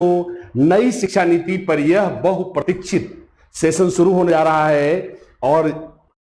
तो नई शिक्षा नीति पर यह बहुप्रतीक्षित सेशन शुरू होने जा रहा है। और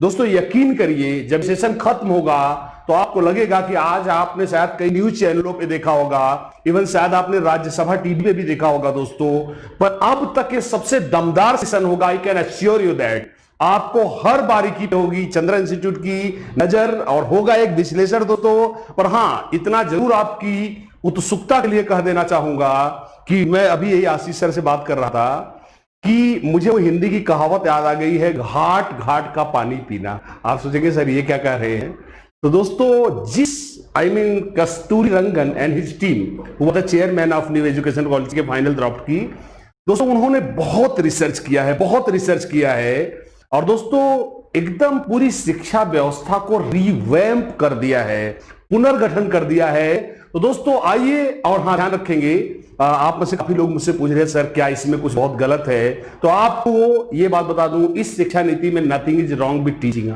दोस्तों यकीन करिए, जब सेशन खत्म होगा तो आपको लगेगा कि आज आपने शायद कई न्यूज चैनलों पे देखा होगा, इवन शायद आपने राज्यसभा टीवी पे भी देखा होगा दोस्तों, पर अब तक ये सबसे दमदार सेशन होगा। I can assure you that आपको हर बारीकी पे होगी चंद्रा इंस्टीट्यूट की नजर और होगा एक विश्लेषण दोस्तों। पर हां, इतना जरूर आपकी उत्सुकता के लिए कह देना चाहूंगा कि मैं अभी यही आशीष सर से बात कर रहा था कि मुझे वो हिंदी की कहावत याद आ गई है, घाट घाट का पानी पीना। आप सोचेंगे सर ये क्या कह रहे हैं। तो दोस्तों जिस कस्तूरी रंगन एंड हिज टीम वो the chairman of new education policy के फाइनल ड्राफ्ट की, दोस्तों उन्होंने बहुत रिसर्च किया है और दोस्तों एकदम पूरी शिक्षा व्यवस्था को रिवैम्प कर दिया है, पुनर्गठन कर दिया है। तो दोस्तों आइए, और हाँ ध्यान रखेंगे, आप में से काफी लोग मुझसे पूछ रहे हैं सर क्या इसमें कुछ बहुत गलत है, तो आपको ये बात बता दूं, इस शिक्षा नीति में nothing is wrong with teaching.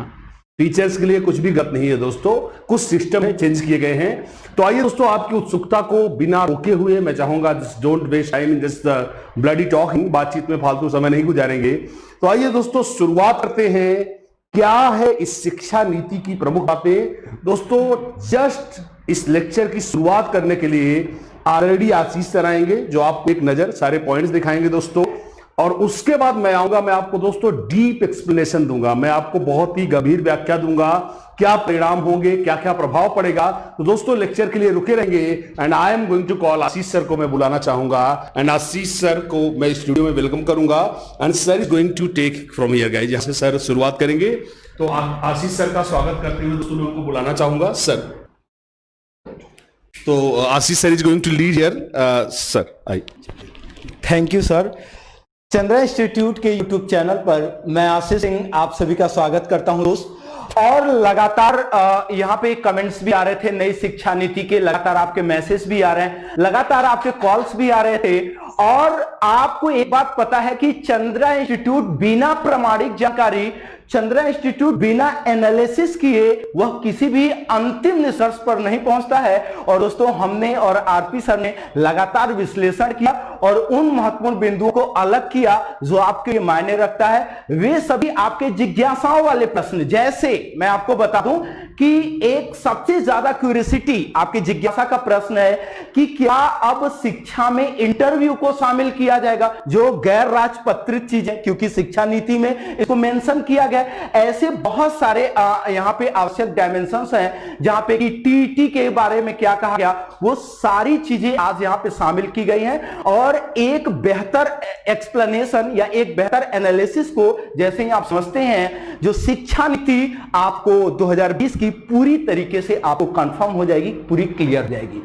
Teachers के लिए कुछ भी गलत नहीं है दोस्तों, कुछ सिस्टम चेंज किए गए हैं। तो आइए दोस्तों, आपकी उत्सुकता को बिना रोके हुए मैं चाहूंगा, don't waste time in this bloody talking, बातचीत में फालतू समय नहीं गुजारेंगे। तो आइए दोस्तों शुरुआत करते हैं, क्या है इस शिक्षा नीति की प्रमुख बातें। दोस्तों जस्ट इस लेक्चर की शुरुआत करने के लिए ऑलरेडी आशीष सर आएंगे जो आपको एक नजर सारे पॉइंट्स दिखाएंगे दोस्तों, और उसके बाद मैं आऊंगा, मैं आपको दोस्तों डीप एक्सप्लेनेशन दूंगा, मैं आपको बहुत ही गंभीर व्याख्या दूंगा, क्या परिणाम होंगे, क्या क्या प्रभाव पड़ेगा। तो दोस्तों लेक्चर के लिए रुके रहेंगे and I am going to call Ashish sir को मैं बुलाना चाहूंगा एंड आशीष सर को मैं स्टूडियो में वेलकम करूंगा and sir is going to take from here guys. जहां से सर शुरुआत करेंगे, तो आशीष सर का स्वागत करते हुए दोस्तों मैं उनको बुलाना चाहूंगा सर। तो Ashish sir is going to lead here sir. I thank you sir. Chandra institute के यूट्यूब चैनल पर मैं आशीष सिंह आप सभी का स्वागत करता हूं दोस्त। और लगातार यहाँ पे कमेंट्स भी आ रहे थे नई शिक्षा नीति के, लगातार आपके मैसेज भी आ रहे हैं, लगातार आपके कॉल्स भी आ रहे थे। और आपको एक बात पता है कि चंद्रा इंस्टीट्यूट बिना प्रामाणिक जानकारी, चंद्रा इंस्टीट्यूट बिना एनालिसिस किए वह किसी भी अंतिम निष्कर्ष पर नहीं पहुंचता है। और दोस्तों हमने और आरपी सर ने लगातार विश्लेषण किया और उन महत्वपूर्ण बिंदुओं को अलग किया जो आपके मायने रखता है। वे सभी आपके जिज्ञासाओं वाले प्रश्न, जैसे मैं आपको बता दूं कि एक सबसे ज्यादा क्यूरियोसिटी आपकी जिज्ञासा का प्रश्न है कि क्या अब शिक्षा में इंटरव्यू को शामिल किया जाएगा, जो गैर राजपत्रित चीजें, क्योंकि शिक्षा नीति में इसको मेंशन किया गया। ऐसे बहुत सारे यहां पे आवश्यक डायमेंशंस हैं जहां पे कि टीटी के बारे में क्या कहा गया, वो सारी चीजें आज यहां पे शामिल की गई हैं। और एक बेहतर एक्सप्लेनेशन या एक बेहतर एनालिसिस को जैसे ही आप समझते हैं, जो शिक्षा नीति आपको 2020 की पूरी तरीके से आपको कंफर्म हो जाएगी, पूरी क्लियर जाएगी।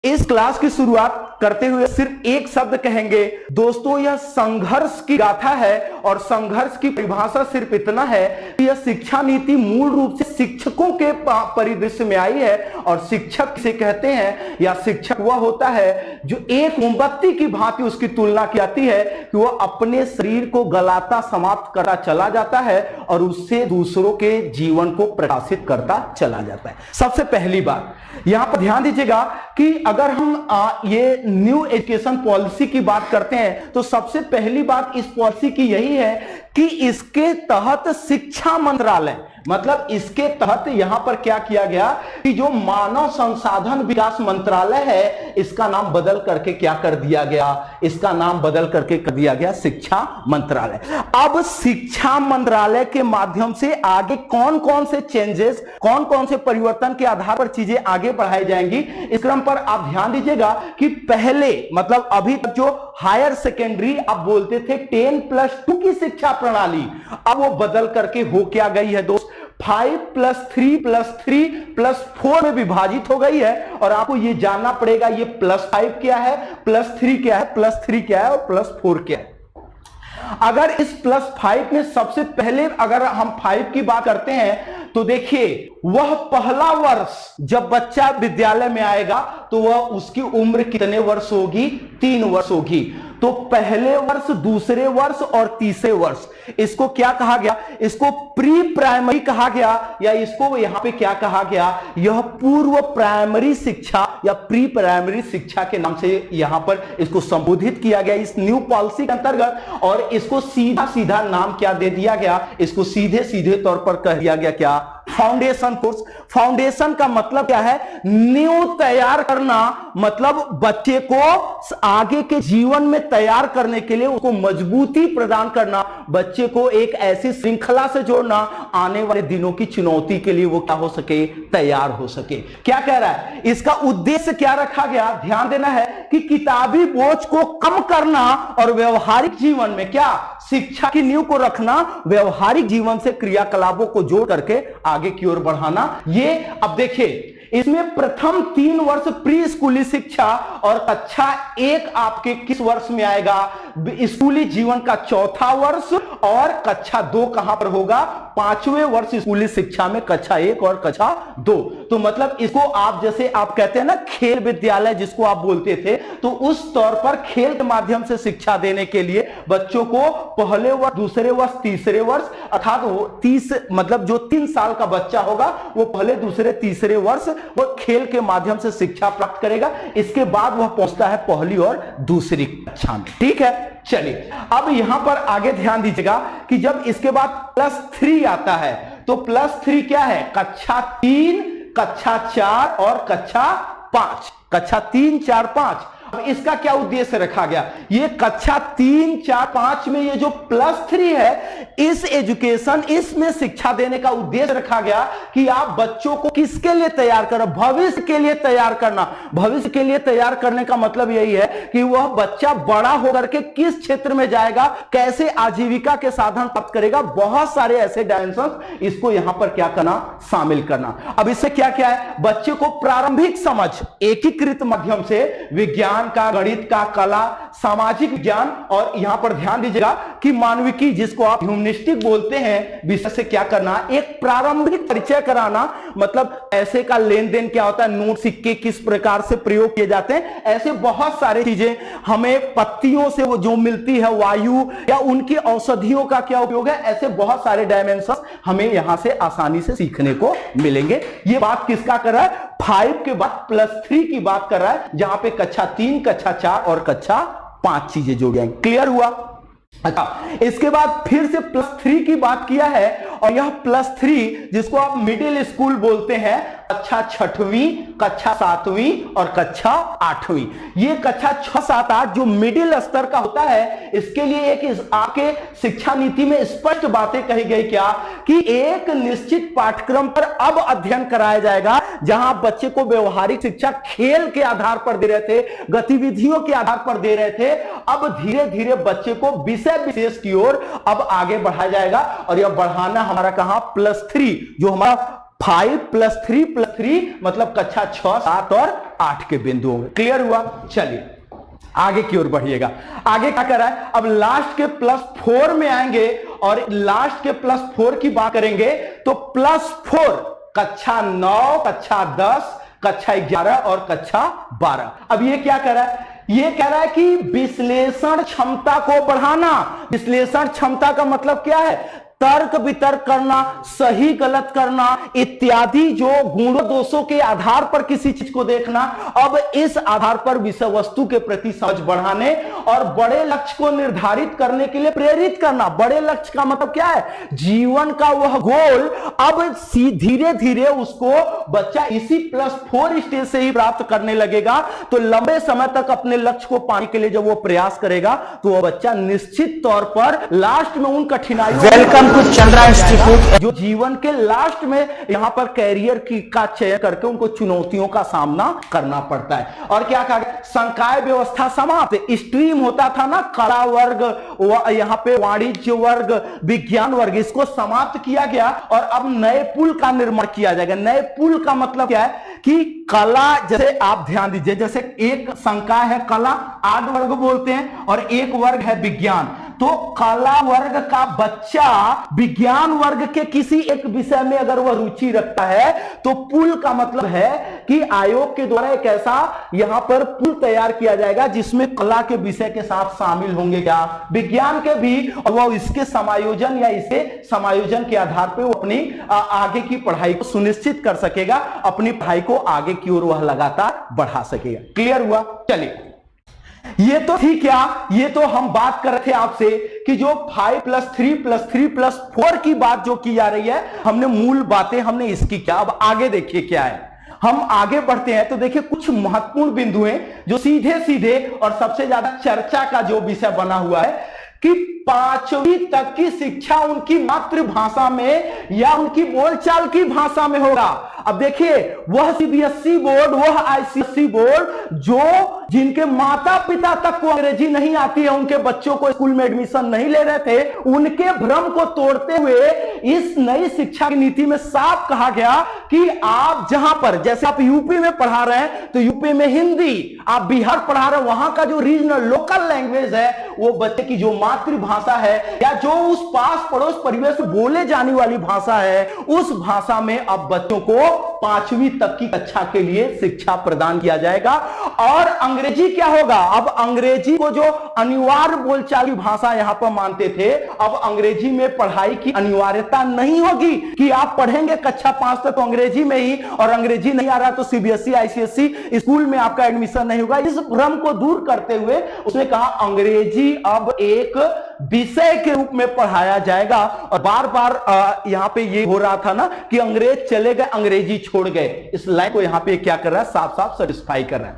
इस क्लास की शुरुआत करते हुए सिर्फ एक शब्द कहेंगे दोस्तों, यह संघर्ष की गाथा है। और संघर्ष की परिभाषा सिर्फ इतना है कि यह शिक्षा नीति मूल रूप से शिक्षकों के परिदृश्य में आई है। और शिक्षक से कहते हैं, या शिक्षक वह होता है जो एक मोमबत्ती की भांति उसकी तुलना की जाती है कि वह अपने शरीर को गलाता समाप्त करता चला जाता है और उससे दूसरों के जीवन को प्रकाशित करता चला जाता है। सबसे पहली बात यहां पर ध्यान दीजिएगा कि अगर हम ये न्यू एजुकेशन पॉलिसी की बात करते हैं तो सबसे पहली बात इस पॉलिसी की यही है कि इसके तहत शिक्षा मंत्रालय, मतलब इसके तहत यहां पर क्या किया गया कि जो मानव संसाधन विकास मंत्रालय है, इसका नाम बदल करके क्या कर दिया गया, इसका नाम बदल करके कर दिया गया शिक्षा मंत्रालय। अब शिक्षा मंत्रालय के माध्यम से आगे कौन कौन से चेंजेस, कौन कौन से परिवर्तन के आधार पर चीजें आगे बढ़ाई जाएंगी, इस क्रम पर आप ध्यान दीजिएगा कि पहले, मतलब अभी तक जो हायर सेकेंडरी आप बोलते थे 10+2 की शिक्षा प्रणाली, अब वो बदल करके हो क्या गई है दोस्त, 5+3+3+4 में विभाजित हो गई है। और आपको ये जानना पड़ेगा ये +5 क्या है, +3 क्या है, +3 क्या है और +4 क्या है। अगर इस +5 में सबसे पहले अगर हम 5 की बात करते हैं तो देखिए, वह पहला वर्ष जब बच्चा विद्यालय में आएगा तो वह उसकी उम्र कितने वर्ष होगी, 3 वर्ष होगी। तो पहले वर्ष, दूसरे वर्ष और तीसरे वर्ष, इसको क्या कहा गया, इसको प्री प्राइमरी कहा गया, या इसको यहां पे क्या कहा गया, यह पूर्व प्राइमरी शिक्षा या प्री प्राइमरी शिक्षा के नाम से यहां पर इसको संबोधित किया गया इस न्यू पॉलिसी के अंतर्गत। और इसको सीधा सीधा नाम क्या दे दिया गया, इसको सीधे सीधे तौर पर कह दिया गया क्या, फाउंडेशन कोर्स। फाउंडेशन का मतलब क्या है, नींव तैयार करना, मतलब बच्चे को आगे के जीवन में तैयार करने के लिए उसको मजबूती प्रदान करना, बच्चे को एक ऐसी श्रृंखला से जोड़ना, आने वाले दिनों की चुनौती के लिए वो क्या हो सके, तैयार हो सके। क्या कह रहा है, इसका उद्देश्य क्या रखा गया, ध्यान देना है कि किताबी बोझ को कम करना और व्यवहारिक जीवन में क्या, शिक्षा की नींव को रखना, व्यवहारिक जीवन से क्रियाकलापों को जोड़ करके आगे की ओर बढ़ाना। ये अब देखिए, इसमें प्रथम 3 वर्ष प्री स्कूली शिक्षा और कक्षा 1 आपके किस वर्ष में आएगा, स्कूली जीवन का चौथा वर्ष, और कक्षा 2 कहां पर होगा, 5वें वर्ष स्कूली शिक्षा में, कक्षा 1 और कक्षा 2। तो मतलब इसको आप जैसे आप कहते हैं ना खेल विद्यालय जिसको आप बोलते थे, तो उस तौर पर खेल के माध्यम से शिक्षा देने के लिए बच्चों को पहले वर्ष, दूसरे वर्ष, तीसरे वर्ष, अर्थात 30 मतलब जो 3 साल का बच्चा होगा वो पहले, दूसरे, तीसरे वर्ष वो खेल के माध्यम से शिक्षा प्राप्त करेगा। इसके बाद वह पहुंचता है पहली और दूसरी कक्षा में। ठीक है, चलिए अब यहां पर आगे ध्यान दीजिएगा कि जब इसके बाद +3 आता है, तो +3 क्या है, कक्षा 3, कक्षा 4 और कक्षा 5, कक्षा 3, 4, 5। अब इसका क्या उद्देश्य रखा गया, ये कक्षा 3, 4, 5 में ये जो +3 है, इस एजुकेशन, इसमें शिक्षा देने का उद्देश्य रखा गया कि आप बच्चों को किसके लिए तैयार करो, भविष्य के लिए तैयार करना। भविष्य के लिए तैयार करने का मतलब यही है कि वह बच्चा बड़ा होकर के किस क्षेत्र में जाएगा, कैसे आजीविका के साधन प्राप्त करेगा, बहुत सारे ऐसे डायमेंशन, इसको यहां पर क्या करना, शामिल करना। अब इससे क्या क्या है, बच्चे को प्रारंभिक समझ एकीकृत माध्यम से विज्ञान का, गणित का, कला, सामाजिक विज्ञान, और यहां पर ध्यान दीजिएगा कि मानविकी जिसको आप ह्यूमनिस्टिक बोलते हैं, विषय से क्या करना, एक प्रारंभिक परिचय कराना, मतलब पैसे का लेन देन क्या होता है, नोट सिक्के किस प्रकार से प्रयोग किए जाते हैं, ऐसे बहुत सारी चीजें हमें पत्तियों से वो जो मिलती है, वायु या उनकी औषधियों का क्या उपयोग है, ऐसे बहुत सारे डायमेंशन हमें यहां से आसानी से सीखने को मिलेंगे। ये बात किसका कर रहा है, 5 के बाद +3 की बात कर रहा है, जहां पे कक्षा 3, कक्षा 4 और कक्षा 5 चीजें जोड़ जाएंगे। क्लियर हुआ। अच्छा, इसके बाद फिर से +3 की बात किया है, और यह +3 जिसको आप मिडिल स्कूल बोलते हैं, कक्षा 6वीं, कक्षा 7वीं और कक्षा 8वीं। ये कक्षा 6, 7, 8 जो मिडिल स्तर का होता है, इसके लिए एक आपके शिक्षा नीति में स्पष्ट बातें कही गई क्या, कि एक निश्चित पाठ्यक्रम पर अब अध्ययन कराया जाएगा, जहां बच्चे को व्यवहारिक शिक्षा खेल के आधार पर दे रहे थे, गतिविधियों के आधार पर दे रहे थे, अब धीरे धीरे बच्चे को विषय विशेष की ओर अब आगे बढ़ाया जाएगा। और यह बढ़ाना हमारा कहां, +3, जो हमारा 5 + 3 + 3 मतलब कक्षा 6, 7 और 8 के बिंदुओं में। क्लियर हुआ। चलिए आगे की ओर बढ़िएगा। आगे क्या कर रहा है, अब लास्ट के +4 में आएंगे, और लास्ट के +4 की बात करेंगे, तो +4 कक्षा 9, कक्षा 10, कक्षा 11 और कक्षा 12। अब ये क्या कर रहा है, ये कह रहा है कि विश्लेषण क्षमता को बढ़ाना। विश्लेषण क्षमता का मतलब क्या है, तर्क वितर्क करना, सही गलत करना इत्यादि, जो गुणों दोषों के आधार पर किसी चीज को देखना। अब इस आधार पर विषय वस्तु के प्रति समझ बढ़ाने और बड़े लक्ष्य को निर्धारित करने के लिए प्रेरित करना। बड़े लक्ष्य का मतलब क्या है, जीवन का वह गोल, अब धीरे धीरे उसको बच्चा इसी +4 स्टेज से ही प्राप्त करने लगेगा। तो लंबे समय तक अपने लक्ष्य को पाने के लिए जब वो प्रयास करेगा, तो वह बच्चा निश्चित तौर पर लास्ट में उन कठिनाइयों, वेलकम टू चंद्रा इंस्टीट्यूट, जो जीवन के लास्ट में यहां पर कैरियर की का चयन करके उनको चुनौतियों का सामना करना पड़ता है। और क्या कहा गया, संकाय व्यवस्था समाप्त, स्ट्रीम होता था ना, कला वर्ग, यहां पे वाणिज्य वर्ग, विज्ञान वर्ग, इसको समाप्त किया गया और अब नए पुल का निर्माण किया जाएगा। नए पुल का मतलब क्या है कि कला, जैसे आप ध्यान दीजिए, जैसे एक संकाय है कला, 8 वर्ग बोलते हैं, और एक वर्ग है विज्ञान। तो कला वर्ग का बच्चा विज्ञान वर्ग के किसी एक विषय में अगर वह रुचि रखता है तो पुल का मतलब है कि आयोग के द्वारा एक ऐसा यहां पर पुल तैयार किया जाएगा जिसमें कला के विषय के साथ शामिल होंगे क्या विज्ञान के भी, और वह इसके समायोजन या इसे समायोजन के आधार पर वो अपनी आगे की पढ़ाई को सुनिश्चित कर सकेगा, अपनी पढ़ाई को आगे की ओर वह लगातार बढ़ा सकेगा। क्लियर हुआ? चलिए, ये तो ठीक क्या, ये तो हम बात कर रहे थे आपसे कि जो 5+3+3+4 की बात जो की जा रही है, हमने मूल बातें हमने इसकी क्या। अब आगे देखिए क्या है, हम आगे बढ़ते हैं तो देखिए कुछ महत्वपूर्ण बिंदु हैं जो सीधे सीधे और सबसे ज्यादा चर्चा का जो विषय बना हुआ है कि 5वीं तक की शिक्षा उनकी मातृभाषा में या उनकी बोलचाल की भाषा में होगा। अब देखिए, वह सीबीएसई बोर्ड, वह आईसीएसई बोर्ड जो जिनके माता पिता तक को अंग्रेजी नहीं आती है, उनके बच्चों को स्कूल में एडमिशन नहीं ले रहे थे, उनके भ्रम को तोड़ते हुए इस नई शिक्षा की नीति में साफ कहा गया कि आप जहां पर, जैसे आप यूपी में पढ़ा रहे हैं तो यूपी में हिंदी, आप बिहार पढ़ा रहे हैं वहां का जो रीजनल लोकल लैंग्वेज है, वो बच्चे की जो मातृभाषा है या जो उस पास पड़ोस परिवेश में बोले जाने वाली भाषा है, उस भाषा में अब बच्चों को 5वीं तक की कक्षा के लिए शिक्षा प्रदान किया जाएगा। और अंग्रेजी क्या होगा, अब अंग्रेजी को जो अनिवार्य बोलचाली भाषा यहां पर मानते थे, अब अंग्रेजी में पढ़ाई की अनिवार्यता नहीं होगी कि आप पढ़ेंगे कक्षा 5 तक तो अंग्रेजी में ही, और अंग्रेजी नहीं आ रहा तो सीबीएसई आईसीएसई स्कूल में आपका एडमिशन नहीं होगा। इस भ्रम को दूर करते हुए उसने कहा अंग्रेजी अब एक विषय के रूप में पढ़ाया जाएगा। और बार बार यहां पे ये हो रहा था ना कि अंग्रेज चले गए, अंग्रेजी छोड़ गए, इस लाइन को यहां पे क्या कर रहा है, साफ साफ सेटिस्फाई कर रहा है।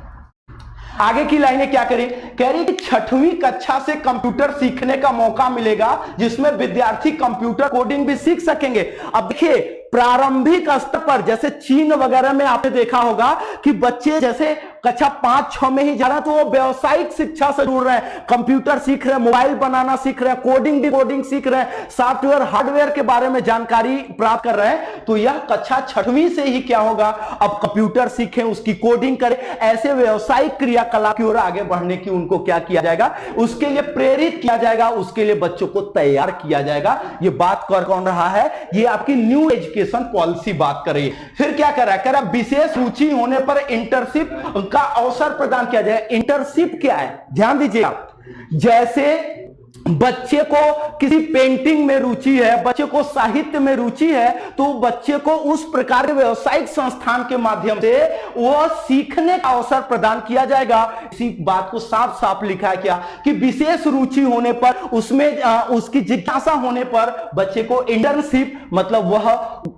आगे की लाइनें क्या करें, कह रही कि 6वीं कक्षा से कंप्यूटर सीखने का मौका मिलेगा जिसमें विद्यार्थी कंप्यूटर कोडिंग भी सीख सकेंगे। अब देखिए, प्रारंभिक स्तर पर जैसे चीन वगैरह में आपने देखा होगा कि बच्चे जैसे कक्षा 5-6 में ही जा रहा है तो वो व्यावसायिक शिक्षा से जुड़ रहे हैं, कंप्यूटर सीख रहे हैं, मोबाइल बनाना सीख रहे हैं, कोडिंग डिकोडिंग सीख रहे हैं, सॉफ्टवेयर हार्डवेयर के बारे में जानकारी प्राप्त कर रहे हैं। तो यह कक्षा 6वीं से ही क्या होगा, अब कंप्यूटर सीखें, उसकी कोडिंग करें, ऐसे व्यावसायिक क्रियाकलाप की ओर आगे बढ़ने की उनको क्या किया जाएगा, उसके लिए प्रेरित किया जाएगा, उसके लिए बच्चों को तैयार किया जाएगा। ये बात कर कौन रहा है, ये आपकी न्यू एजुकेशन पॉलिसी बात कर रही है। फिर क्या कर रहा है, कह रहा विशेष रुचि होने पर इंटर्नशिप का अवसर प्रदान किया जाए। इंटर्नशिप क्या है, ध्यान दीजिए आप, जैसे बच्चे को किसी पेंटिंग में रुचि है, बच्चे को साहित्य में रुचि है, तो बच्चे को उस प्रकार के व्यावसायिक संस्थान के माध्यम से वो सीखने का अवसर प्रदान किया जाएगा। इसी बात को साफ साफ लिखा है क्या कि विशेष रुचि होने पर, उसमें उसकी जिज्ञासा होने पर बच्चे को इंटर्नशिप मतलब वह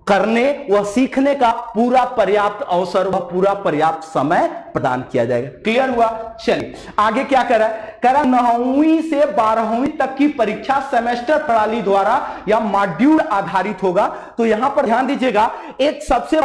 करने, वह सीखने का पूरा पर्याप्त अवसर, वह पूरा पर्याप्त समय प्रदान किया जाएगा। क्लियर हुआ? चलिए आगे क्या कर रहा है, कह रहा 9वीं से 12वीं तक की परीक्षा सेमेस्टर प्रणाली द्वारा या मॉड्यूल आधारित होगा। तो यहां पर ध्यान दीजिएगा, एक सबसे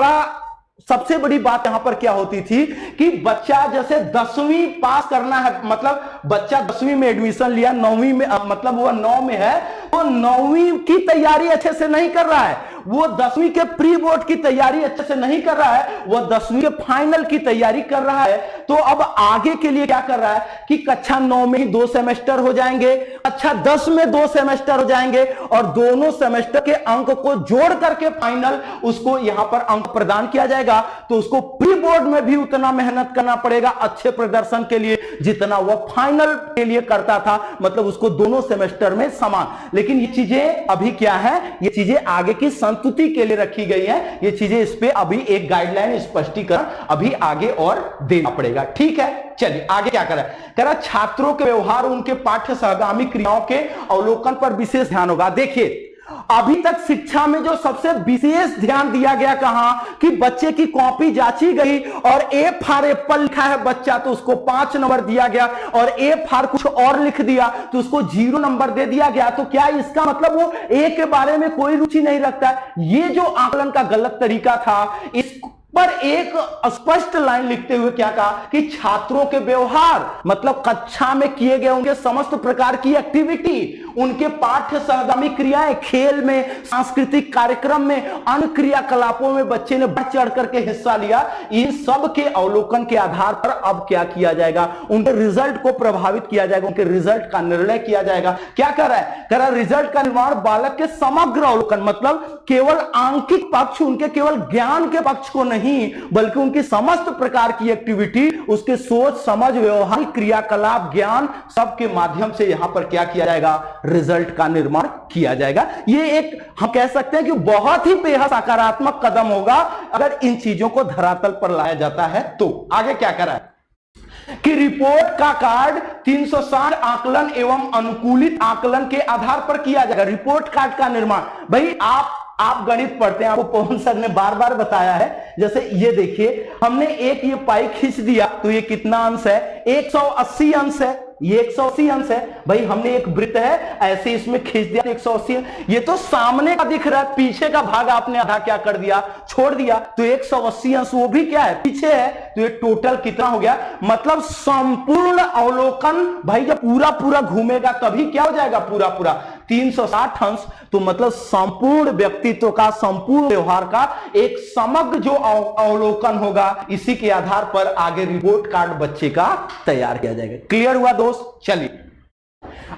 बड़ी बात यहां पर क्या होती थी कि बच्चा जैसे 10वीं पास करना है, मतलब बच्चा 10वीं में एडमिशन लिया, 9वीं में मतलब वह 9 में है, तो 9वीं की तैयारी अच्छे से नहीं कर रहा है, वो 10वीं के प्री बोर्ड की तैयारी अच्छे से नहीं कर रहा है, वो 10वीं के फाइनल की तैयारी कर रहा है। तो अब आगे के लिए क्या कर रहा है कि कक्षा 9 में ही 2 सेमेस्टर हो जाएंगे, कक्षा 10 में 2 सेमेस्टर हो जाएंगे, और दोनों सेमेस्टर के अंक को जोड़ करके फाइनल उसको यहां पर अंक प्रदान किया जाएगा। तो उसको प्री बोर्ड में भी उतना मेहनत करना पड़ेगा अच्छे प्रदर्शन के लिए जितना वह फाइनल के लिए करता था, मतलब उसको दोनों सेमेस्टर में समान। लेकिन ये चीजें अभी क्या है, ये चीजें आगे की संतुति के लिए रखी गई है, ये चीजें इस पे अभी एक गाइडलाइन स्पष्टीकरण अभी आगे और देना पड़ेगा। ठीक है, चलिए आगे क्या करा, कह रहा छात्रों के व्यवहार, उनके पाठ्य सहगामी क्रियाओं के अवलोकन पर विशेष ध्यान होगा। देखिए अभी तक शिक्षा में जो सबसे विशेष ध्यान दिया गया कहां कि बच्चे की कॉपी जांची गई और ए फॉर एप्पल लिखा है बच्चा तो उसको 5 नंबर दिया गया, और ए फॉर कुछ और लिख दिया तो उसको 0 नंबर दे दिया गया। तो क्या इसका मतलब वो ए के बारे में कोई रुचि नहीं रखता है? ये जो आकलन का गलत तरीका था, इस पर एक स्पष्ट लाइन लिखते हुए क्या कहा कि छात्रों के व्यवहार मतलब कक्षा में किए गए होंगे समस्त प्रकार की एक्टिविटी, उनके पाठ्य सहगामी क्रियाएं, खेल में, सांस्कृतिक कार्यक्रम में, अन्य क्रियाकलापों में बच्चे ने बढ़ चढ़ करके हिस्सा लिया, इन सब के अवलोकन के आधार पर अब क्या किया जाएगा, उनके रिजल्ट को प्रभावित किया जाएगा, उनके रिजल्ट का निर्णय किया जाएगा। क्या कर रहा है, कह रहा है रिजल्ट का निर्माण बालक के समग्र अवलोकन, मतलब केवल आंकिक पक्ष, उनके केवल ज्ञान के पक्ष को नहीं बल्कि उनकी समस्त प्रकार की एक्टिविटी, उसके सोच समझ, व्यवहारिक क्रियाकलाप, ज्ञान, सबके माध्यम से यहां पर क्या किया जाएगा, रिजल्ट का निर्माण किया जाएगा। ये एक हम कह सकते हैं कि बहुत ही बेहद सकारात्मक कदम होगा अगर इन चीजों को धरातल पर लाया जाता है। तो आगे क्या करा है कि रिपोर्ट का कार्ड 360 आकलन एवं अनुकूलित आकलन के आधार पर किया जाएगा। रिपोर्ट कार्ड का निर्माण, भाई आप गणित पढ़ते हैं, आपको पवन सर ने बार बार बताया है। जैसे ये देखिए, हमने एक ये पाई खींच दिया तो ये कितना अंश है, 180 अंश है, ये 180 अंश है। भाई हमने एक वृत्त है ऐसे इसमें खींच दिया 180, ये तो सामने का दिख रहा है, पीछे का भाग आपने आधा क्या कर दिया, छोड़ दिया, तो 180 अंश वो भी क्या है, पीछे है। तो ये टोटल कितना हो गया, मतलब संपूर्ण अवलोकन भाई जब पूरा पूरा घूमेगा तभी क्या हो जाएगा, पूरा पूरा 360 अंश। तो मतलब संपूर्ण व्यक्तित्व का, संपूर्ण व्यवहार का एक समग्र जो अवलोकन होगा, इसी के आधार पर आगे रिपोर्ट कार्ड बच्चे का तैयार किया जाएगा। क्लियर हुआ दोस्त? चलिए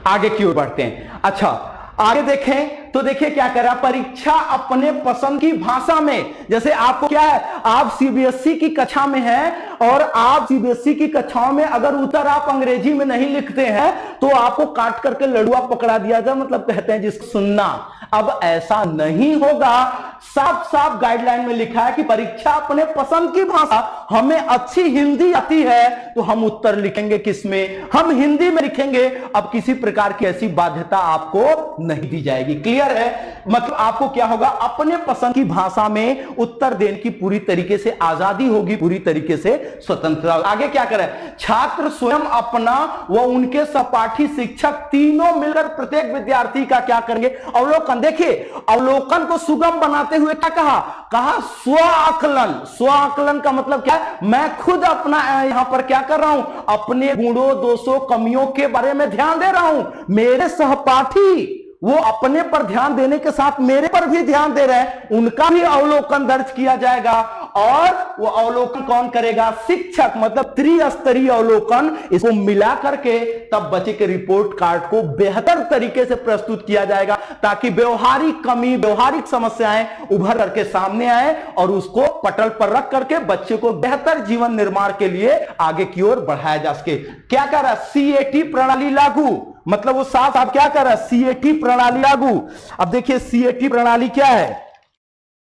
आगे की ओर बढ़ते हैं। अच्छा आगे देखें तो देखिए क्या कर रहा, परीक्षा अपने पसंद की भाषा में। जैसे आपको क्या है, आप सीबीएसई की कक्षा में हैं और आप सीबीएसई की कक्षाओं में अगर उत्तर आप अंग्रेजी में नहीं लिखते हैं तो आपको काट करके लड़ुआ पकड़ा दिया जाए, मतलब कहते हैं जिसको सुनना। अब ऐसा नहीं होगा, साफ साफ गाइडलाइन में लिखा है कि परीक्षा अपने पसंद की भाषा, हमें अच्छी हिंदी आती है तो हम उत्तर लिखेंगे किसमें, हम हिंदी में लिखेंगे। अब किसी प्रकार की ऐसी बाध्यता आपको नहीं दी जाएगी। क्लियर है? मतलब आपको क्या होगा, अपने पसंद की भाषा में उत्तर देने की पूरी तरीके से आजादी होगी, पूरी तरीके से स्वतंत्रता। आगे क्या करें, छात्र स्वयं अपना व उनके सहपाठी शिक्षक तीनों मिलकर प्रत्येक विद्यार्थी का क्या करेंगे, अवलोकन। देखिए अवलोकन को सुगम बनाते हुए क्या कहा स्व आकलन। स्व आकलन का मतलब क्या है, मैं खुद अपना यहां पर क्या कर रहा हूं, अपने गुणों दोषों कमियों के बारे में ध्यान दे रहा हूं। मेरे सहपाठी वो अपने पर ध्यान देने के साथ मेरे पर भी ध्यान दे रहे हैं, उनका भी अवलोकन दर्ज किया जाएगा। और वो अवलोकन कौन करेगा, शिक्षक, मतलब त्रिस्तरीय अवलोकन। इसको मिला करके तब बच्चे के रिपोर्ट कार्ड को बेहतर तरीके से प्रस्तुत किया जाएगा ताकि व्यवहारिक कमी, व्यवहारिक समस्याएं उभर करके सामने आए और उसको पटल पर रख करके बच्चे को बेहतर जीवन निर्माण के लिए आगे की ओर बढ़ाया जा सके। क्या कर रहा है, सीएटी प्रणाली लागू, मतलब वो साफ आप क्या कर रहा है, सीएटी प्रणाली लागू। अब देखिए सीएटी प्रणाली क्या है,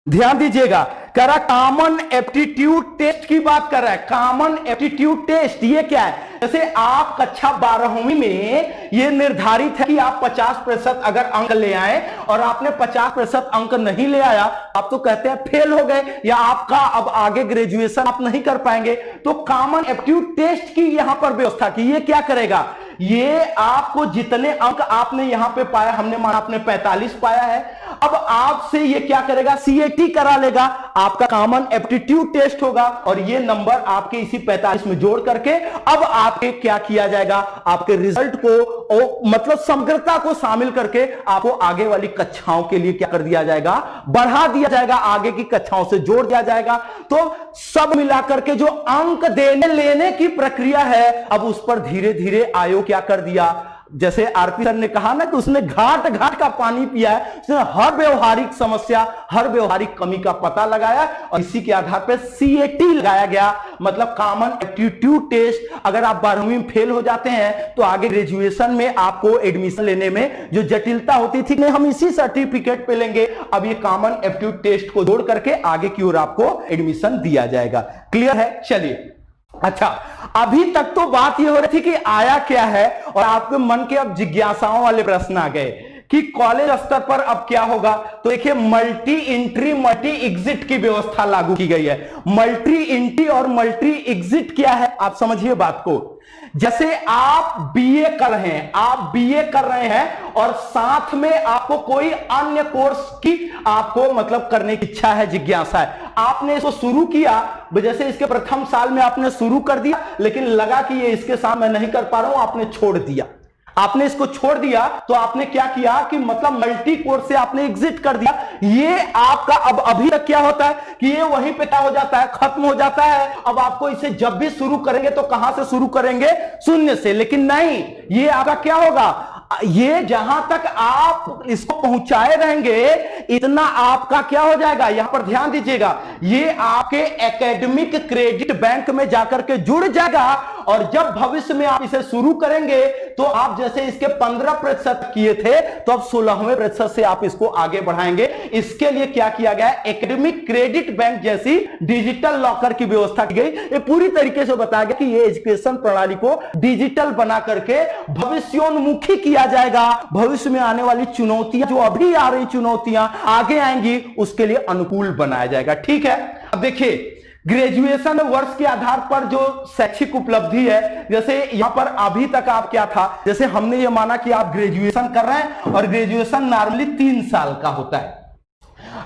ध्यान दीजिएगा, कह रहा कॉमन एप्टीट्यूड टेस्ट की बात कर रहा है। कॉमन एप्टीट्यूड टेस्ट ये क्या है, जैसे आप कक्षा 12वीं में ये निर्धारित है कि आप 50% अगर अंक ले आए और आपने 50% अंक नहीं ले आया, आप तो कहते हैं फेल हो गए या आपका अब आगे ग्रेजुएशन आप नहीं कर पाएंगे। तो कॉमन एप्टीट्यूड टेस्ट की यहां पर व्यवस्था की, ये क्या करेगा, ये आपको जितने अंक आपने यहां पे पाया, हमने माना आपने 45 पाया है, अब आपसे ये क्या करेगा, सीएटी करा लेगा, आपका कॉमन एप्टीट्यूड टेस्ट होगा और ये नंबर आपके इसी 45 में जोड़ करके अब आपके क्या किया जाएगा, आपके रिजल्ट को मतलब समग्रता को शामिल करके आपको आगे वाली कक्षाओं के लिए क्या कर दिया जाएगा, बढ़ा दिया जाएगा, आगे की कक्षाओं से जोड़ दिया जाएगा। तो सब मिलाकर के जो अंक देने लेने की प्रक्रिया है, अब उस पर धीरे धीरे आयोग क्या कर दिया, जैसे आरपी सर ने कहा ना कि उसने घाट घाट का पानी पिया है, उसने हर व्यवहारिक समस्या, हर व्यवहारिक कमी का पता लगाया और इसी के आधार पर सीएटी लगाया गया, मतलब कॉमन एप्टीट्यूड टेस्ट। अगर आप 12वीं में फेल हो जाते हैं तो आगे ग्रेजुएशन में आपको एडमिशन लेने में जो जटिलता होती थी, नहीं हम इसी सर्टिफिकेट पे लेंगे, अब ये कॉमन एप्टीट्यूड टेस्ट को जोड़ करके आगे की ओर आपको एडमिशन दिया जाएगा। क्लियर है? चलिए अच्छा, अभी तक तो बात यह हो रही थी कि आया क्या है और आपके मन के अब जिज्ञासाओं वाले प्रश्न आ गए कि कॉलेज स्तर पर अब क्या होगा। तो देखिए मल्टी एंट्री मल्टी एग्जिट की व्यवस्था लागू की गई है। मल्टी एंट्री और मल्टी एग्जिट क्या है, आप समझिए बात को। जैसे आप बीए कर रहे हैं, आप बीए कर रहे हैं और साथ में आपको कोई अन्य कोर्स की आपको मतलब करने की इच्छा है, जिज्ञासा है, आपने इसको शुरू किया, जैसे इसके प्रथम साल में आपने शुरू कर दिया लेकिन लगा कि ये इसके साथ मैं नहीं कर पा रहा हूं, आपने छोड़ दिया। आपने इसको छोड़ दिया तो आपने क्या किया कि मतलब मल्टी कोर्स से आपने एग्जिट कर दिया। ये आपका अब अभी तक क्या होता है कि ये वहीं पे क्या हो जाता है, खत्म हो जाता है। अब आपको इसे जब भी शुरू करेंगे तो कहां से शुरू करेंगे, शून्य से। लेकिन नहीं, ये आपका क्या होगा, ये जहां तक आप इसको पहुंचाए रहेंगे इतना आपका क्या हो जाएगा, यहां पर ध्यान दीजिएगा, ये आपके एकेडमिक क्रेडिट बैंक में जाकर के जुड़ जाएगा। और जब भविष्य में आप इसे शुरू करेंगे तो आप जैसे इसके 15% किए थे तो अब 16वें प्रतिशत से आप इसको आगे बढ़ाएंगे। इसके लिए क्या किया गया, एकेडमिक क्रेडिट बैंक जैसी डिजिटल लॉकर की व्यवस्था की गई। ये पूरी तरीके से बताया गया कि ये एजुकेशन प्रणाली को डिजिटल बना करके भविष्योन्मुखी किया जाएगा। भविष्य में आने वाली चुनौतियां, जो अभी आ रही चुनौतियां आगे आएंगी, उसके लिए अनुकूल बनाया जाएगा। ठीक है, अब देखिए ग्रेजुएशन वर्ष के आधार पर जो शैक्षिक उपलब्धि है, जैसे यहां पर अभी तक आप क्या था, जैसे हमने ये माना कि आप ग्रेजुएशन कर रहे हैं और ग्रेजुएशन नॉर्मली 3 साल का होता है।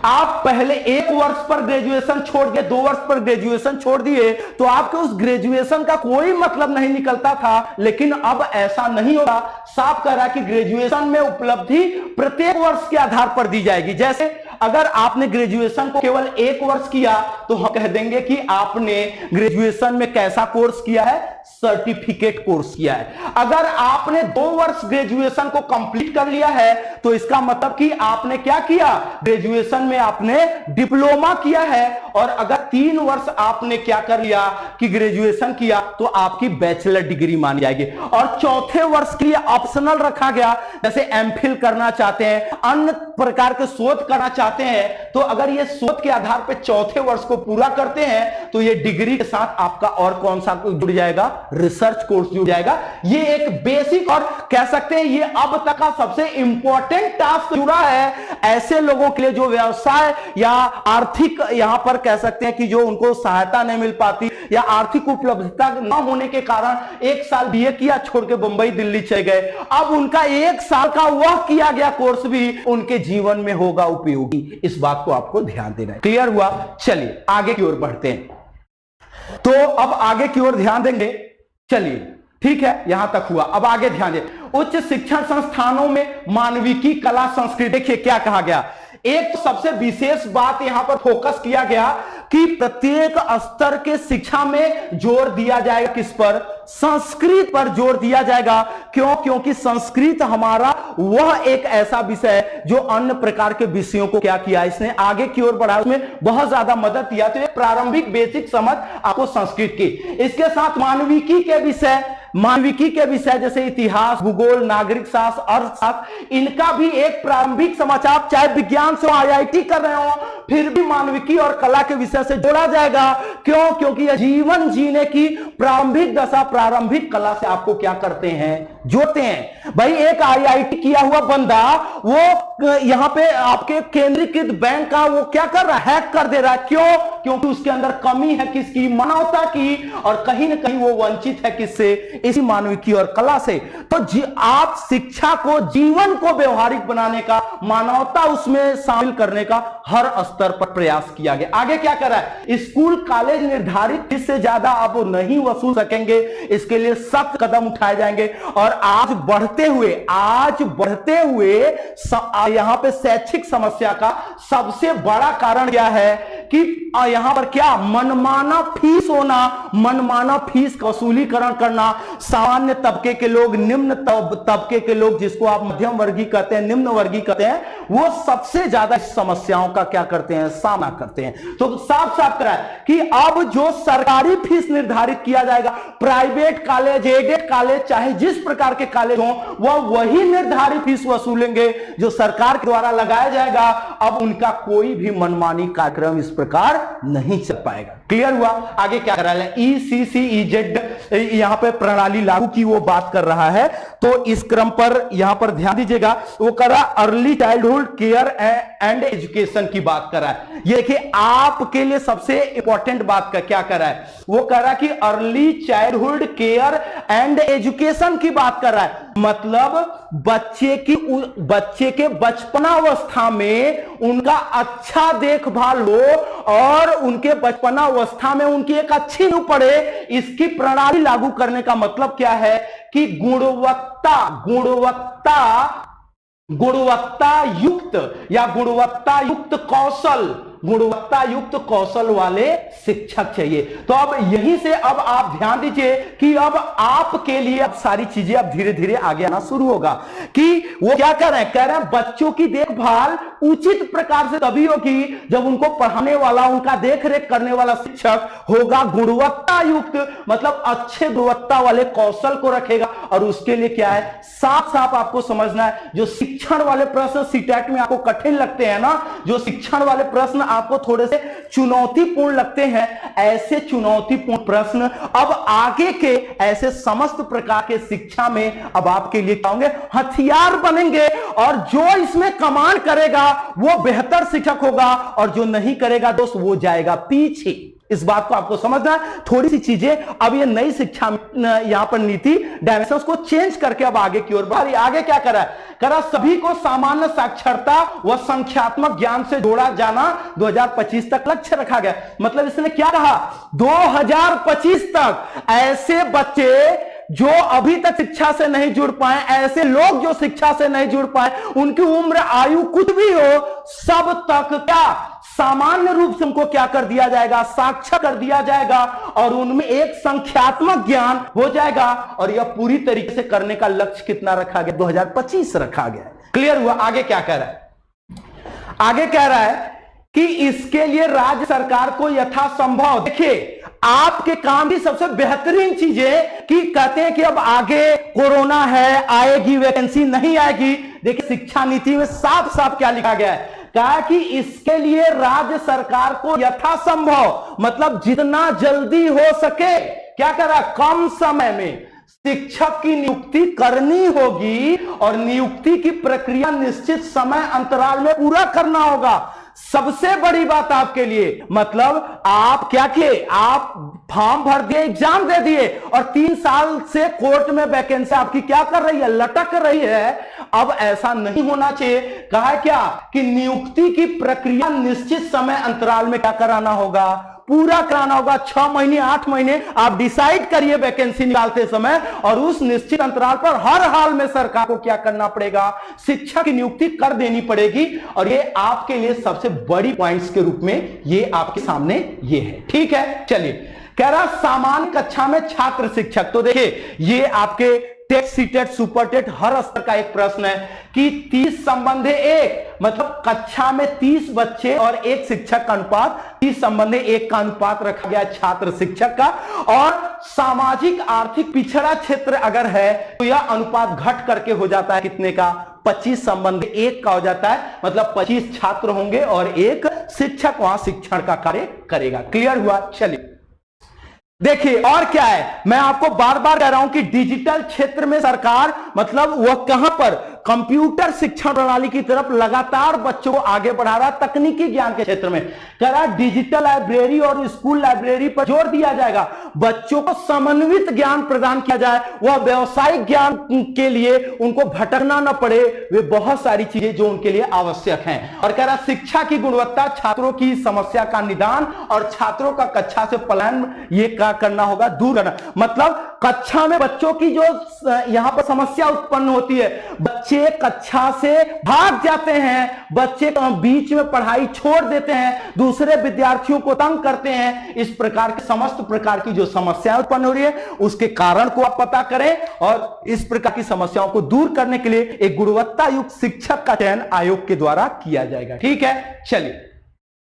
आप पहले 1 वर्ष पर ग्रेजुएशन छोड़ के 2 वर्ष पर ग्रेजुएशन छोड़ दिए तो आपके उस ग्रेजुएशन का कोई मतलब नहीं निकलता था। लेकिन अब ऐसा नहीं होगा, साफ कह रहा है कि ग्रेजुएशन में उपलब्धि प्रत्येक वर्ष के आधार पर दी जाएगी। जैसे अगर आपने ग्रेजुएशन को केवल 1 वर्ष किया तो हम कह देंगे कि आपने ग्रेजुएशन में कैसा कोर्स किया है, सर्टिफिकेट कोर्स किया है। अगर आपने 2 वर्ष ग्रेजुएशन को कंप्लीट कर लिया है तो इसका मतलब कि आपने क्या किया, ग्रेजुएशन में आपने डिप्लोमा किया है। और अगर 3 वर्ष आपने क्या कर लिया कि ग्रेजुएशन किया तो आपकी बैचलर डिग्री मानी जाएगी। और चौथे वर्ष के लिए ऑप्शनल रखा गया, जैसे एमफिल करना चाहते हैं, अन्य प्रकार के शोध करना चाहते हैं, तो अगर ये शोध के आधार पर चौथे वर्ष को पूरा करते हैं तो ये डिग्री के साथ आपका और कौन सा जुड़ जाएगा, रिसर्च कोर्स जुड़ जाएगा। ये एक बेसिक और कह सकते हैं ये अब तक का सबसे इंपॉर्टेंट टास्क जुड़ा है ऐसे लोगों के लिए जो व्यवसाय या आर्थिक यहां पर कह सकते हैं कि जो उनको सहायता नहीं मिल पाती या आर्थिक उपलब्धता न होने के कारण 1 साल बीए किया, छोड़ के मुंबई दिल्ली चले गए। अब उनका 1 साल का वह किया गया कोर्स भी उनके जीवन में होगा उपयोगी। इस बात को आपको ध्यान देना है। क्लियर हुआ? चलिए आगे की ओर बढ़ते हैं। तो अब आगे की ओर ध्यान देंगे। चलिए ठीक है, यहां तक हुआ। अब आगे ध्यान दें, उच्च शिक्षण संस्थानों में मानविकी, कला, संस्कृति। देखिए क्या कहा गया, एक सबसे विशेष बात यहां पर फोकस किया गया कि प्रत्येक स्तर के शिक्षा में जोर दिया जाएगा, किस पर, संस्कृत पर जोर दिया जाएगा। क्यों? क्योंकि संस्कृत हमारा वह एक ऐसा विषय है जो अन्य प्रकार के विषयों को क्या किया, इसने आगे की ओर बढ़ा, उसमें बहुत ज्यादा मदद दिया। तो एक प्रारंभिक बेसिक समझ आपको संस्कृत की। इसके साथ मानविकी के विषय जैसे इतिहास, भूगोल, नागरिक शास्त्र, अर्थशास्त्र, इनका भी एक प्रारंभिक समझ, आप चाहे विज्ञान से आईआईटी कर रहे हो फिर भी मानविकी और कला के विषय से जोड़ा जाएगा। क्यों? क्योंकि यह जीवन जीने की प्रारंभिक दशा, प्रारंभिक कला से आपको क्या करते हैं, जोड़ते हैं। भाई एक आईआईटी किया हुआ बंदा वो यहां पे आपके केंद्रीकृत बैंक का वो क्या कर रहा है, हैक कर दे रहा है। क्यों? क्योंकि उसके अंदर कमी है किसकी, मानवता की, और कहीं ना कहीं वो वंचित है किससे, इसी मानविकी और कला से। तो आप शिक्षा को, जीवन को व्यवहारिक बनाने का, मानवता उसमें शामिल करने का हर स्तर पर प्रयास किया गया। आगे क्या कर रहा है, स्कूल कॉलेज निर्धारित फीस से ज्यादा आप नहीं वसूल सकेंगे, इसके लिए सख्त कदम उठाए जाएंगे। और आज बढ़ते हुए यहां पे शैक्षिक समस्या का सबसे बड़ा कारण क्या है कि यहां पर क्या, मनमाना फीस होना, मनमाना फीस का वसूलीकरण करना। सामान्य तबके के लोग, निम्न तबके के लोग, जिसको आप मध्यम वर्गीय कहते हैं, निम्न वर्गीय कहते हैं, वो सबसे ज्यादा समस्याओं का क्या करते हैं, सामना करते हैं। तो साफ साफ करा है कि अब जो सरकारी फीस निर्धारित किया जाएगा, प्राइवेट कॉलेज, एडेड कॉलेज, चाहे जिस प्रकार के कॉलेज हो, वह वही निर्धारित फीस वसूलेंगे जो सरकार के द्वारा लगाया जाएगा। अब उनका कोई भी मनमानी कार्यक्रम इस प्रकार नहीं चल पाएगा। क्लियर हुआ? आगे क्या कर रहा है, ECCEZ यहां पे प्रणाली लागू की वो बात कर रहा है। तो इस क्रम पर यहां पर ध्यान दीजिएगा, वो कर रहा early childhood care and education की बात कर रहा है। ये देखिए आपके लिए सबसे इंपॉर्टेंट बात का क्या कर रहा है, वो कर रहा है कि early childhood care and education की बात कर रहा है। मतलब बच्चे के बचपनावस्था में उनका अच्छा देखभाल हो और उनके बचपनावस्था में उनकी एक अच्छी नींव पड़े, इसकी प्रणाली लागू करने का मतलब क्या है कि गुणवत्ता युक्त कौशल वाले शिक्षक चाहिए। तो अब यहीं से अब आप ध्यान दीजिए कि अब आपके लिए अब सारी चीजें अब धीरे धीरे आगे आना शुरू होगा कि वो क्या कह रहे हैं बच्चों की देखभाल उचित प्रकार से तभी होगी जब उनको पढ़ाने वाला, उनका देखरेख करने वाला शिक्षक होगा गुणवत्ता युक्त, मतलब अच्छे गुणवत्ता वाले कौशल को रखेगा। और उसके लिए क्या है, साफ साफ आपको समझना है, जो शिक्षण वाले प्रश्न सीटेट में आपको कठिन लगते हैं ना, जो शिक्षण वाले प्रश्न आपको थोड़े से चुनौतीपूर्ण लगते हैं, ऐसे चुनौतीपूर्ण प्रश्न अब आगे के ऐसे समस्त प्रकार के शिक्षा में अब आपके लिए क्या होंगे, हथियार बनेंगे। और जो इसमें कमांड करेगा वो बेहतर शिक्षक होगा और जो नहीं करेगा दोस्त वो जाएगा पीछे। इस बात को आपको समझना है। थोड़ी सी चीजें अब ये नई शिक्षा यहां पर नीति डायमेंशंस को चेंज करके अब आगे की ओर बढ़ी। आगे क्या करा सभी को सामान्य साक्षरता व संख्यात्मक ज्ञान से जोड़ा जाना 2025 तक लक्ष्य रखा गया। मतलब इसने क्या कहा, 2025 तक ऐसे बच्चे जो अभी तक शिक्षा से नहीं जुड़ पाए, ऐसे लोग जो शिक्षा से नहीं जुड़ पाए, उनकी उम्र आयु कुछ भी हो, सब तक क्या सामान्य रूप से उनको क्या कर दिया जाएगा, साक्षर कर दिया जाएगा और उनमें एक संख्यात्मक ज्ञान हो जाएगा। और यह पूरी तरीके से करने का लक्ष्य कितना रखा गया, 2025 रखा गया। क्लियर हुआ। आगे क्या कह रहा है, आगे कह रहा है कि इसके लिए राज्य सरकार को यथासंभव, देखिए आपके काम की सबसे बेहतरीन चीज है कि कहते हैं कि अब आगे कोरोना है, आएगी वैकेंसी, नहीं आएगी। देखिए शिक्षा नीति में साफ साफ क्या लिखा गया है, कहा कि इसके लिए राज्य सरकार को यथासंभव, मतलब जितना जल्दी हो सके, क्या करा, कम समय में शिक्षक की नियुक्ति करनी होगी और नियुक्ति की प्रक्रिया निश्चित समय अंतराल में पूरा करना होगा। सबसे बड़ी बात आपके लिए, मतलब आप क्या किए, आप फॉर्म भर दिए, एग्जाम दे दिए और 3 साल से कोर्ट में वैकेंसी आपकी क्या कर रही है, लटक रही है। अब ऐसा नहीं होना चाहिए। कहा क्या कि नियुक्ति की प्रक्रिया निश्चित समय अंतराल में क्या कराना होगा, पूरा कराना होगा। 6 महीने 8 महीने आप डिसाइड करिए वैकेंसी निकालते समय, और उस निश्चित अंतराल पर हर हाल में सरकार को क्या करना पड़ेगा, शिक्षक की नियुक्ति कर देनी पड़ेगी। और ये आपके लिए सबसे बड़ी पॉइंट्स के रूप में ये आपके सामने ये है। ठीक है, चलिए कह रहा सामान्य कक्षा में छात्र शिक्षक। तो देखिए ये आपके टेट, सीटेट, सुपरटेट हर स्तर का एक प्रश्न है कि 30 संबंधे 1, मतलब कक्षा में 30 बच्चे और 1 शिक्षक का अनुपात, 30 संबंधे 1 का अनुपात रखा गया छात्र शिक्षक का। और सामाजिक आर्थिक पिछड़ा क्षेत्र अगर है तो यह अनुपात घट करके हो जाता है कितने का, 25 संबंधे 1 का हो जाता है। मतलब 25 छात्र होंगे और 1 शिक्षक वहां शिक्षण का कार्य करेगा। क्लियर हुआ। चलिए देखिए और क्या है, मैं आपको बार बार कह रहा हूं कि डिजिटल क्षेत्र में सरकार, मतलब वह कहां पर, कंप्यूटर शिक्षण प्रणाली की तरफ लगातार बच्चों को आगे बढ़ा रहा है। तकनीकी ज्ञान के क्षेत्र में कह रहा डिजिटल लाइब्रेरी और स्कूल लाइब्रेरी पर जोर दिया जाएगा। बच्चों को समन्वित ज्ञान प्रदान किया जाए, वह व्यवसायिक ज्ञान के लिए उनको भटकना न पड़े, वे बहुत सारी चीजें जो उनके लिए आवश्यक हैं। और कह रहा शिक्षा की गुणवत्ता, छात्रों की समस्या का निदान और छात्रों का कक्षा से पलायन ये क्या करना होगा, दूर करना। मतलब कक्षा में बच्चों की जो यहां पर समस्या उत्पन्न होती है, बच्चे कक्षा से भाग जाते हैं, बच्चे बीच में पढ़ाई छोड़ देते हैं, दूसरे विद्यार्थियों को तंग करते हैं, इस प्रकार के समस्त प्रकार की जो समस्याएं उत्पन्न हो रही है उसके कारण को आप पता करें और इस प्रकार की समस्याओं को दूर करने के लिए एक गुणवत्ता युक्त शिक्षक का चयन आयोग के द्वारा किया जाएगा। ठीक है, चलिए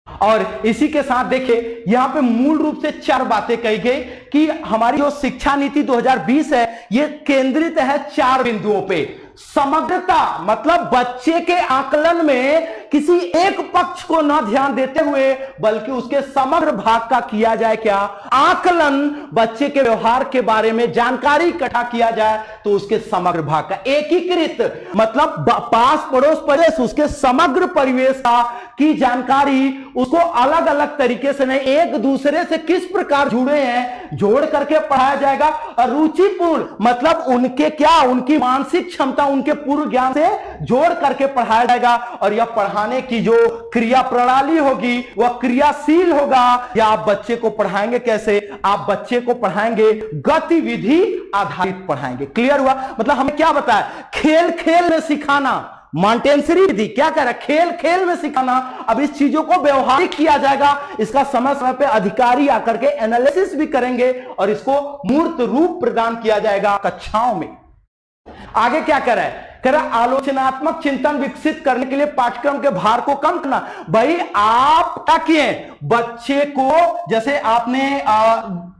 और इसी के साथ देखिए यहां पे मूल रूप से 4 बातें कही गई कि हमारी जो शिक्षा नीति 2020 है ये केंद्रित है 4 बिंदुओं पे। समग्रता, मतलब बच्चे के आकलन में किसी एक पक्ष को न ध्यान देते हुए बल्कि उसके समग्र भाग का किया जाए क्या, आकलन, बच्चे के व्यवहार के बारे में जानकारी इकट्ठा किया जाए तो उसके समग्र भाग का एकीकृत, मतलब पास पड़ोस पड़ोस उसके समग्र परिवेश का की जानकारी, उसको अलग अलग तरीके से नहीं, एक दूसरे से किस प्रकार जुड़े हैं जोड़ करके पढ़ाया जाएगा। और रुचिपूर्ण मतलब उनके क्या, उनकी मानसिक क्षमता, उनके पूर्व ज्ञान से जोड़ करके पढ़ाया जाएगा। और यह पढ़ाने की जो क्रिया प्रणाली होगी वह क्रियाशील होगा। या आप बच्चे को पढ़ाएंगे कैसे, आप बच्चे को पढ़ाएंगे गतिविधि आधारित पढ़ाएंगे। क्लियर हुआ, मतलब हमें क्या बताया, खेल खेल में सिखाना, मॉन्टेसरी विधि क्या कह रहा है, खेल खेल में सिखाना। अब इस चीजों को व्यवहारिक किया जाएगा, इसका समय समय पे अधिकारी आकर के एनालिसिस भी करेंगे और इसको मूर्त रूप प्रदान किया जाएगा कक्षाओं में। आगे क्या कर रहा है, कह रहा आलोचनात्मक चिंतन विकसित करने के लिए पाठ्यक्रम के भार को कम करना। भाई आप क्या किए, बच्चे को जैसे आपने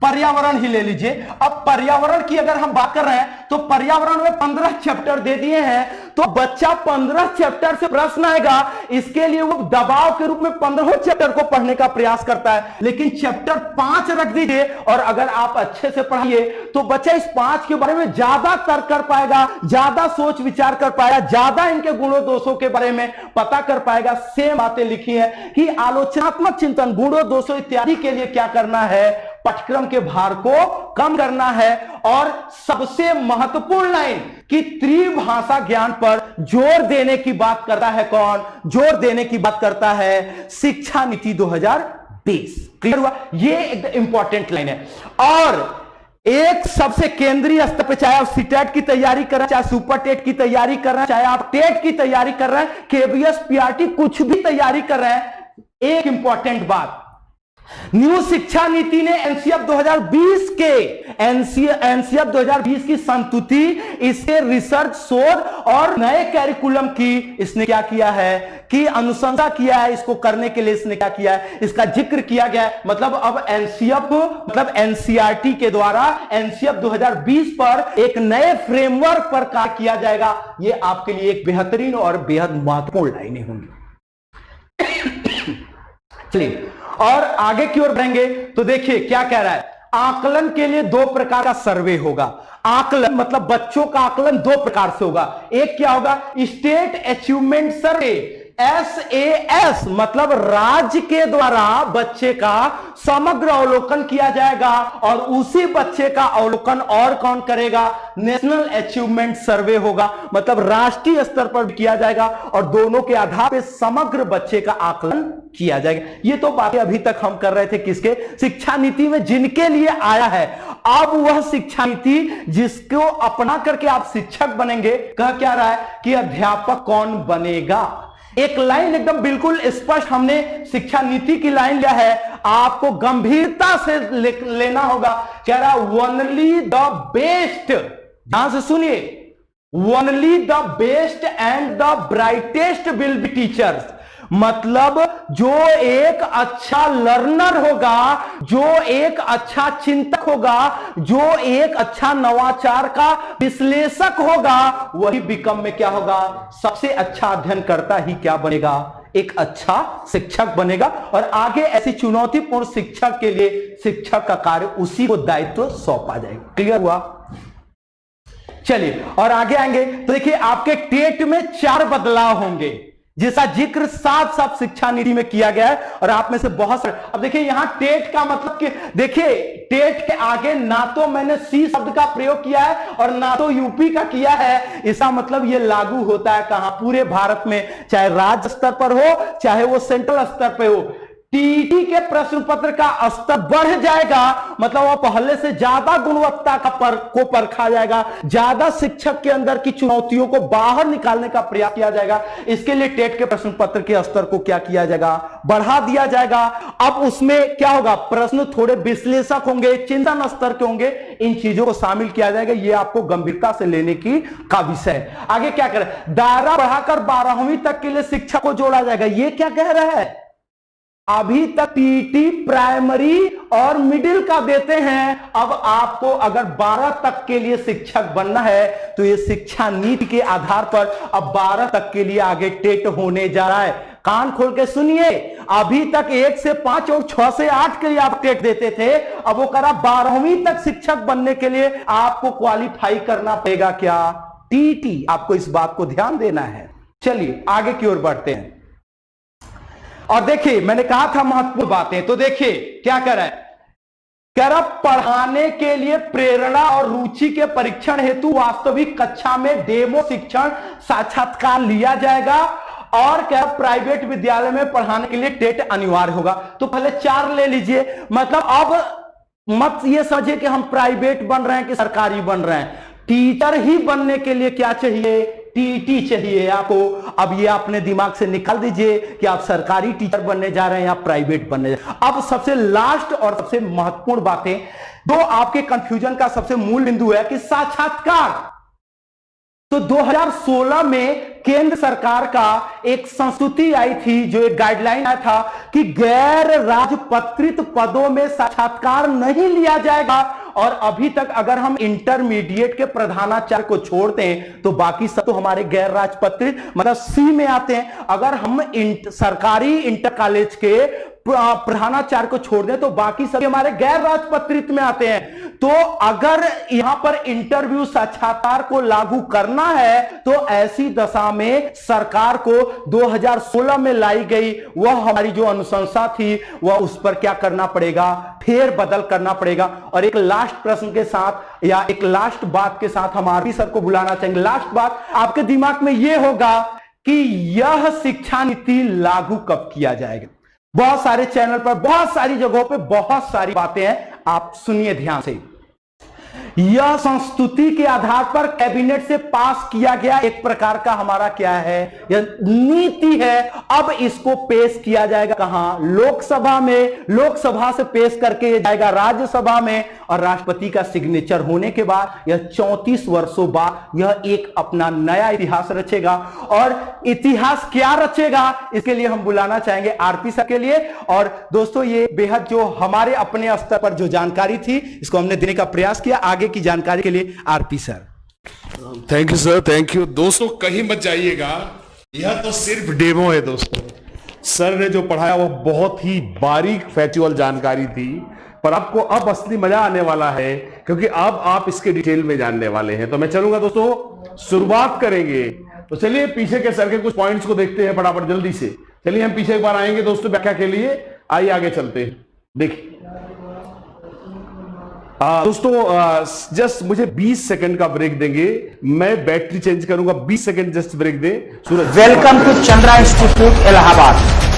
पर्यावरण ही ले लीजिए, अब पर्यावरण की अगर हम बात कर रहे हैं तो पर्यावरण में 15 चैप्टर दे दिए हैं, तो बच्चा 15 चैप्टर से प्रश्न आएगा, इसके लिए वो दबाव के रूप में 15 चैप्टर को पढ़ने का प्रयास करता है। लेकिन चैप्टर 5 रख दीजिए और अगर आप अच्छे से पढ़ाइए तो बच्चा इस 5 के बारे में ज्यादा तर्क कर पाएगा, ज्यादा सोच विचार कर पाएगा, ज्यादा इनके गुणों दोषों के बारे में पता कर पाएगा। सेम बातें लिखी है कि आलोचनात्मक चिंतन, गुणों दोषों इत्यादि के लिए क्या करना है, पाठ्यक्रम के भार को कम करना है। और सबसे महत्वपूर्ण लाइन कि त्रिभाषा ज्ञान पर जोर देने की बात करता है कौन, जोर देने की बात करता है शिक्षा नीति 2020। क्लियर हुआ, ये एक इंपॉर्टेंट लाइन है। और एक सबसे केंद्रीय स्तर पर, चाहे आप सीटेट की तैयारी कर रहे हैं, चाहे सुपर टेट की तैयारी कर रहे हैं, चाहे आप टेट की तैयारी कर रहे हैं, केबीएस पीआरटी कुछ भी तैयारी कर रहे हैं, एक इंपॉर्टेंट बात, न्यू शिक्षा नीति ने एनसीएफ 2020 के एनसीएफ 2020 की संस्तुति, इसके रिसर्च शोध और नए कैरिकुलम की इसने क्या किया है कि अनुशंसा किया है। इसको करने के लिए इसने क्या किया है, इसका जिक्र किया गया है। मतलब अब एनसीएफ मतलब एनसीईआरटी के द्वारा एनसीएफ 2020 पर एक नए फ्रेमवर्क पर कार्य किया जाएगा। ये आपके लिए एक बेहतरीन और बेहद महत्वपूर्ण लाइनें होंगी। चलिए और आगे की ओर बढ़ेंगे तो देखिए क्या कह रहा है, आकलन के लिए 2 प्रकार का सर्वे होगा। आकलन मतलब बच्चों का आकलन 2 प्रकार से होगा। एक क्या होगा, स्टेट अचीवमेंट सर्वे, SAS मतलब राज्य के द्वारा बच्चे का समग्र अवलोकन किया जाएगा और उसी बच्चे का अवलोकन और कौन करेगा, नेशनल अचीवमेंट सर्वे होगा, मतलब राष्ट्रीय स्तर पर किया जाएगा और दोनों के आधार पर समग्र बच्चे का आकलन किया जाएगा। ये तो बातें अभी तक हम कर रहे थे किसके, शिक्षा नीति में, जिनके लिए आया है। अब वह शिक्षा नीति जिसको अपना करके आप शिक्षक बनेंगे, कह क्या रहा है कि अध्यापक कौन बनेगा। एक लाइन एकदम बिल्कुल स्पष्ट हमने शिक्षा नीति की लाइन लिया है, आपको गंभीरता से लेना होगा। कह रहा ओनली द बेस्ट, ध्यान से सुनिए, only the best and the brightest will be teachers. मतलब जो एक अच्छा लर्नर होगा, जो एक अच्छा चिंतक होगा, जो एक अच्छा नवाचार का विश्लेषक होगा, वही बीकॉम में क्या होगा, सबसे अच्छा अध्ययन करता ही क्या बनेगा, एक अच्छा शिक्षक बनेगा। और आगे ऐसी चुनौतीपूर्ण शिक्षक के लिए शिक्षक का कार्य उसी को दायित्व सौंपा जाएगा। क्लियर हुआ, चलिए और आगे आएंगे तो देखिए आपके टेट में 4 बदलाव होंगे जिसका जिक्र साफ साफ शिक्षा नीति में किया गया है। और आप में से बहुत सारे, अब देखिए यहां टेट का मतलब कि देखिए टेट के आगे ना तो मैंने सी शब्द का प्रयोग किया है और ना तो यूपी का किया है। इसका मतलब ये लागू होता है कहां, पूरे भारत में, चाहे राज्य स्तर पर हो चाहे वो सेंट्रल स्तर पर हो। टीटी के प्रश्न पत्र का स्तर बढ़ जाएगा, मतलब वो पहले से ज्यादा गुणवत्ता को परखा जाएगा, ज्यादा शिक्षक के अंदर की चुनौतियों को बाहर निकालने का प्रयास किया जाएगा। इसके लिए टेट के प्रश्न पत्र के स्तर को क्या किया जाएगा, बढ़ा दिया जाएगा। अब उसमें क्या होगा, प्रश्न थोड़े विश्लेषक होंगे, चिंतन स्तर के होंगे, इन चीजों को शामिल किया जाएगा। ये आपको गंभीरता से लेने की का विषय है। आगे क्या करें, दायरा बढ़ाकर 12वीं तक के लिए शिक्षा को जोड़ा जाएगा। ये क्या कह रहा है, अभी तक टीटी प्राइमरी और मिडिल का देते हैं, अब आपको अगर 12 तक के लिए शिक्षक बनना है तो ये शिक्षा नीति के आधार पर अब 12 तक के लिए आगे टेट होने जा रहा है। कान खोल के सुनिए, अभी तक 1 से 5 और 6 से 8 के लिए आप टेट देते थे, अब वो करा 12वीं तक शिक्षक बनने के लिए आपको क्वालिफाई करना पड़ेगा क्या? टीटी। आपको इस बात को ध्यान देना है। चलिए आगे की ओर बढ़ते हैं और देखिए, मैंने कहा था महत्वपूर्ण बातें, तो देखिए क्या कर रहा है, कह रहा पढ़ाने के लिए प्रेरणा और रुचि के परीक्षण हेतु वास्तविक कक्षा में डेमो शिक्षण साक्षात्कार लिया जाएगा और क्या प्राइवेट विद्यालय में पढ़ाने के लिए टेट अनिवार्य होगा। तो पहले 4 ले लीजिए, मतलब अब मत ये समझिए कि हम प्राइवेट बन रहे हैं कि सरकारी बन रहे हैं। टीचर ही बनने के लिए क्या चाहिए? टीटी चाहिए आपको। अब ये अपने दिमाग से निकाल दीजिए कि आप सरकारी टीचर बनने जा रहे हैं या प्राइवेट बनने जा रहे हैं। अब सबसे लास्ट और सबसे महत्वपूर्ण बातें, जो आपके कंफ्यूजन का सबसे मूल बिंदु है कि साक्षात्कार। तो 2016 में केंद्र सरकार का एक संस्तुति आई थी, जो एक गाइडलाइन आया था कि गैर राजपत्रित पदों में साक्षात्कार नहीं लिया जाएगा। और अभी तक अगर हम इंटरमीडिएट के प्रधानाचार्य को छोड़ते हैं तो बाकी सब तो हमारे गैर राजपत्रित मतलब सी में आते हैं। अगर हम सरकारी इंटर कॉलेज के प्रधानाचार्य को छोड़ दें तो बाकी सभी हमारे गैर राजपत्रित में आते हैं। तो अगर यहां पर इंटरव्यू साक्षात्कार को लागू करना है तो ऐसी दशा में सरकार को 2016 में लाई गई वह हमारी जो अनुशंसा थी वह उस पर क्या करना पड़ेगा, फेर बदल करना पड़ेगा। और एक लास्ट प्रश्न के साथ या एक लास्ट बात के साथ हम आरपी सर को बुलाना चाहेंगे। लास्ट बात आपके दिमाग में यह होगा कि यह शिक्षा नीति लागू कब किया जाएगा। बहुत सारे चैनल पर बहुत सारी जगहों पे बहुत सारी बातें हैं, आप सुनिए ध्यान से। यह संस्तुति के आधार पर कैबिनेट से पास किया गया एक प्रकार का हमारा क्या है, यह नीति है। अब इसको पेश किया जाएगा कहां? लोकसभा में। लोकसभा से पेश करके यह जाएगा राज्यसभा में और राष्ट्रपति का सिग्नेचर होने के बाद यह 34 वर्षों बाद यह एक अपना नया इतिहास रचेगा। और इतिहास क्या रचेगा इसके लिए हम बुलाना चाहेंगे आरपी सर के लिए। और दोस्तों ये बेहद जो हमारे अपने स्तर पर जो जानकारी थी इसको हमने देने का प्रयास किया। आगे की जानकारी के लिए RP sir. Thank you sir, thank you. दोस्तों कहीं मत जाइएगा, यह तो सिर्फ डेमो है दोस्तों। सर ने जो पढ़ाया वो बहुत ही बारीक फैक्चुअल जानकारी थी, पर आपको अब असली मजा आने वाला है क्योंकि अब आप इसके डिटेल में जानने वाले हैं। तो मैं चलूंगा दोस्तों, शुरुआत करेंगे। तो चलिए पीछे के सर के कुछ पॉइंट्स को देखते हैं फटाफट जल्दी से। चलिए हम पीछे एक बार आएंगे दोस्तों व्याख्या के लिए। आइए आगे चलते हैं। देखिए दोस्तों जस्ट मुझे 20 सेकंड का ब्रेक देंगे, मैं बैटरी चेंज करूंगा। 20 सेकंड जस्ट ब्रेक दे। Suraj, welcome to Chandra institute Allahabad.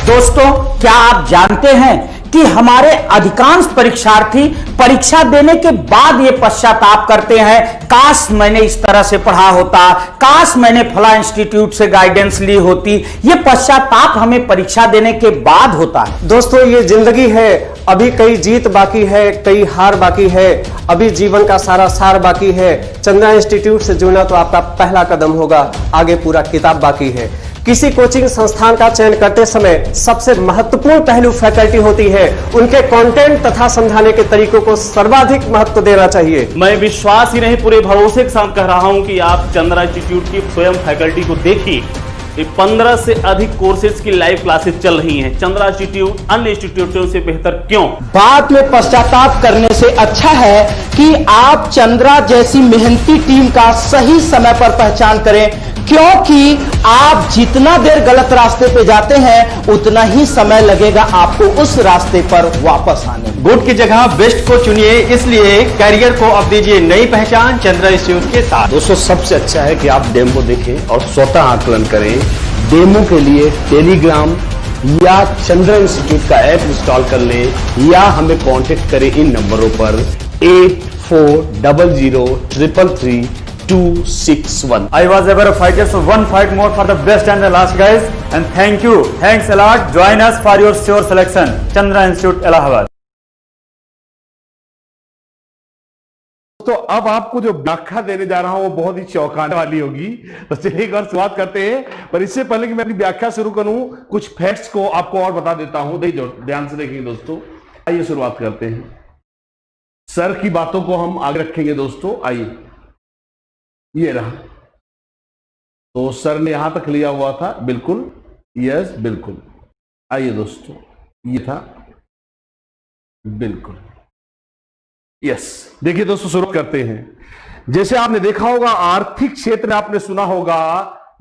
दोस्तों क्या आप जानते हैं कि हमारे अधिकांश परीक्षार्थी परीक्षा देने के बाद ये पश्चाताप करते हैं, काश मैंने इस तरह से पढ़ा होता, काश मैंने फला इंस्टीट्यूट से गाइडेंस ली होती। ये पश्चाताप हमें परीक्षा देने के बाद होता है। दोस्तों ये जिंदगी है, अभी कई जीत बाकी है, कई हार बाकी है, अभी जीवन का सारा सार बाकी है। चंद्रा इंस्टीट्यूट से जुड़ना तो आपका पहला कदम होगा, आगे पूरा किताब बाकी है। किसी कोचिंग संस्थान का चयन करते समय सबसे महत्वपूर्ण पहलू फैकल्टी होती है। उनके कंटेंट तथा समझाने के तरीकों को सर्वाधिक महत्व देना चाहिए। मैं विश्वास ही नहीं पूरे भरोसे के साथ कह रहा हूं कि आप चंद्रा इंस्टीट्यूट की स्वयं फैकल्टी को देखिए। 15 से अधिक कोर्सेज की लाइव क्लासेस चल रही हैं। चंद्रा इंस्टीट्यूट अन्य इंस्टीट्यूटों से बेहतर क्यों? बाद में पश्चाताप करने से अच्छा है कि आप चंद्रा जैसी मेहनती टीम का सही समय पर पहचान करें, क्योंकि आप जितना देर गलत रास्ते पे जाते हैं उतना ही समय लगेगा आपको उस रास्ते पर वापस आने में। गुड की जगह बेस्ट को चुनिए, इसलिए कैरियर को अब दीजिए नई पहचान चंद्रा इंस्टीट्यूट के साथ। दोस्तों सबसे अच्छा है कि आप डेमो देखें और स्वतः आकलन करें। डेमो के लिए टेलीग्राम या चंद्रा इंस्टीट्यूट का ऐप इंस्टॉल कर लें या हमें कांटेक्ट करें इन नंबरों पर 8400333261। I was ever a fighter, so one fight more for the best and the last, guys. And thank you. Thanks a lot. Join us for your sure selection. Chandra Institute, Allahabad. तो अब आपको जो व्याख्या देने जा रहा हूं वो बहुत ही चौंकाने वाली होगी। तो चलिए एक बार शुरुआत करते हैं, पर इससे पहले कि मैं अपनी व्याख्या शुरू करूं कुछ फैक्ट्स को आपको और बता देता हूं। ध्यान से देखेंगे दोस्तों। आइए शुरुआत करते हैं। सर की बातों को हम आगे रखेंगे दोस्तों। आइए ये रहा, तो सर ने यहां तक लिया हुआ था बिल्कुल। यस बिल्कुल। आइए दोस्तों, ये था बिल्कुल यस। देखिए दोस्तों, शुरू करते हैं। जैसे आपने देखा होगा, आर्थिक क्षेत्र आपने सुना होगा,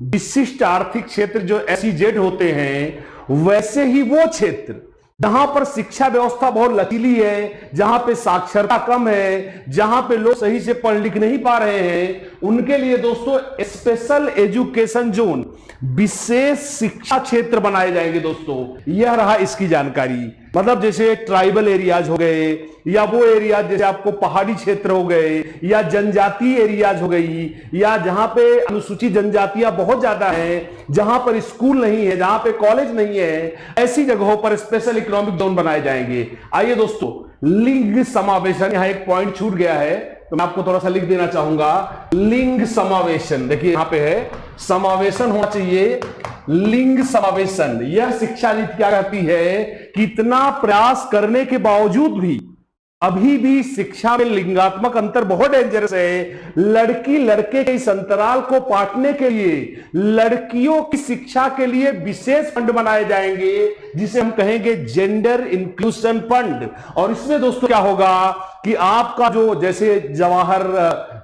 विशिष्ट आर्थिक क्षेत्र जो SEZ होते हैं, वैसे ही वो क्षेत्र जहां पर शिक्षा व्यवस्था बहुत लचीली है, जहां पे साक्षरता कम है, जहां पे लोग सही से पढ़ लिख नहीं पा रहे हैं, उनके लिए दोस्तों स्पेशल एजुकेशन जोन, विशेष शिक्षा क्षेत्र बनाए जाएंगे दोस्तों। यह रहा इसकी जानकारी। मतलब जैसे ट्राइबल एरियाज हो गए, या वो एरियाज जैसे आपको पहाड़ी क्षेत्र हो गए, या जनजातीय एरियाज हो गई, या जहां पे अनुसूचित जनजातियां बहुत ज्यादा हैं, जहां पर स्कूल नहीं है, जहां पे कॉलेज नहीं है, ऐसी जगहों पर स्पेशल इकोनॉमिक जोन बनाए जाएंगे। आइए दोस्तों, लिंग समावेशन, यहां एक पॉइंट छूट गया है तो मैं आपको थोड़ा सा लिख देना चाहूंगा। लिंग समावेशन, देखिए यहां पे है, समावेशन होना चाहिए, लिंग समावेशन। यह शिक्षा नीति क्या कहती है कि इतना प्रयास करने के बावजूद भी अभी भी शिक्षा में लिंगात्मक अंतर बहुत डेंजरस है। लड़की लड़के के इस अंतराल को पाटने के लिए लड़कियों की शिक्षा के लिए विशेष फंड बनाए जाएंगे, जिसे हम कहेंगे जेंडर इंक्लूजन फंड। और इसमें दोस्तों क्या होगा कि आपका जो जैसे जवाहर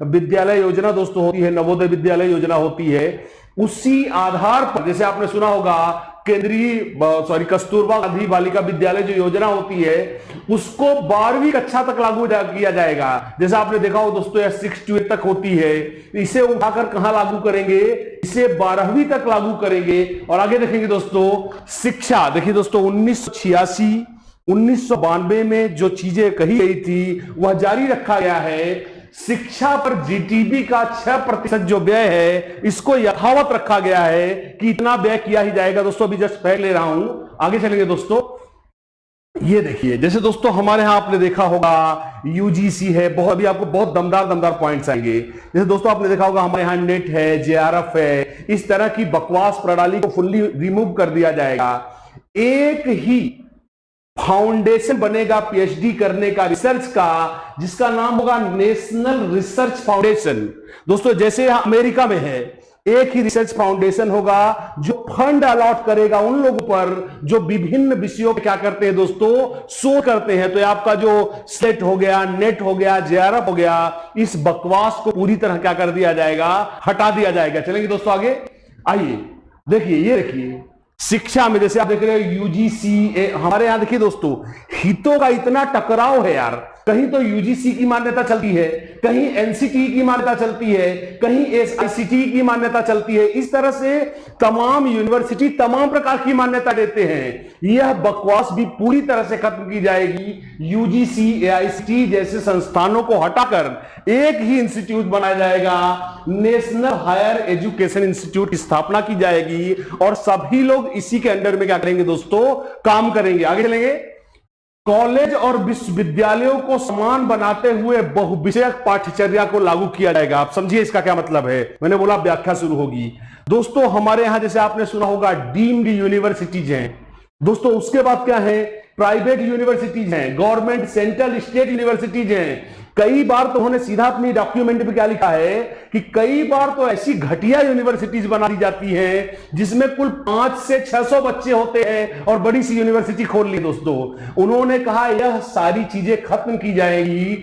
विद्यालय योजना दोस्तों होती है, नवोदय विद्यालय योजना होती है, उसी आधार पर जैसे आपने सुना होगा केंद्रीय कस्तूरबा गांधी बालिका विद्यालय जो योजना होती है, उसको 12वीं कक्षा तक लागू किया जाएगा। जैसा आपने देखा हो दोस्तों, यह 6 to 8 तक होती है, इसे उठाकर कहां लागू करेंगे, इसे 12वीं तक लागू करेंगे। और आगे देखेंगे दोस्तों, शिक्षा, देखिए दोस्तों 1986 1992 में जो चीजें कही गई थी वह जारी रखा गया है। शिक्षा पर GDP का 6% जो व्यय है, इसको यथावत रखा गया है कि इतना व्यय किया ही जाएगा। दोस्तों अभी जस्ट फैक्ट ले रहा हूं, आगे चलेंगे दोस्तों। ये देखिए, जैसे दोस्तों हमारे यहां आपने देखा होगा UGC है, बहुत अभी आपको बहुत दमदार पॉइंट्स आएंगे। जैसे दोस्तों आपने देखा होगा हमारे यहां नेट है, JRF है, इस तरह की बकवास प्रणाली को फुल्ली रिमूव कर दिया जाएगा। एक ही फाउंडेशन बनेगा PhD करने का, रिसर्च का, जिसका नाम होगा नेशनल रिसर्च फाउंडेशन। दोस्तों जैसे अमेरिका में है, एक ही रिसर्च फाउंडेशन होगा जो फंड अलॉट करेगा उन लोगों पर जो विभिन्न विषयों पे क्या करते हैं दोस्तों, शोध करते हैं। तो आपका जो स्लेट हो गया, नेट हो गया, JRF हो गया, इस बकवास को पूरी तरह क्या कर दिया जाएगा, हटा दिया जाएगा। चलेंगे दोस्तों आगे, आइए देखिए, ये देखिए शिक्षा में जैसे आप देख रहे हो UGC, हमारे यहां देखिए दोस्तों हितों का इतना टकराव है यार। कहीं तो UGC की मान्यता चलती है, कहीं NCT की मान्यता चलती है, कहीं SICT की मान्यता चलती है। इस तरह से तमाम यूनिवर्सिटी तमाम प्रकार की मान्यता देते हैं। यह बकवास भी पूरी तरह से खत्म की जाएगी। UGC, AICT जैसे संस्थानों को हटाकर एक ही इंस्टीट्यूट बनाया जाएगा, नेशनल हायर एजुकेशन इंस्टीट्यूट की स्थापना की जाएगी और सभी लोग इसी के अंडर में क्या करेंगे दोस्तों, काम करेंगे। आगे चलेंगे, कॉलेज और विश्वविद्यालयों को समान बनाते हुए बहुविषयक पाठ्यचर्या को लागू किया जाएगा। आप समझिए इसका क्या मतलब है, मैंने बोला व्याख्या शुरू होगी। दोस्तों हमारे यहां जैसे आपने सुना होगा डीम्ड यूनिवर्सिटीज हैं दोस्तों, उसके बाद क्या है, प्राइवेट यूनिवर्सिटीज हैं, गवर्नमेंट सेंट्रल स्टेट यूनिवर्सिटीज हैं। कई बार तो उन्होंने सीधा अपनी डॉक्यूमेंट में क्या लिखा है कि कई बार तो ऐसी घटिया यूनिवर्सिटीज बना दी जाती हैं जिसमें कुल 500 से 600 बच्चे होते हैं और बड़ी सी यूनिवर्सिटी खोल ली। दोस्तों उन्होंने कहा यह सारी चीजें खत्म की जाएगी,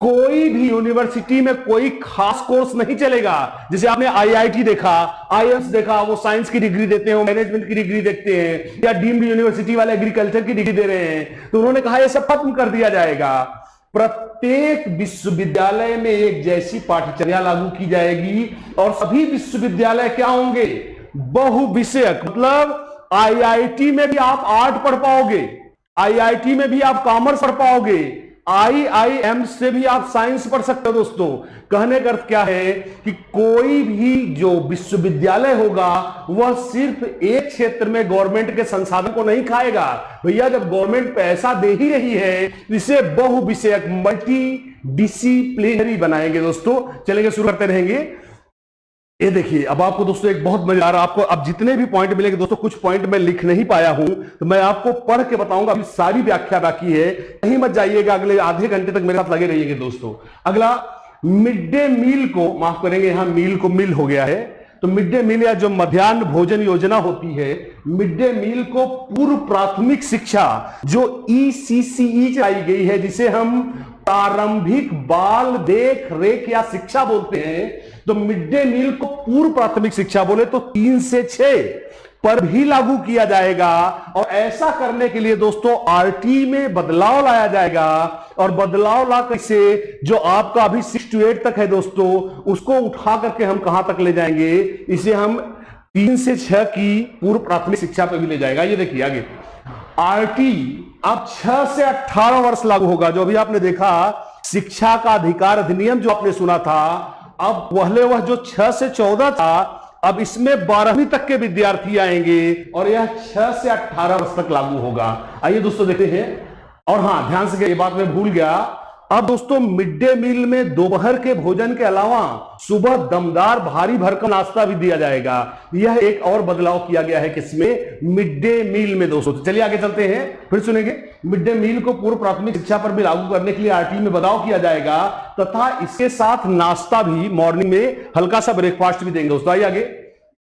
कोई भी यूनिवर्सिटी में कोई खास कोर्स नहीं चलेगा। जैसे आपने IIT देखा, IIMS देखा, वो साइंस की डिग्री देते हैं, वो मैनेजमेंट की डिग्री देखते हैं, या डीम्ड यूनिवर्सिटी वाले एग्रीकल्चर की डिग्री दे रहे हैं। तो उन्होंने कहा यह सब खत्म कर दिया जाएगा। प्रत्येक विश्वविद्यालय में एक जैसी पाठ्यचर्या लागू की जाएगी और सभी विश्वविद्यालय क्या होंगे, बहुविषयक। मतलब IIT में भी आप आर्ट पढ़ पाओगे, IIT में भी आप कॉमर्स पढ़ पाओगे, IIM से भी आप साइंस पढ़ सकते हो। दोस्तों कहने का अर्थ क्या है कि कोई भी जो विश्वविद्यालय होगा वह सिर्फ एक क्षेत्र में गवर्नमेंट के संसाधन को नहीं खाएगा। भैया जब गवर्नमेंट पैसा दे ही रही है, इसे बहुविषयक मल्टी डिसिप्लिनरी बनाएंगे। दोस्तों चलेंगे, शुरू करते रहेंगे। ये देखिए, अब आपको दोस्तों एक बहुत मजेदार, आपको अब जितने भी पॉइंट मिलेंगे दोस्तों, कुछ पॉइंट मैं लिख नहीं पाया हूं तो मैं आपको पढ़ के बताऊंगा। अभी सारी व्याख्या बाकी है, कहीं मत जाइएगा, अगले आधे घंटे तक मेरे साथ लगे रहिएगा। दोस्तों अगला मिड डे मील को, माफ करेंगे यहां मील को मिल हो गया है, तो मिड डे मील या जो मध्याह्न भोजन योजना होती है, मिड डे मील को पूर्व प्राथमिक शिक्षा जो ECCE चलाई गई है, जिसे हम प्रारंभिक बाल देख रेख या शिक्षा बोलते हैं, तो मिड डे मील को पूर्व प्राथमिक शिक्षा बोले तो 3 से 6 पर भी लागू किया जाएगा। और ऐसा करने के लिए दोस्तों RT में बदलाव लाया जाएगा। और बदलाव ला कैसे, जो आपका अभी 6 to 8 तक है दोस्तों, उसको उठा करके हम कहां तक ले जाएंगे, इसे हम 3 से 6 की पूर्व प्राथमिक शिक्षा पे भी ले जाएगा। ये देखिए आगे RT अब 6 से 18 वर्ष लागू होगा। जो अभी आपने देखा शिक्षा का अधिकार अधिनियम जो आपने सुना था, अब वह जो 6 से 14 था, अब इसमें 12वीं तक के विद्यार्थी आएंगे और यह 6 से 18 वर्ष तक लागू होगा। आइए दोस्तों देखते हैं। और हां, ध्यान से, ये बात मैं भूल गया, अब दोस्तों मिड डे मील में दोपहर के भोजन के अलावा सुबह दमदार भारी भरकम नाश्ता भी दिया जाएगा। यह एक और बदलाव किया गया है किसमें, मिड डे मील में दोस्तों। तो चलिए आगे चलते हैं, फिर सुनेंगे। मिड डे मील को पूर्व प्राथमिक शिक्षा पर भी लागू करने के लिए RT में बदलाव किया जाएगा तथा इसके साथ नाश्ता भी, मॉर्निंग में हल्का सा ब्रेकफास्ट भी देंगे दोस्तों। आइए आगे।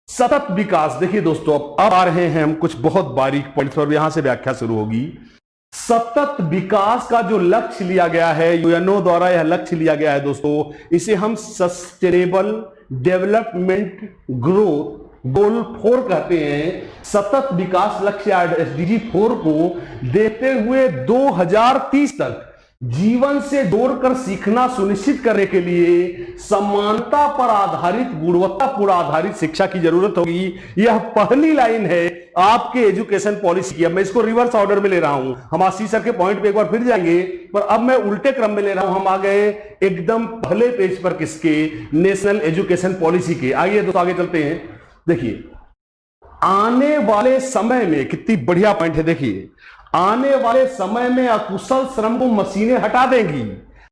सतत विकास, देखिए दोस्तों अब आ रहे हैं हम कुछ बहुत बारीक पॉइंट्स पर, यहां से व्याख्या शुरू होगी। सतत विकास का जो लक्ष्य लिया गया है, UNO द्वारा यह लक्ष्य लिया गया है दोस्तों, इसे हम सस्टेनेबल डेवलपमेंट ग्रोथ गोल 4 कहते हैं। सतत विकास लक्ष्य SDG 4 को देखते हुए 2030 तक जीवन से जोड़कर सीखना सुनिश्चित करने के लिए समानता पर आधारित, गुणवत्तापूर्ण आधारित शिक्षा की जरूरत होगी। यह पहली लाइन है आपके एजुकेशन पॉलिसी की। अब मैं इसको रिवर्स ऑर्डर में ले रहा हूं, हम आशीष सर के पॉइंट पे एक बार फिर जाएंगे, पर अब मैं उल्टे क्रम में ले रहा हूं। हम आ गए एकदम पहले पेज पर, किसके, नेशनल एजुकेशन पॉलिसी के। आइए दोस्तों आगे चलते हैं। देखिए आने वाले समय में, कितनी बढ़िया पॉइंट है, देखिए आने वाले समय में अकुशल श्रम को मशीनें हटा देंगी।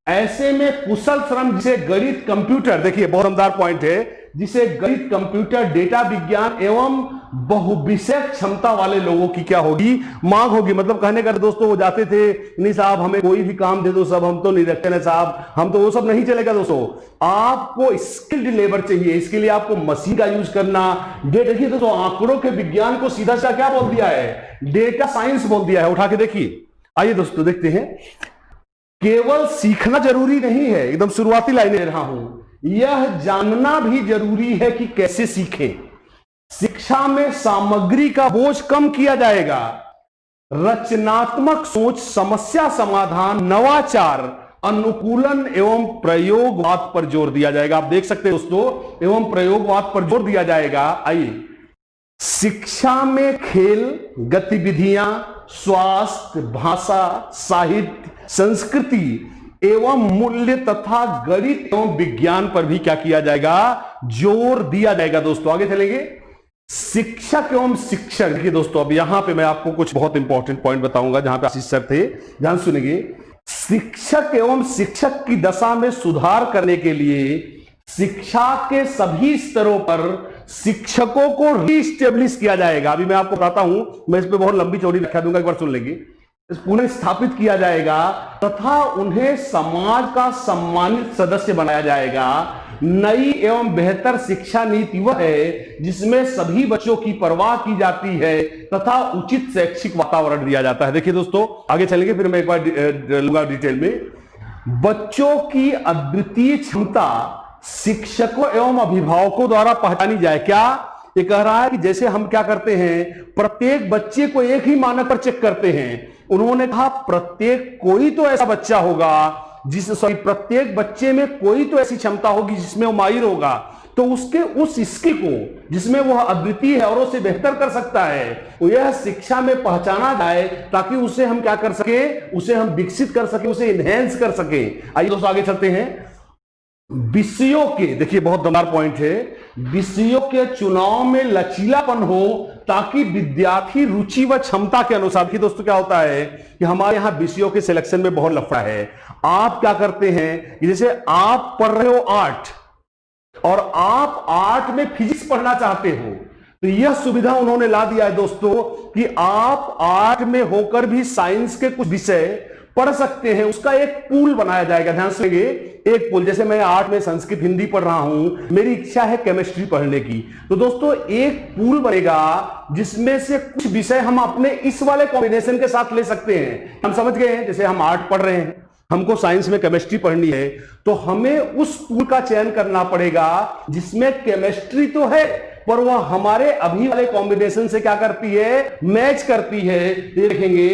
ऐसे में कुशल श्रम, जिसे गणित, कंप्यूटर, देखिए बहुत दमदार पॉइंट है, जिसे गणित, कंप्यूटर, डेटा विज्ञान एवं बहुविषयक क्षमता वाले लोगों की क्या होगी, मांग होगी। मतलब कहने का दोस्तों, वो जाते थे, नहीं साहब हमें कोई भी काम दे दो, सब हम तो नहीं रखते ना साहब, हम तो वो सब नहीं चलेगा दोस्तों, आपको स्किल्ड लेबर चाहिए। इसके लिए आपको मशीन का यूज करना। देखिए दोस्तों, आंकड़ों के विज्ञान को सीधा सा क्या बोल दिया है, डेटा साइंस बोल दिया है। उठा के देखिए। आइए दोस्तों देखते हैं। केवल सीखना जरूरी नहीं है, एकदम शुरुआती लाइन ले रहा हूं, यह जानना भी जरूरी है कि कैसे सीखें। शिक्षा में सामग्री का बोझ कम किया जाएगा। रचनात्मक सोच, समस्या समाधान, नवाचार, अनुकूलन एवं प्रयोगवाद पर जोर दिया जाएगा। आप देख सकते हैं दोस्तों, एवं प्रयोगवाद पर जोर दिया जाएगा। आइए, शिक्षा में खेल गतिविधियां, स्वास्थ्य, भाषा, साहित्य, संस्कृति एवं मूल्य तथा गणित एवं विज्ञान पर भी क्या किया जाएगा, जोर दिया जाएगा दोस्तों। आगे चलेंगे। शिक्षक एवं शिक्षक, देखिए दोस्तों अब यहां पे मैं आपको कुछ बहुत इंपॉर्टेंट पॉइंट बताऊंगा, जहां पे आशीष सर थे, ध्यान सुनेंगे। शिक्षक एवं शिक्षक की दशा में सुधार करने के लिए शिक्षा के सभी स्तरों पर शिक्षकों को रीस्टेब्लिश किया जाएगा। अभी मैं आपको बताता हूं, मैं इस पर बहुत लंबी चौड़ी व्याख्या दूंगा, एक बार सुन लेंगे। पुनः स्थापित किया जाएगा तथा उन्हें समाज का सम्मानित सदस्य बनाया जाएगा। नई एवं बेहतर शिक्षा नीति वह है जिसमें सभी बच्चों की परवाह की जाती है तथा उचित शैक्षिक वातावरण दिया जाता है। देखिए दोस्तों आगे चलेंगे, फिर मैं एक बार लूंगा डिटेल में। बच्चों की अद्वितीय क्षमता शिक्षकों एवं अभिभावकों द्वारा पहचानी जाए। क्या ये कह रहा है कि जैसे हम क्या करते हैं, प्रत्येक बच्चे को एक ही मानक पर चेक करते हैं। उन्होंने कहा प्रत्येक कोई तो ऐसा बच्चा होगा प्रत्येक बच्चे में कोई तो ऐसी क्षमता होगी जिसमें वो माहिर होगा, तो उसके उस स्किल को जिसमें वह अद्वितीय है और उसे बेहतर कर सकता है, यह शिक्षा में पहचाना जाए ताकि उसे हम क्या कर सके, उसे हम विकसित कर सके, उसे इनहेंस कर सके। आइए दोस्तों आगे चलते हैं। विषयों के, देखिए बहुत दमदार पॉइंट है, विषयों के चुनाव में लचीलापन हो ताकि विद्यार्थी रुचि व क्षमता के अनुसार। कि दोस्तों क्या होता है कि हमारे यहां विषयों के सिलेक्शन में बहुत लफड़ा है। आप क्या करते हैं कि जैसे आप पढ़ रहे हो आर्ट और आप आर्ट में फिजिक्स पढ़ना चाहते हो, तो यह सुविधा उन्होंने ला दिया है दोस्तों कि आप आर्ट में होकर भी साइंस के कुछ विषय पढ़ सकते हैं, उसका एक पूल बनाया जाएगा। ध्यान से लेंगे, एक पूल। जैसे मैं आर्ट में संस्कृत हिंदी पढ़ रहा हूं, मेरी इच्छा है केमिस्ट्री पढ़ने की, तो दोस्तों एक पूल बनेगा जिसमें से कुछ विषय हम अपने इस वाले कॉम्बिनेशन के साथ ले सकते हैं। हम समझ गए हैं, जैसे हम आर्ट पढ़ रहे हैं, हमको साइंस में केमिस्ट्री पढ़नी है, तो हमें उस पूल का चयन करना पड़ेगा जिसमें केमिस्ट्री तो है पर वह हमारे अभी वाले कॉम्बिनेशन से क्या करती है, मैच करती है। ये देखेंगे,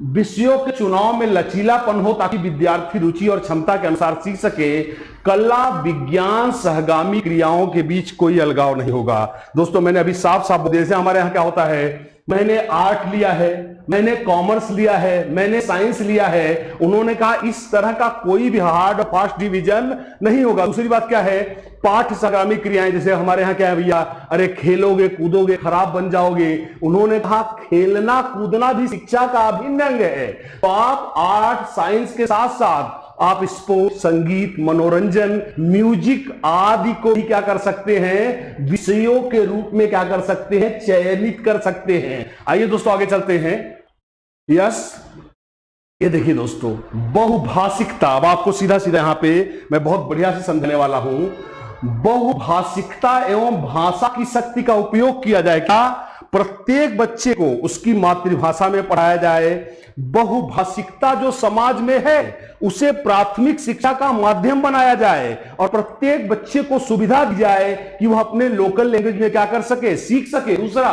विषयों के चुनाव में लचीलापन हो ताकि विद्यार्थी रुचि और क्षमता के अनुसार सीख सके। कला विज्ञान सहगामी क्रियाओं के बीच कोई अलगाव नहीं होगा। दोस्तों मैंने अभी साफ साफ जैसे हमारे यहां क्या होता है, मैंने आर्ट लिया है, मैंने कॉमर्स लिया है, मैंने साइंस लिया है, उन्होंने कहा इस तरह का कोई भी हार्ड और फास्ट डिवीजन नहीं होगा। दूसरी बात क्या है, पाठ संगामी क्रियाएं, जैसे हमारे यहां क्या है भैया, अरे खेलोगे कूदोगे खराब बन जाओगे, उन्होंने कहा खेलना कूदना भी शिक्षा का अभिन्न अंग है। तो आप आर्ट साइंस के साथ साथ आप स्पोर्ट, संगीत, मनोरंजन, म्यूजिक आदि को भी क्या कर सकते हैं, विषयों के रूप में क्या कर सकते हैं, चयनित कर सकते हैं। आइए दोस्तों आगे चलते हैं। यस, ये देखिए दोस्तों, बहुभाषिकता। अब आपको सीधा सीधा यहां पे मैं बहुत बढ़िया से समझने वाला हूं। बहुभाषिकता एवं भाषा की शक्ति का उपयोग किया जाए। क्या प्रत्येक बच्चे को उसकी मातृभाषा में पढ़ाया जाए। बहुभाषिकता जो समाज में है उसे प्राथमिक शिक्षा का माध्यम बनाया जाए और प्रत्येक बच्चे को सुविधा दी जाए कि वह अपने लोकल लैंग्वेज में क्या कर सके, सीख सके। दूसरा,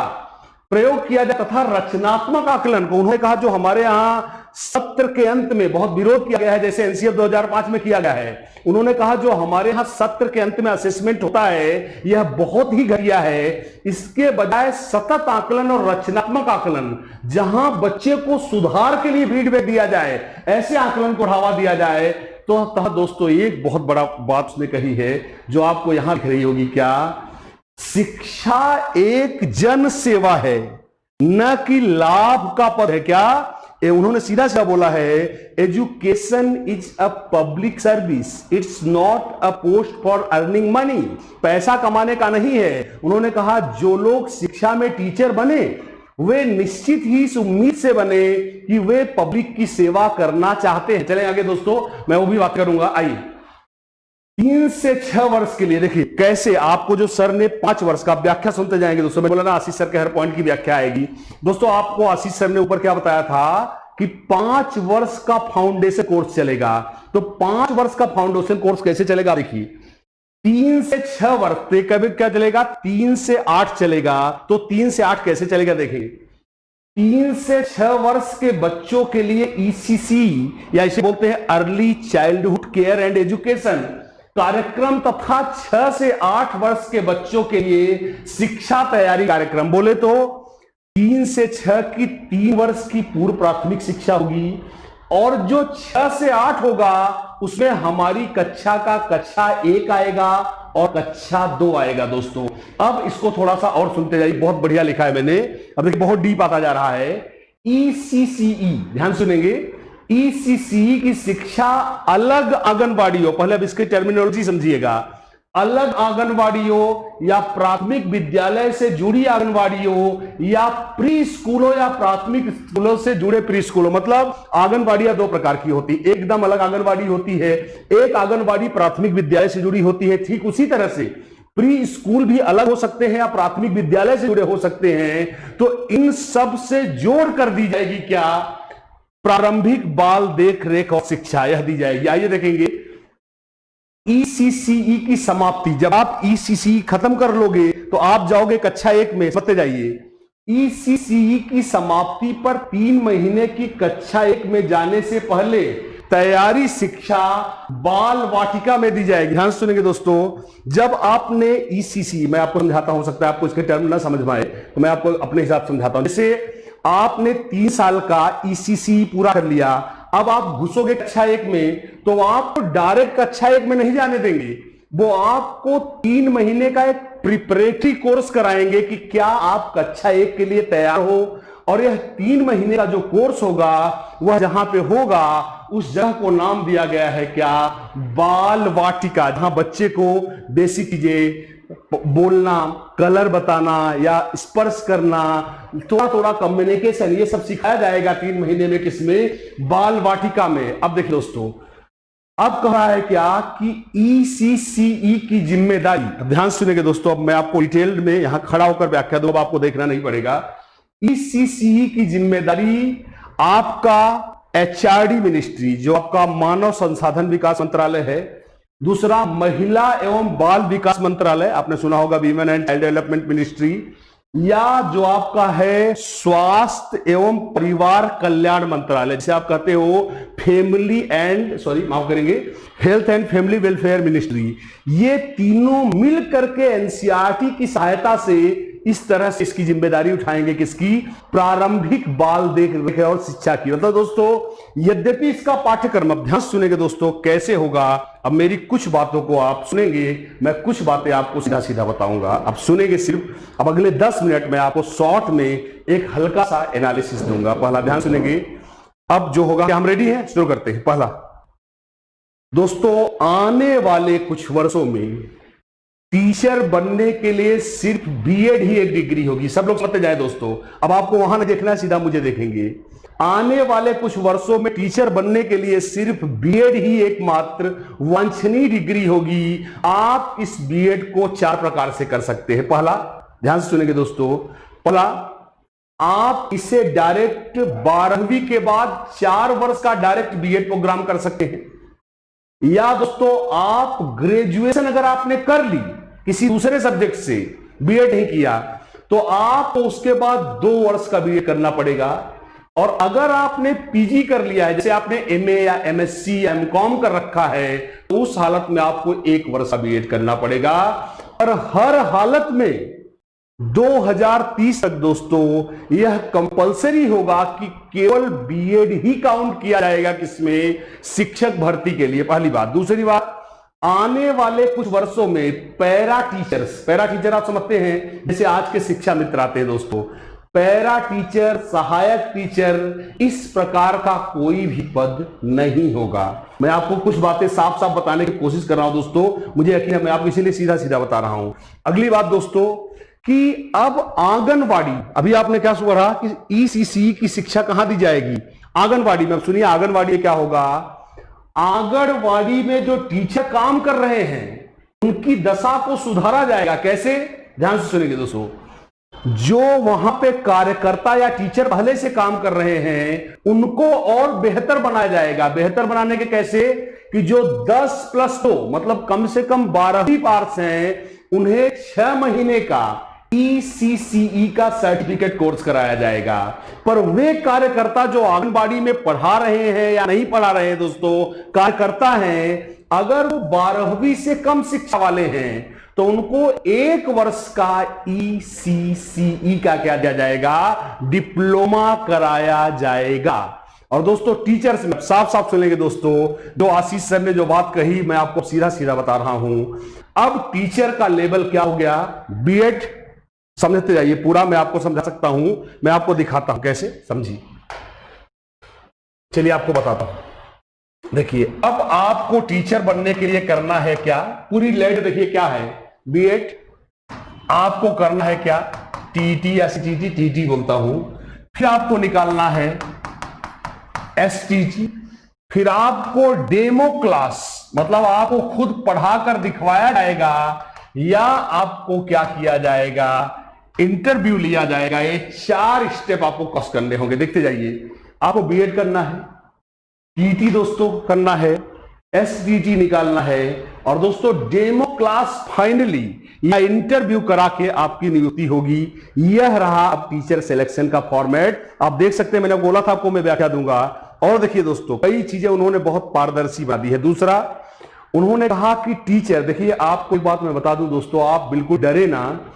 प्रयोग किया जाए तथा रचनात्मक आकलन को, उन्होंने कहा जो हमारे यहां सत्र के अंत में बहुत विरोध किया गया है, जैसे एनसीएफ 2005 में किया गया है, उन्होंने कहा जो हमारे यहां सत्र के अंत में असेसमेंट होता है यह बहुत ही घटिया है। इसके बजाय सतत आकलन और रचनात्मक आकलन, जहां बच्चे को सुधार के लिए फीडबैक दिया जाए, ऐसे आकलन को बढ़ावा दिया जाए। तो दोस्तों एक बहुत बड़ा बात उसने कही है जो आपको यहां दिख रही होगी, क्या शिक्षा एक जन सेवा है न कि लाभ का पद है। क्या उन्होंने सीधा सीधा बोला है, education is a public service, it's not a post for earning money. पैसा कमाने का नहीं है। उन्होंने कहा जो लोग शिक्षा में टीचर बने वे निश्चित ही इस उम्मीद से बने कि वे पब्लिक की सेवा करना चाहते हैं। चलें आगे दोस्तों, मैं वो भी बात करूंगा। आइए, 3 से 6 वर्ष के लिए देखिए कैसे आपको जो सर ने 5 वर्ष का व्याख्या सुनते जाएंगे दोस्तों। मैं बोला ना आशीष सर के हर पॉइंट की व्याख्या आएगी। दोस्तों आपको आशीष सर ने ऊपर क्या बताया था कि 5 वर्ष का फाउंडेशन कोर्स चलेगा। तो 5 वर्ष का फाउंडेशन कोर्स कैसे चलेगा, देखिए 3 से 6 वर्ष तो कभी क्या चलेगा, 3 से 8 चलेगा। तो 3 से 8 कैसे चलेगा, देखिए 3 से 6 वर्ष के बच्चों के लिए ईसीसी या इसे बोलते हैं early childhood care and education कार्यक्रम तथा 6 से 8 वर्ष के बच्चों के लिए शिक्षा तैयारी कार्यक्रम। बोले तो 3 से 6 की 3 वर्ष की पूर्व प्राथमिक शिक्षा होगी और जो 6 से 8 होगा उसमें हमारी कक्षा का कक्षा 1 आएगा और कक्षा 2 आएगा। दोस्तों अब इसको थोड़ा सा और सुनते जाइए, बहुत बढ़िया लिखा है मैंने। अब देखिए बहुत डीप आता जा रहा है। ईसीसीई, ध्यान सुनेंगे, ईसीसी की शिक्षा अलग आंगनबाड़ियों, पहले अब इसकी टर्मिनोलॉजी समझिएगा, अलग आंगनबाड़ियों या प्राथमिक विद्यालय से जुड़ी आंगनबाड़ियों या प्री स्कूलों या प्राथमिक स्कूलों से जुड़े प्री स्कूलों। मतलब आंगनबाड़ियां 2 प्रकार की होती, एकदम अलग आंगनबाड़ी होती है, एक आंगनबाड़ी प्राथमिक विद्यालय से जुड़ी होती है। ठीक उसी तरह से प्री स्कूल भी अलग हो सकते हैं या प्राथमिक विद्यालय से जुड़े हो सकते हैं। तो इन सब से जोड़ कर दी जाएगी क्या, प्रारंभिक बाल देख रेख और शिक्षा, यह दी जाएगी। आइए देखेंगे ईसीसीई की समाप्ति। जब आप ईसीसीई खत्म कर लोगे तो आप जाओगे कक्षा 1 में, समझते जाइए। ईसीसीई की समाप्ति पर 3 महीने की कक्षा 1 में जाने से पहले तैयारी शिक्षा बाल वाटिका में दी जाएगी। ध्यान सुनेंगे दोस्तों, जब आपने ईसीसी, मैं आपको समझाता हूं, सकता है आपको इसके टर्म ना समझ में आए तो मैं आपको अपने हिसाब से समझाता हूं। जैसे आपने 3 साल का ईसीसी पूरा कर लिया, अब आप घुसोगे कक्षा 1 में तो आपको डायरेक्ट कक्षा 1 में नहीं जाने देंगे, वो आपको 3 महीने का एक प्रिपरेटरी कोर्स कराएंगे कि क्या आप कक्षा 1 के लिए तैयार हो। और यह 3 महीने का जो कोर्स होगा वह जहां पे होगा उस जगह को नाम दिया गया है क्या, बाल वाटिका, जहां बच्चे को बेसिक चीजें, बोलना, कलर बताना या स्पर्श करना, थोड़ा थोड़ा कम्युनिकेशन, ये सब सिखाया जाएगा 3 महीने में। किसमें? बाल वाटिका में। अब देखिए दोस्तों, अब कहा है क्या कि ECCE की जिम्मेदारी, अब ध्यान सुनेंगे दोस्तों, अब मैं आपको डिटेल में यहां खड़ा होकर व्याख्या दूंगा, आपको देखना नहीं पड़ेगा। ECCE की जिम्मेदारी आपका HRD मिनिस्ट्री, जो आपका मानव संसाधन विकास मंत्रालय है, दूसरा महिला एवं बाल विकास मंत्रालय, आपने सुना होगा women and child development ministry, या जो आपका है स्वास्थ्य एवं परिवार कल्याण मंत्रालय, जिसे आप कहते हो health and family welfare ministry. ये तीनों मिल करके NCERT की सहायता से इस तरह से इसकी जिम्मेदारी उठाएंगे, किसकी? प्रारंभिक बाल देख और शिक्षा की। मतलब दोस्तों, यद्यपि इसका पाठ्यक्रम, अब ध्यान सुनेंगे दोस्तों कैसे होगा। अब मेरी कुछ बातों को आप सुनेंगे, मैं कुछ बातें आपको सीधा सीधा बताऊंगा, अब सुनेंगे सिर्फ। अब अगले 10 मिनट में आपको शॉर्ट में एक हल्का सा एनालिसिस दूंगा। पहला ध्यान सुनेंगे, अब जो होगा, क्या हम रेडी हैं? शुरू करते हैं। पहला दोस्तों, आने वाले कुछ वर्षों में टीचर बनने के लिए सिर्फ BEd ही एक डिग्री होगी। सब लोग समझते जाए दोस्तों, अब आपको वहां नहीं देखना, सीधा मुझे देखेंगे। आने वाले कुछ वर्षों में टीचर बनने के लिए सिर्फ BEd ही एकमात्र वांछनीय डिग्री होगी। आप इस BEd को 4 प्रकार से कर सकते हैं। पहला, ध्यान से सुनेंगे दोस्तों, पहला, आप इसे डायरेक्ट 12वीं के बाद 4 वर्ष का डायरेक्ट BEd प्रोग्राम कर सकते हैं, या दोस्तों आप ग्रेजुएशन अगर आपने कर ली किसी दूसरे सब्जेक्ट से, BEd नहीं किया, तो आपको उसके बाद 2 वर्ष का BEd करना पड़ेगा। और अगर आपने PG कर लिया है, जैसे आपने MA या MSc या MCOM कर रखा है, तो उस हालत में आपको 1 वर्ष का BEd करना पड़ेगा। और हर हालत में 2030 तक दोस्तों यह कंपलसरी होगा कि केवल BEd ही काउंट किया जाएगा, किसमें? शिक्षक भर्ती के लिए। पहली बात। दूसरी बात, आने वाले कुछ वर्षों में पैरा टीचर आप समझते हैं, जैसे आज के शिक्षा मित्र आते हैं दोस्तों, पैरा टीचर, सहायक टीचर, इस प्रकार का कोई भी पद नहीं होगा। मैं आपको कुछ बातें साफ साफ बताने की कोशिश कर रहा हूं दोस्तों, मुझे यकीन है, मैं आपको इसीलिए सीधा सीधा बता रहा हूं। अगली बात दोस्तों, कि अब आंगनवाड़ी, अभी आपने क्या सुना कि ECCE की शिक्षा कहां दी जाएगी? आंगनवाड़ी में। अब सुनिए, आंगनवाड़ी क्या होगा? आंगनवाड़ी में जो टीचर काम कर रहे हैं उनकी दशा को सुधारा जाएगा। कैसे? ध्यान से सुनिए दोस्तों, जो वहां पे कार्यकर्ता या टीचर पहले से काम कर रहे हैं उनको और बेहतर बनाया जाएगा। बेहतर बनाने के कैसे? कि जो 10+2 मतलब कम से कम 12वीं पास हैं, उन्हें 6 महीने का ECCE का सर्टिफिकेट कोर्स कराया जाएगा। पर वे कार्यकर्ता जो आंगनबाड़ी में पढ़ा रहे हैं या नहीं पढ़ा रहे हैं दोस्तों, कार्यकर्ता हैं, अगर वो 12वीं से कम शिक्षा वाले हैं तो उनको 1 वर्ष का ECCE का क्या दिया जाएगा? डिप्लोमा कराया जाएगा। और दोस्तों, टीचर्स में साफ साफ सुनेंगे दोस्तों, जो आशीष सर ने जो बात कही, मैं आपको सीधा सीधा बता रहा हूं। अब टीचर का लेवल क्या हो गया? BEd। समझते जाइए, पूरा मैं आपको समझा सकता हूं, मैं आपको दिखाता हूं कैसे, समझिए। चलिए आपको बताता हूं। देखिए, अब आपको टीचर बनने के लिए करना है क्या? पूरी लेड देखिए क्या है? BEd। आपको करना है क्या? TET या CTT, TT बोलता हूं। फिर आपको निकालना है STT। फिर आपको डेमो क्लास, मतलब आपको खुद पढ़ाकर दिखवाया जाएगा, या आपको क्या किया जाएगा? इंटरव्यू लिया जाएगा। ये 4 स्टेप आपको क्रॉस करने होंगे। देखते जाइए, आपको BEd करना है, TT दोस्तों करना है, STT निकालना है, और दोस्तों डेमो क्लास फाइनली या इंटरव्यू करा के आपकी नियुक्ति होगी। यह रहा अब टीचर सिलेक्शन का फॉर्मेट। आप देख सकते हैं, मैंने बोला था आपको मैं व्याख्या दूंगा। और देखिए दोस्तों, कई चीजें उन्होंने बहुत पारदर्शी बना दी है। दूसरा, उन्होंने कहा कि टीचर, देखिए आपको एक बात मैं बता दूं दोस्तों, आप बिल्कुल डरे ना,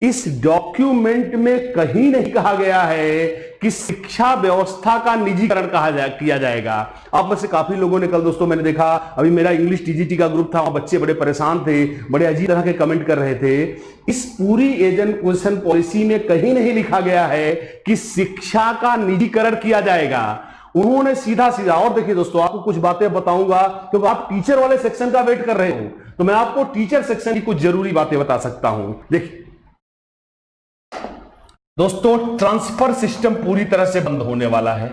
इस डॉक्यूमेंट में कहीं नहीं कहा गया है कि शिक्षा व्यवस्था का निजीकरण किया जाएगा। आप में से काफी लोगों ने, कल दोस्तों मैंने देखा, अभी मेरा इंग्लिश TGT का ग्रुप था, वहां बच्चे बड़े परेशान थे, बड़े अजीब तरह के कमेंट कर रहे थे। इस पूरी एजुकेशन पॉलिसी में कहीं नहीं लिखा गया है कि शिक्षा का निजीकरण किया जाएगा। उन्होंने सीधा सीधा, और देखिए दोस्तों, आपको कुछ बातें बताऊंगा क्योंकि आप टीचर वाले सेक्शन का वेट कर रहे हो, तो मैं आपको टीचर सेक्शन की कुछ जरूरी बातें बता सकता हूं। देखिए दोस्तों, ट्रांसफर सिस्टम पूरी तरह से बंद होने वाला है।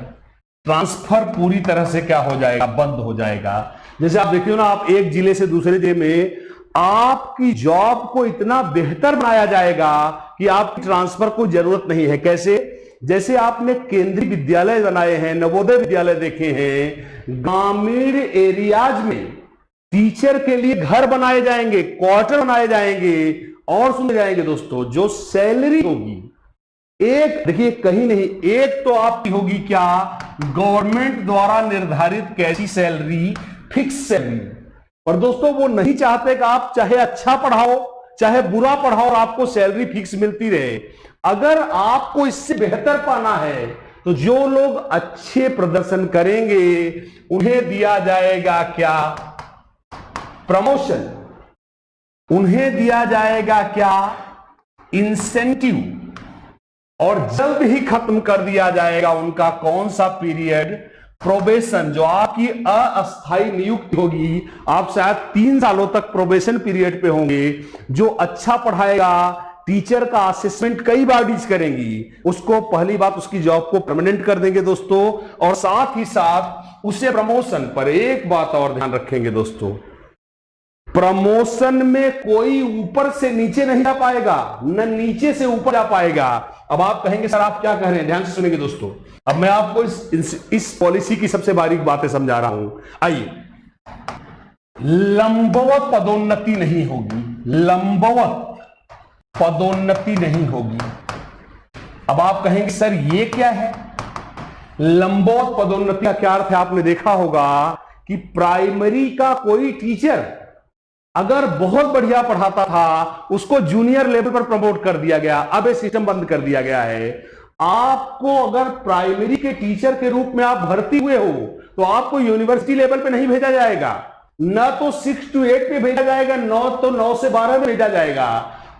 ट्रांसफर पूरी तरह से क्या हो जाएगा, बंद हो जाएगा। जैसे आप देखते हो ना, आप एक जिले से दूसरे जिले में आपकी जॉब को इतना बेहतर बनाया जाएगा कि आपकी ट्रांसफर को जरूरत नहीं है। कैसे? जैसे आपने केंद्रीय विद्यालय बनाए हैं, नवोदय विद्यालय देखे हैं, ग्रामीण एरियाज में टीचर के लिए घर बनाए जाएंगे, क्वार्टर बनाए जाएंगे, और सुने जाएंगे दोस्तों, जो सैलरी होगी एक, देखिए कहीं नहीं, एक तो आपकी होगी क्या, गवर्नमेंट द्वारा निर्धारित कैसी सैलरी, फिक्स सैलरी। और दोस्तों वो नहीं चाहते कि आप चाहे अच्छा पढ़ाओ चाहे बुरा पढ़ाओ और आपको सैलरी फिक्स मिलती रहे। अगर आपको इससे बेहतर पाना है तो जो लोग अच्छे प्रदर्शन करेंगे उन्हें दिया जाएगा क्या, प्रमोशन। उन्हें दिया जाएगा क्या, इंसेंटिव। और जल्द ही खत्म कर दिया जाएगा उनका कौन सा पीरियड, प्रोबेशन, जो आपकी अस्थायी नियुक्ति होगी। आप शायद 3 सालों तक प्रोबेशन पीरियड पे होंगे। जो अच्छा पढ़ाएगा, टीचर का असेसमेंट कई बार डीच करेंगी, उसको पहली बात उसकी जॉब को परमानेंट कर देंगे दोस्तों। और साथ ही साथ उसे प्रमोशन पर एक बात और ध्यान रखेंगे दोस्तों, प्रमोशन में कोई ऊपर से नीचे नहीं जा पाएगा, न नीचे से ऊपर जा पाएगा। अब आप कहेंगे सर आप क्या कह रहे हैं, ध्यान से सुनेंगे दोस्तों। अब मैं आपको इस पॉलिसी की सबसे बारीक बातें समझा रहा हूं। आइए, लंबवत पदोन्नति नहीं होगी, लंबवत पदोन्नति नहीं होगी। अब आप कहेंगे सर ये क्या है, लंबवत पदोन्नति का क्या अर्थ है? आपने देखा होगा कि प्राइमरी का कोई टीचर अगर बहुत बढ़िया पढ़ाता था, उसको जूनियर लेवल पर प्रमोट कर दिया गया, अब ये सिस्टम बंद कर दिया गया है। आपको अगर प्राइमरी के टीचर के रूप में आप भर्ती हुए हो तो आपको यूनिवर्सिटी लेवल पे नहीं भेजा जाएगा, न तो 6 to 8 पे भेजा जाएगा, 9 से 12 में भेजा जाएगा।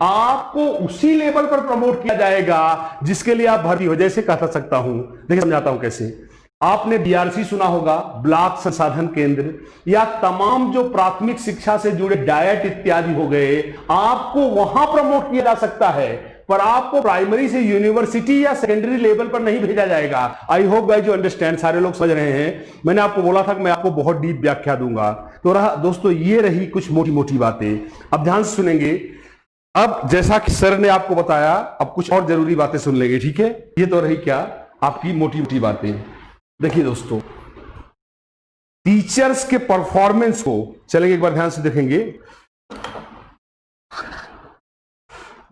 आपको उसी लेवल पर प्रमोट किया जाएगा जिसके लिए आप भर्ती हो। जैसे कहा सकता हूं, देखिए समझाता हूं कैसे। आपने बीआरसी सुना होगा, ब्लॉक संसाधन केंद्र, या तमाम जो प्राथमिक शिक्षा से जुड़े डायट इत्यादि हो गए, आपको वहां प्रमोट किया जा सकता है, पर आपको प्राइमरी से यूनिवर्सिटी या सेकेंडरी लेवल पर नहीं भेजा जाएगा। I hope guys you understand, सारे लोग समझ रहे हैं। मैंने आपको बोला था कि मैं आपको बहुत डीप व्याख्या दूंगा। तो रहा दोस्तों, ये रही कुछ मोटी मोटी बातें। अब ध्यान से सुनेंगे। अब जैसा कि सर ने आपको बताया, अब कुछ और जरूरी बातें सुन लेंगे, ठीक है? ये तो रही क्या, आपकी मोटी मोटी बातें। देखिए दोस्तों, टीचर्स के परफॉर्मेंस को चलेंगे एक बार ध्यान से देखेंगे।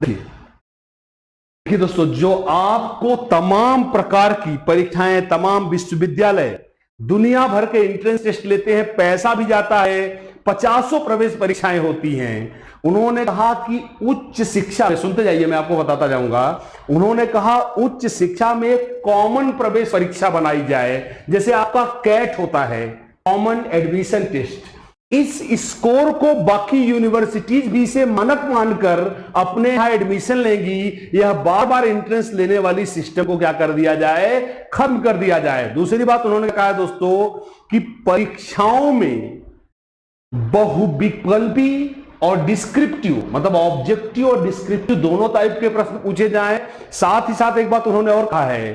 देखिए दोस्तों, जो आपको तमाम प्रकार की परीक्षाएं, तमाम विश्वविद्यालय दुनिया भर के एंट्रेंस टेस्ट लेते हैं, पैसा भी जाता है, 50 प्रवेश परीक्षाएं होती हैं। उन्होंने कहा कि उच्च शिक्षा में, सुनते जाइए मैं आपको बताता जाऊंगा, उन्होंने कहा उच्च शिक्षा में एक कॉमन प्रवेश परीक्षा बनाई जाए, जैसे आपका कैट होता है, कॉमन एडमिशन टेस्ट। इस स्कोर को बाकी यूनिवर्सिटीज भी इसे मानक मानकर अपने यहां एडमिशन लेंगी। यह बार बार एंट्रेंस लेने वाली सिस्टम को क्या कर दिया जाए, खत्म कर दिया जाए। दूसरी बात उन्होंने कहा दोस्तों कि परीक्षाओं में बहुविकल्पी और डिस्क्रिप्टिव, मतलब ऑब्जेक्टिव और डिस्क्रिप्टिव दोनों टाइप के प्रश्न पूछे जाएं। साथ ही साथ एक बात उन्होंने और कहा है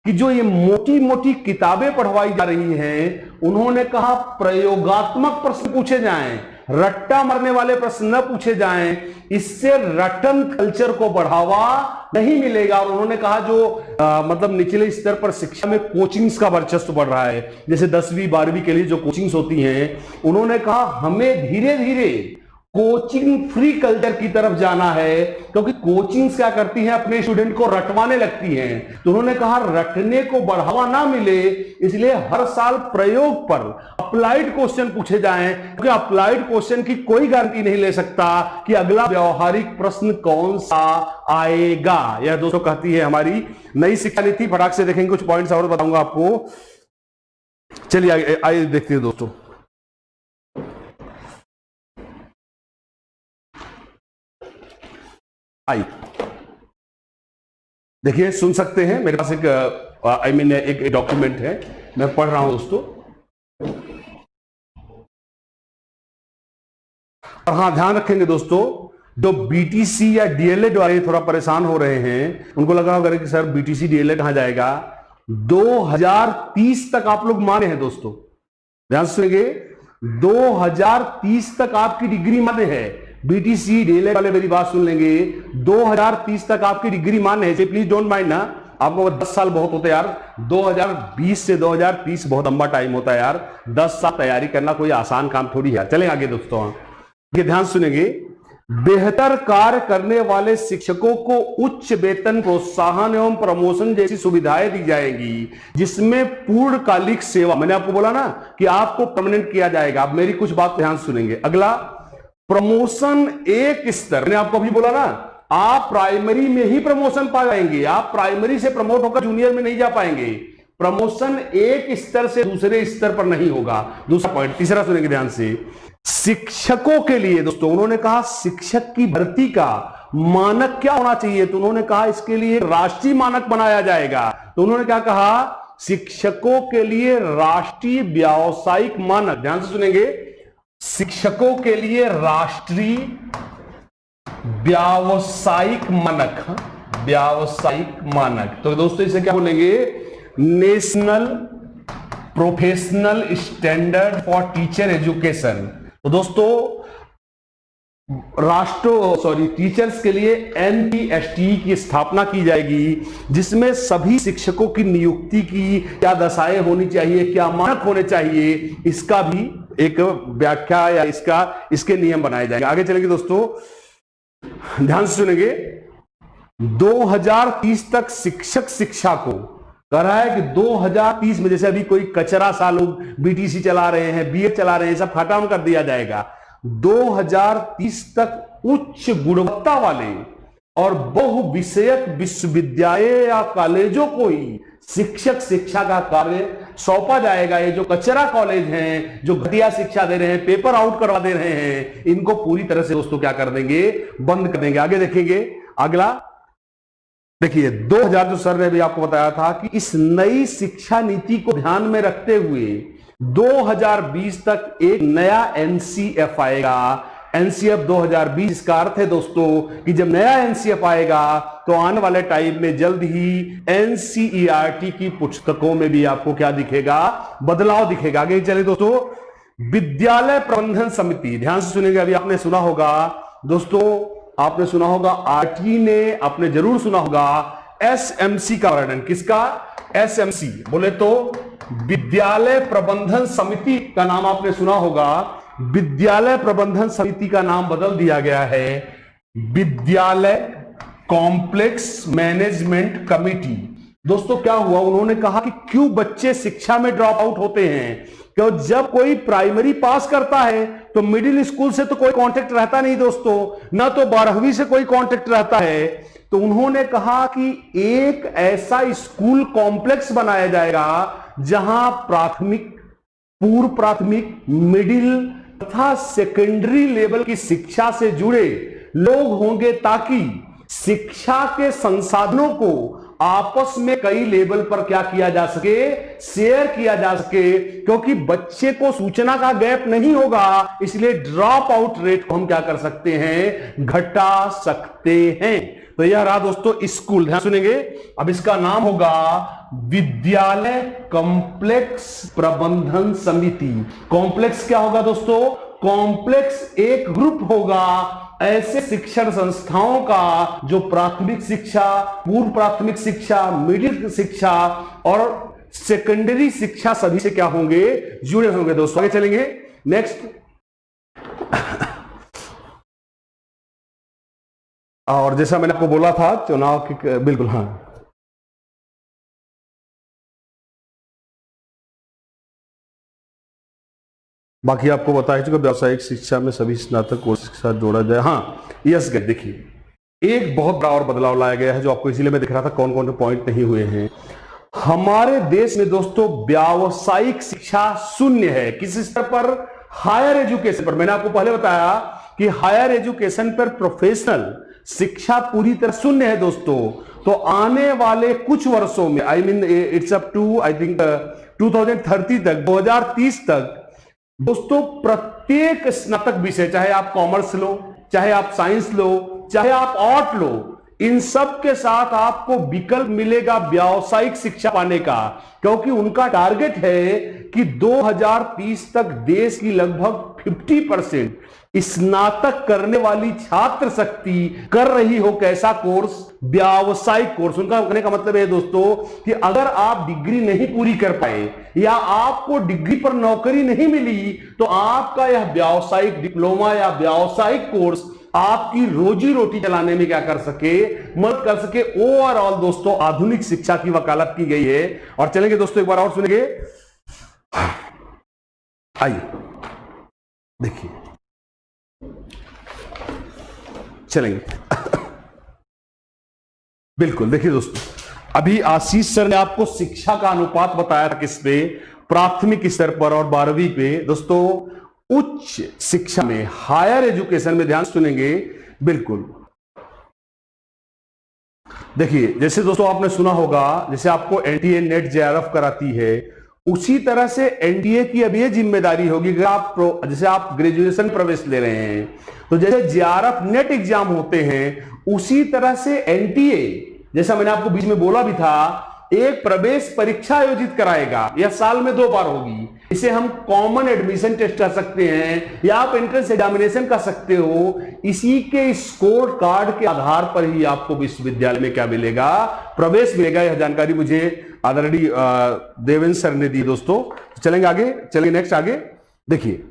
कि जो ये मोटी मोटी किताबें पढ़वाई जा रही हैं, उन्होंने कहा प्रयोगात्मक प्रश्न पूछे जाएं, रट्टा मारने वाले प्रश्न न पूछे जाएं। इससे रटन कल्चर को बढ़ावा नहीं मिलेगा। और उन्होंने कहा जो मतलब निचले स्तर पर शिक्षा में कोचिंग्स का वर्चस्व बढ़ रहा है, जैसे 10वीं 12वीं के लिए जो कोचिंग्स होती हैं, उन्होंने कहा हमें धीरे धीरे कोचिंग फ्री कल्चर की तरफ जाना है, क्योंकि कोचिंग्स क्या करती हैं, अपने स्टूडेंट को रटवाने लगती हैं। तो उन्होंने कहा रटने को बढ़ावा ना मिले, इसलिए हर साल प्रयोग पर अप्लाइड क्वेश्चन पूछे जाएं, क्योंकि अप्लाइड क्वेश्चन की कोई गारंटी नहीं ले सकता कि अगला व्यवहारिक प्रश्न कौन सा आएगा। यह दोस्तों कहती है हमारी नई शिक्षा नीति। फटाक से देखेंगे, कुछ पॉइंट्स और बताऊंगा आपको। चलिए आइए देखते हैं दोस्तों। आई देखिए, सुन सकते हैं, मेरे पास एक एक डॉक्यूमेंट है, मैं पढ़ रहा हूं दोस्तों। और हाँ, ध्यान रखेंगे दोस्तों, जो बीटीसी या डीएलएड वाले थोड़ा परेशान हो रहे हैं, उनको लगा होगा कि सर बीटीसी डीएलएड कहां जाएगा। 2030 तक आप लोग माने हैं दोस्तों, ध्यान सुनेंगे, 2030 तक आपकी डिग्री माने है। बीटीसी डीएलएड वाले मेरी बात सुन लेंगे, 2030 तक आपकी डिग्री माने है। प्लीज डोंट माइंड ना, आपको 10 साल बहुत होते यार, 2020 से 2030 बहुत लंबा टाइम होता है यार। 10 साल तैयारी करना कोई आसान काम थोड़ी है। चलें आगे दोस्तों, ये ध्यान सुनेंगे। बेहतर कार्य करने वाले शिक्षकों को उच्च वेतन, प्रोत्साहन एवं प्रमोशन जैसी सुविधाएं दी जाएंगी, जिसमें पूर्णकालिक सेवा, मैंने आपको बोला ना कि आपको परमानेंट किया जाएगा। आप मेरी कुछ बात ध्यान सुनेंगे। अगला, प्रमोशन एक स्तर, मैंने आपको अभी बोला ना, आप प्राइमरी में ही प्रमोशन पा जाएंगे। आप प्राइमरी से प्रमोट होकर जूनियर में नहीं जा पाएंगे। प्रमोशन एक स्तर से दूसरे स्तर पर नहीं होगा। दूसरा पॉइंट, तीसरा सुनेंगे ध्यान से। शिक्षकों के लिए दोस्तों, उन्होंने कहा शिक्षक की भर्ती का मानक क्या होना चाहिए, तो उन्होंने कहा इसके लिए राष्ट्रीय मानक बनाया जाएगा। तो उन्होंने क्या कहा, शिक्षकों के लिए राष्ट्रीय व्यावसायिक मानक, ध्यान से सुनेंगे, शिक्षकों के लिए राष्ट्रीय व्यावसायिक मानक, व्यावसायिक मानक। तो दोस्तों इसे क्या बोलेंगे, national professional standard for teacher education. तो दोस्तों टीचर्स के लिए एनपीएसटी की स्थापना की जाएगी, जिसमें सभी शिक्षकों की नियुक्ति की क्या दशाएं होनी चाहिए, क्या मानक होने चाहिए, इसका भी एक व्याख्या या इसके नियम बनाए जाएंगे। आगे चलेंगे दोस्तों, ध्यान से सुनेंगे। 2030 तक शिक्षक शिक्षा को कह रहा है कि 2030 में, जैसे अभी कोई कचरा सा लोग बीटीसी चला रहे हैं, बीएड चला रहे हैं, सब खत्म कर दिया जाएगा। 2030 तक उच्च गुणवत्ता वाले और बहुविषयक विश्वविद्यालय या कॉलेजों को ही शिक्षक शिक्षा का कार्य सौंपा जाएगा। ये जो कचरा कॉलेज हैं, जो घटिया शिक्षा दे रहे हैं, पेपर आउट करवा दे रहे हैं, इनको पूरी तरह से दोस्तों क्या कर देंगे, बंद कर देंगे। आगे देखेंगे। अगला देखिए, 2000 जो सर ने भी आपको बताया था कि इस नई शिक्षा नीति को ध्यान में रखते हुए 2020 तक एक नया एनसीएफ आएगा। एनसीएफ 2020, इसका अर्थ है दोस्तों कि जब नया एनसीएफ आएगा तो आने वाले टाइम में जल्द ही एनसीईआरटी की पुस्तकों में भी आपको क्या दिखेगा, बदलाव दिखेगा। आगे चले दोस्तों, विद्यालय प्रबंधन समिति, ध्यान से सुनेंगे। अभी आपने सुना होगा दोस्तों, आपने सुना होगा आरटी ने, आपने जरूर सुना होगा एसएमसी का वर्णन। किसका? एसएमसी बोले तो विद्यालय प्रबंधन समिति का नाम आपने सुना होगा। विद्यालय प्रबंधन समिति का नाम बदल दिया गया है विद्यालय कॉम्प्लेक्स मैनेजमेंट कमिटी। दोस्तों क्या हुआ, उन्होंने कहा कि क्यों बच्चे शिक्षा में ड्रॉप आउट होते हैं। क्यों, जब कोई प्राइमरी पास करता है तो मिडिल स्कूल से तो कोई कांटेक्ट रहता नहीं दोस्तों, ना तो 12वीं से कोई कांटेक्ट रहता है। तो उन्होंने कहा कि एक ऐसा स्कूल कॉम्प्लेक्स बनाया जाएगा जहां प्राथमिक, पूर्व प्राथमिक, मिडिल तथा सेकेंडरी लेवल की शिक्षा से जुड़े लोग होंगे, ताकि शिक्षा के संसाधनों को आपस में कई लेवल पर क्या किया जा सके, शेयर किया जा सके। क्योंकि बच्चे को सूचना का गैप नहीं होगा, इसलिए ड्रॉप आउट रेट को हम क्या कर सकते हैं, घटा सकते हैं। तो यह रहा दोस्तों स्कूल, ध्यान सुनेंगे। अब इसका नाम होगा विद्यालय कॉम्प्लेक्स प्रबंधन समिति। कॉम्प्लेक्स क्या होगा दोस्तों, कॉम्प्लेक्स एक ग्रुप होगा ऐसे शिक्षण संस्थाओं का जो प्राथमिक शिक्षा, पूर्व प्राथमिक शिक्षा, मिडिल शिक्षा और सेकेंडरी शिक्षा सभी से क्या होंगे, जुड़े होंगे दोस्तों। आगे चलेंगे नेक्स्ट। और जैसा मैंने आपको बोला था चुनाव की, बिल्कुल हाँ, बाकी आपको बता चुका व्यावसायिक शिक्षा में सभी स्नातक कोर्स के साथ जोड़ा जाए। हाँ यस गए, देखिए एक बहुत बड़ा और बदलाव लाया गया है जो आपको इसीलिए मैं दिख रहा था कौन कौन से पॉइंट नहीं हुए हैं। हमारे देश में दोस्तों व्यावसायिक शिक्षा शून्य है। किस स्तर पर, हायर एजुकेशन पर। मैंने आपको पहले बताया कि हायर एजुकेशन पर प्रोफेशनल शिक्षा पूरी तरह शून्य है दोस्तों। तो आने वाले कुछ वर्षों में, I mean it's up to I think 2030 तक, 2030 तक दोस्तों प्रत्येक स्नातक विषय, चाहे आप कॉमर्स लो, चाहे आप साइंस लो, चाहे आप आर्ट लो, इन सब के साथ आपको विकल्प मिलेगा व्यावसायिक शिक्षा पाने का, क्योंकि उनका टारगेट है कि 2030 तक देश की लगभग 50% स्नातक करने वाली छात्र शक्ति कर रही हो कैसा कोर्स, व्यावसायिक कोर्स। उनका कहने का मतलब है दोस्तों कि अगर आप डिग्री नहीं पूरी कर पाए या आपको डिग्री पर नौकरी नहीं मिली, तो आपका यह व्यावसायिक डिप्लोमा या व्यावसायिक कोर्स आपकी रोजी रोटी चलाने में क्या कर सके, मदद कर सके। ओवरऑल दोस्तों आधुनिक शिक्षा की वकालत की गई है। और चलेंगे दोस्तों एक बार और सुनेंगे, आइए देखिए, चलेंगे बिल्कुल। देखिए दोस्तों, अभी आशीष सर ने आपको शिक्षा का अनुपात बताया था किस पे, प्राथमिक स्तर पर और 12वीं पे। दोस्तों उच्च शिक्षा में, हायर एजुकेशन में ध्यान सुनेंगे बिल्कुल। देखिए जैसे दोस्तों आपने सुना होगा, जैसे आपको एनटीए नेट जेआरएफ कराती है, उसी तरह से एनडीए की अब ये जिम्मेदारी होगी कि आप जैसे आप ग्रेजुएशन प्रवेश ले रहे हैं, तो जैसे जेआरएफ नेट एग्जाम होते हैं, उसी तरह से एनटीए, जैसा मैंने आपको बीच में बोला भी था, एक प्रवेश परीक्षा आयोजित कराएगा। यह साल में 2 बार होगी। इसे हम कॉमन एडमिशन टेस्ट कर सकते हैं या आप एंट्रेंस एग्जामिनेशन कर सकते हो। इसी के स्कोर कार्ड के आधार पर ही आपको विश्वविद्यालय में क्या मिलेगा, प्रवेश मिलेगा। यह जानकारी मुझे आदरणीय देवेंद्र सर ने दी। दोस्तों चलेंगे आगे, चलेंगे नेक्स्ट आगे। देखिए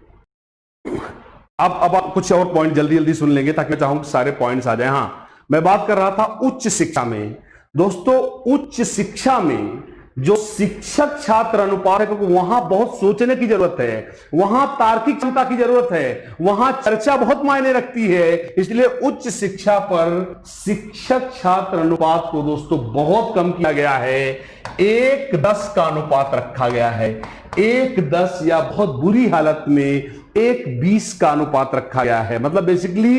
अब आप कुछ और पॉइंट जल्दी जल्दी सुन लेंगे ताकि मैं चाहूंगा सारे पॉइंट्स आ जाए। हाँ, मैं बात कर रहा था उच्च शिक्षा में। दोस्तों उच्च शिक्षा में जो शिक्षक छात्र अनुपात है, क्योंकि वहां बहुत सोचने की जरूरत है, वहां तार्किक क्षमता की जरूरत है, वहां चर्चा बहुत मायने रखती है। इसलिए उच्च शिक्षा पर शिक्षक छात्र अनुपात को दोस्तों बहुत कम किया गया है। 1:10 का अनुपात रखा गया है। 1:10 या बहुत बुरी हालत में 1:20 का अनुपात रखा गया है। मतलब बेसिकली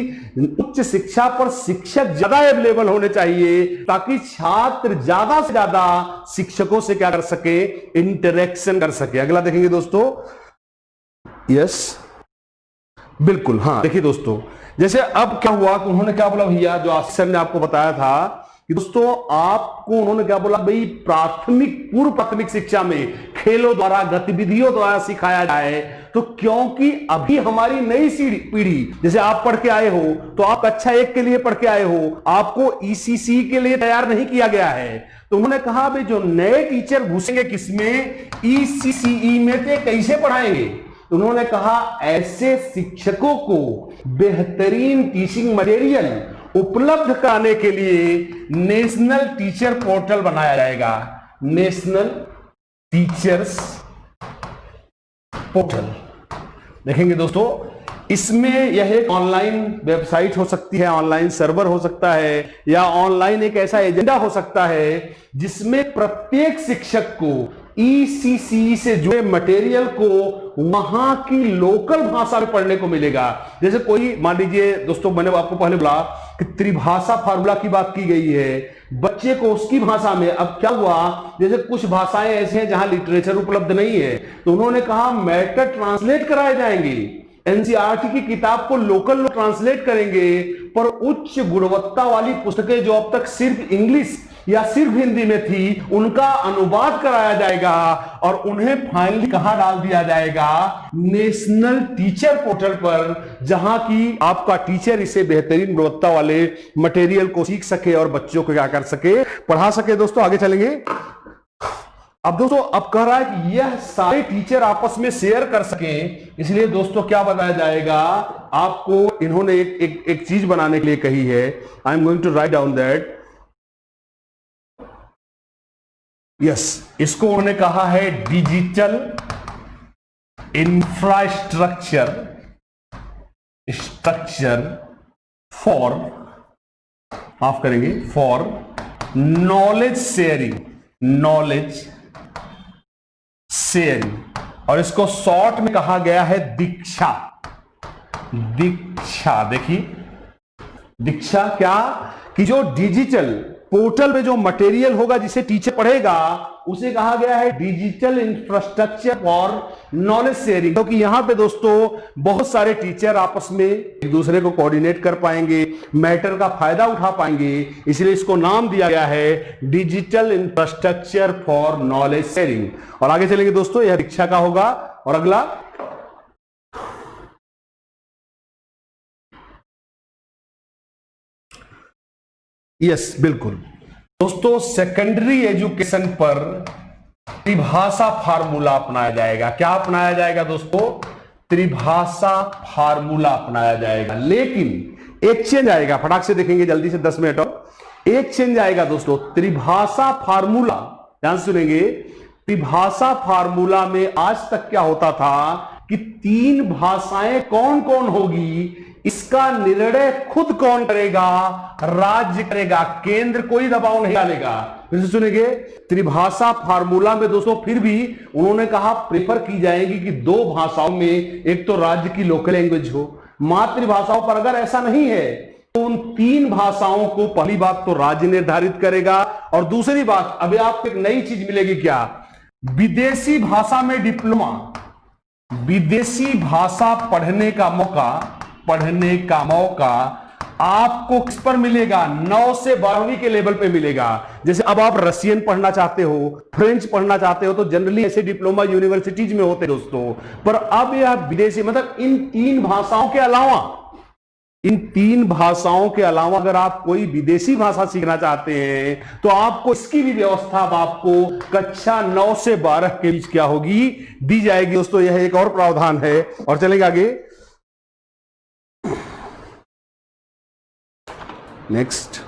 उच्च शिक्षा पर शिक्षक ज्यादा अवेलेबल होने चाहिए ताकि छात्र ज्यादा से ज्यादा शिक्षकों से क्या कर सके, इंटरेक्शन कर सके। अगला देखेंगे दोस्तों, यस बिल्कुल। हाँ देखिए दोस्तों, जैसे अब क्या हुआ कि उन्होंने क्या बोला भैया, जो आशीष ने आपको बताया था कि दोस्तों आपको उन्होंने क्या बोला भाई, प्राथमिक पूर्व प्राथमिक शिक्षा में खेलों द्वारा, गतिविधियों द्वारा सिखाया जाए। तो क्योंकि अभी हमारी नई पीढ़ी, जैसे आप पढ़ के आए हो तो आप कक्षा 1 के लिए पढ़ के आए हो, आपको ईसीसी के लिए तैयार नहीं किया गया है। तो उन्होंने कहा भाई जो नए टीचर घुसेंगे किसमें, ईसीसीई में, तो कैसे पढ़ाएंगे। तो उन्होंने कहा ऐसे शिक्षकों को बेहतरीन टीचिंग मटेरियल उपलब्ध कराने के लिए नेशनल टीचर पोर्टल बनाया जाएगा। नेशनल टीचर्स पोर्टल देखेंगे दोस्तों, इसमें यह एक ऑनलाइन वेबसाइट हो सकती है, ऑनलाइन सर्वर हो सकता है, या ऑनलाइन एक ऐसा एजेंडा हो सकता है जिसमें प्रत्येक शिक्षक को ईसीसी से जुड़े मटेरियल को वहां की लोकल भाषा में पढ़ने को मिलेगा। जैसे कोई मान लीजिए दोस्तों, मैंने आपको पहले बोला कि त्रिभाषा फार्मूला की बात की गई है, बच्चे को उसकी भाषा में। अब क्या हुआ, जैसे कुछ भाषाएं ऐसी हैं जहां लिटरेचर उपलब्ध नहीं है, तो उन्होंने कहा मैटर ट्रांसलेट कराए जाएंगे। एनसीईआरटी की किताब को लोकल ट्रांसलेट करेंगे, पर उच्च गुणवत्ता वाली पुस्तकें जो अब तक सिर्फ इंग्लिश या सिर्फ हिंदी में थी, उनका अनुवाद कराया जाएगा और उन्हें फाइनली कहां डाल दिया जाएगा, नेशनल टीचर पोर्टल पर, जहां की आपका टीचर इसे बेहतरीन गुणवत्ता वाले मटेरियल को सीख सके और बच्चों को क्या कर सके, पढ़ा सके। दोस्तों आगे चलेंगे। अब दोस्तों अब कह रहा है कि यह सारे टीचर आपस में शेयर कर सकें, इसलिए दोस्तों क्या बताया जाएगा आपको, इन्होंने एक चीज बनाने के लिए कही है। I am going to write down that, yes, इसको उन्होंने कहा है डिजिटल इंफ्रास्ट्रक्चर फॉर, माफ करेंगे, फॉर नॉलेज शेयरिंग, और इसको शॉर्ट में कहा गया है दीक्षा। देखिए दीक्षा क्या, कि जो डिजिटल पोर्टल में जो मटेरियल होगा जिसे टीचर पढ़ेगा उसे कहा गया है digital infrastructure for knowledge sharing, क्योंकि यहां पे दोस्तों बहुत सारे टीचर आपस में एक दूसरे को कोऑर्डिनेट कर पाएंगे, मैटर का फायदा उठा पाएंगे, इसलिए इसको नाम दिया गया है digital infrastructure for knowledge sharing. और आगे चलेंगे दोस्तों, यह शिक्षा का होगा। और अगला यस बिल्कुल दोस्तों, सेकेंडरी एजुकेशन पर त्रिभाषा फार्मूला अपनाया जाएगा। क्या अपनाया जाएगा दोस्तों? त्रिभाषा फार्मूला अपनाया जाएगा। लेकिन एक चेंज आएगा, फटाक से देखेंगे जल्दी से, 10 मिनट और। एक चेंज आएगा दोस्तों, त्रिभाषा फार्मूला, ध्यान सुनेंगे, त्रिभाषा फार्मूला में आज तक क्या होता था कि 3 भाषाएं कौन कौन होगी इसका निर्णय खुद कौन करेगा? राज्य करेगा, केंद्र कोई दबाव नहीं डालेगा। फिर से सुनेंगे, त्रिभाषा फार्मूला में दोस्तों फिर भी उन्होंने कहा प्रेफर की जाएगी कि 2 भाषाओं में एक तो राज्य की लोकल लैंग्वेज हो, मातृभाषाओं पर अगर ऐसा नहीं है तो उन 3 भाषाओं को पहली बात तो राज्य निर्धारित करेगा, और दूसरी बात अभी आपको एक नई चीज मिलेगी, क्या? विदेशी भाषा में डिप्लोमा, विदेशी भाषा पढ़ने का मौका आपको किस पर मिलेगा? 9 से 12वीं के लेवल पे मिलेगा। जैसे अब आप रशियन पढ़ना चाहते हो, फ्रेंच पढ़ना चाहते हो, तो जनरली ऐसे डिप्लोमा यूनिवर्सिटीज में होते दोस्तों। पर अब यह विदेशी, मतलब इन 3 भाषाओं के अलावा अगर आप कोई विदेशी भाषा सीखना चाहते हैं तो आपको इसकी भी व्यवस्था अब आपको कक्षा 9 से 12 के बीच क्या होगी? दी जाएगी दोस्तों। यह एक और प्रावधान है। और चलेंगे आगे, नेक्स्ट,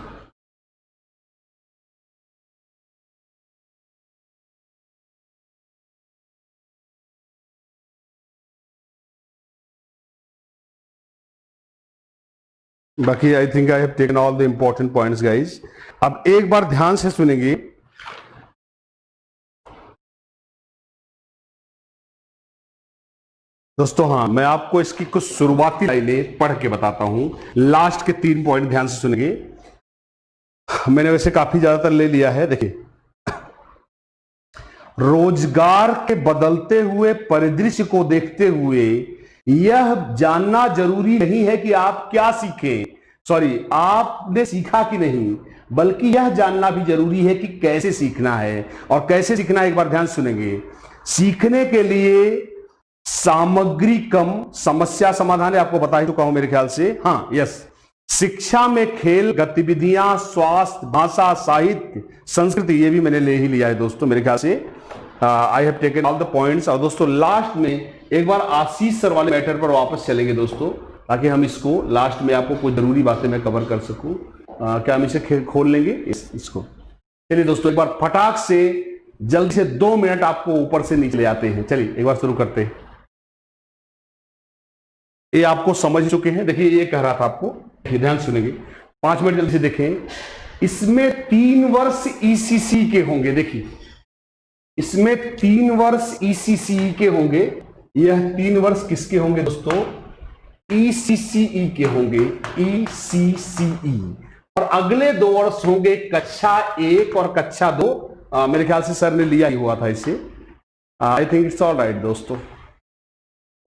बाकी I think I have taken all the important points guys. अब एक बार ध्यान से सुनेंगे, दोस्तों हाँ, मैं आपको इसकी कुछ शुरुआती लाइनें पढ़ के बताता हूं। लास्ट के 3 पॉइंट ध्यान से सुनेंगे। मैंने वैसे काफी ज्यादातर ले लिया है। देखिए, रोजगार के बदलते हुए परिदृश्य को देखते हुए यह जानना जरूरी नहीं है कि आप क्या सीखें, आपने सीखा कि नहीं, बल्कि यह जानना भी जरूरी है कि कैसे सीखना है। और कैसे सीखना है एक बार ध्यान सुनेंगे। सीखने के लिए सामग्री कम, समस्या समाधान है, आपको बता ही चुका हूं मेरे ख्याल से। हाँ यस, शिक्षा में खेल गतिविधियां, स्वास्थ्य, भाषा, साहित्य, संस्कृति, ये भी मैंने ले ही लिया है दोस्तों मेरे ख्याल से। I have taken all the points. और दोस्तों लास्ट में एक बार आशीष सर वाले मैटर पर वापस चलेंगे दोस्तों, ताकि हम इसको लास्ट में आपको कुछ जरूरी बातें मैं कवर कर सकूं। क्या हम इसे खोल लेंगे इसको? चलिए दोस्तों, एक बार फटाक से जल्दी से 2 मिनट आपको ऊपर से नीचे ले आते हैं। चलिए एक बार शुरू करते हैं। ये आपको समझ चुके हैं। देखिए, ये कह रहा था आपको, ध्यान सुनेंगे, 5 मिनट जल्दी से देखें। इसमें 3 वर्ष ईसीसी के होंगे। देखिए, इसमें 3 वर्ष ईसीसी के होंगे। यह 3 वर्ष किसके होंगे दोस्तों? ईसीसीई के होंगे, ईसीसीई। और अगले 2 वर्ष होंगे कक्षा 1 और कक्षा 2। मेरे ख्याल से सर ने लिया ही हुआ था इसे। I think it's all right दोस्तों,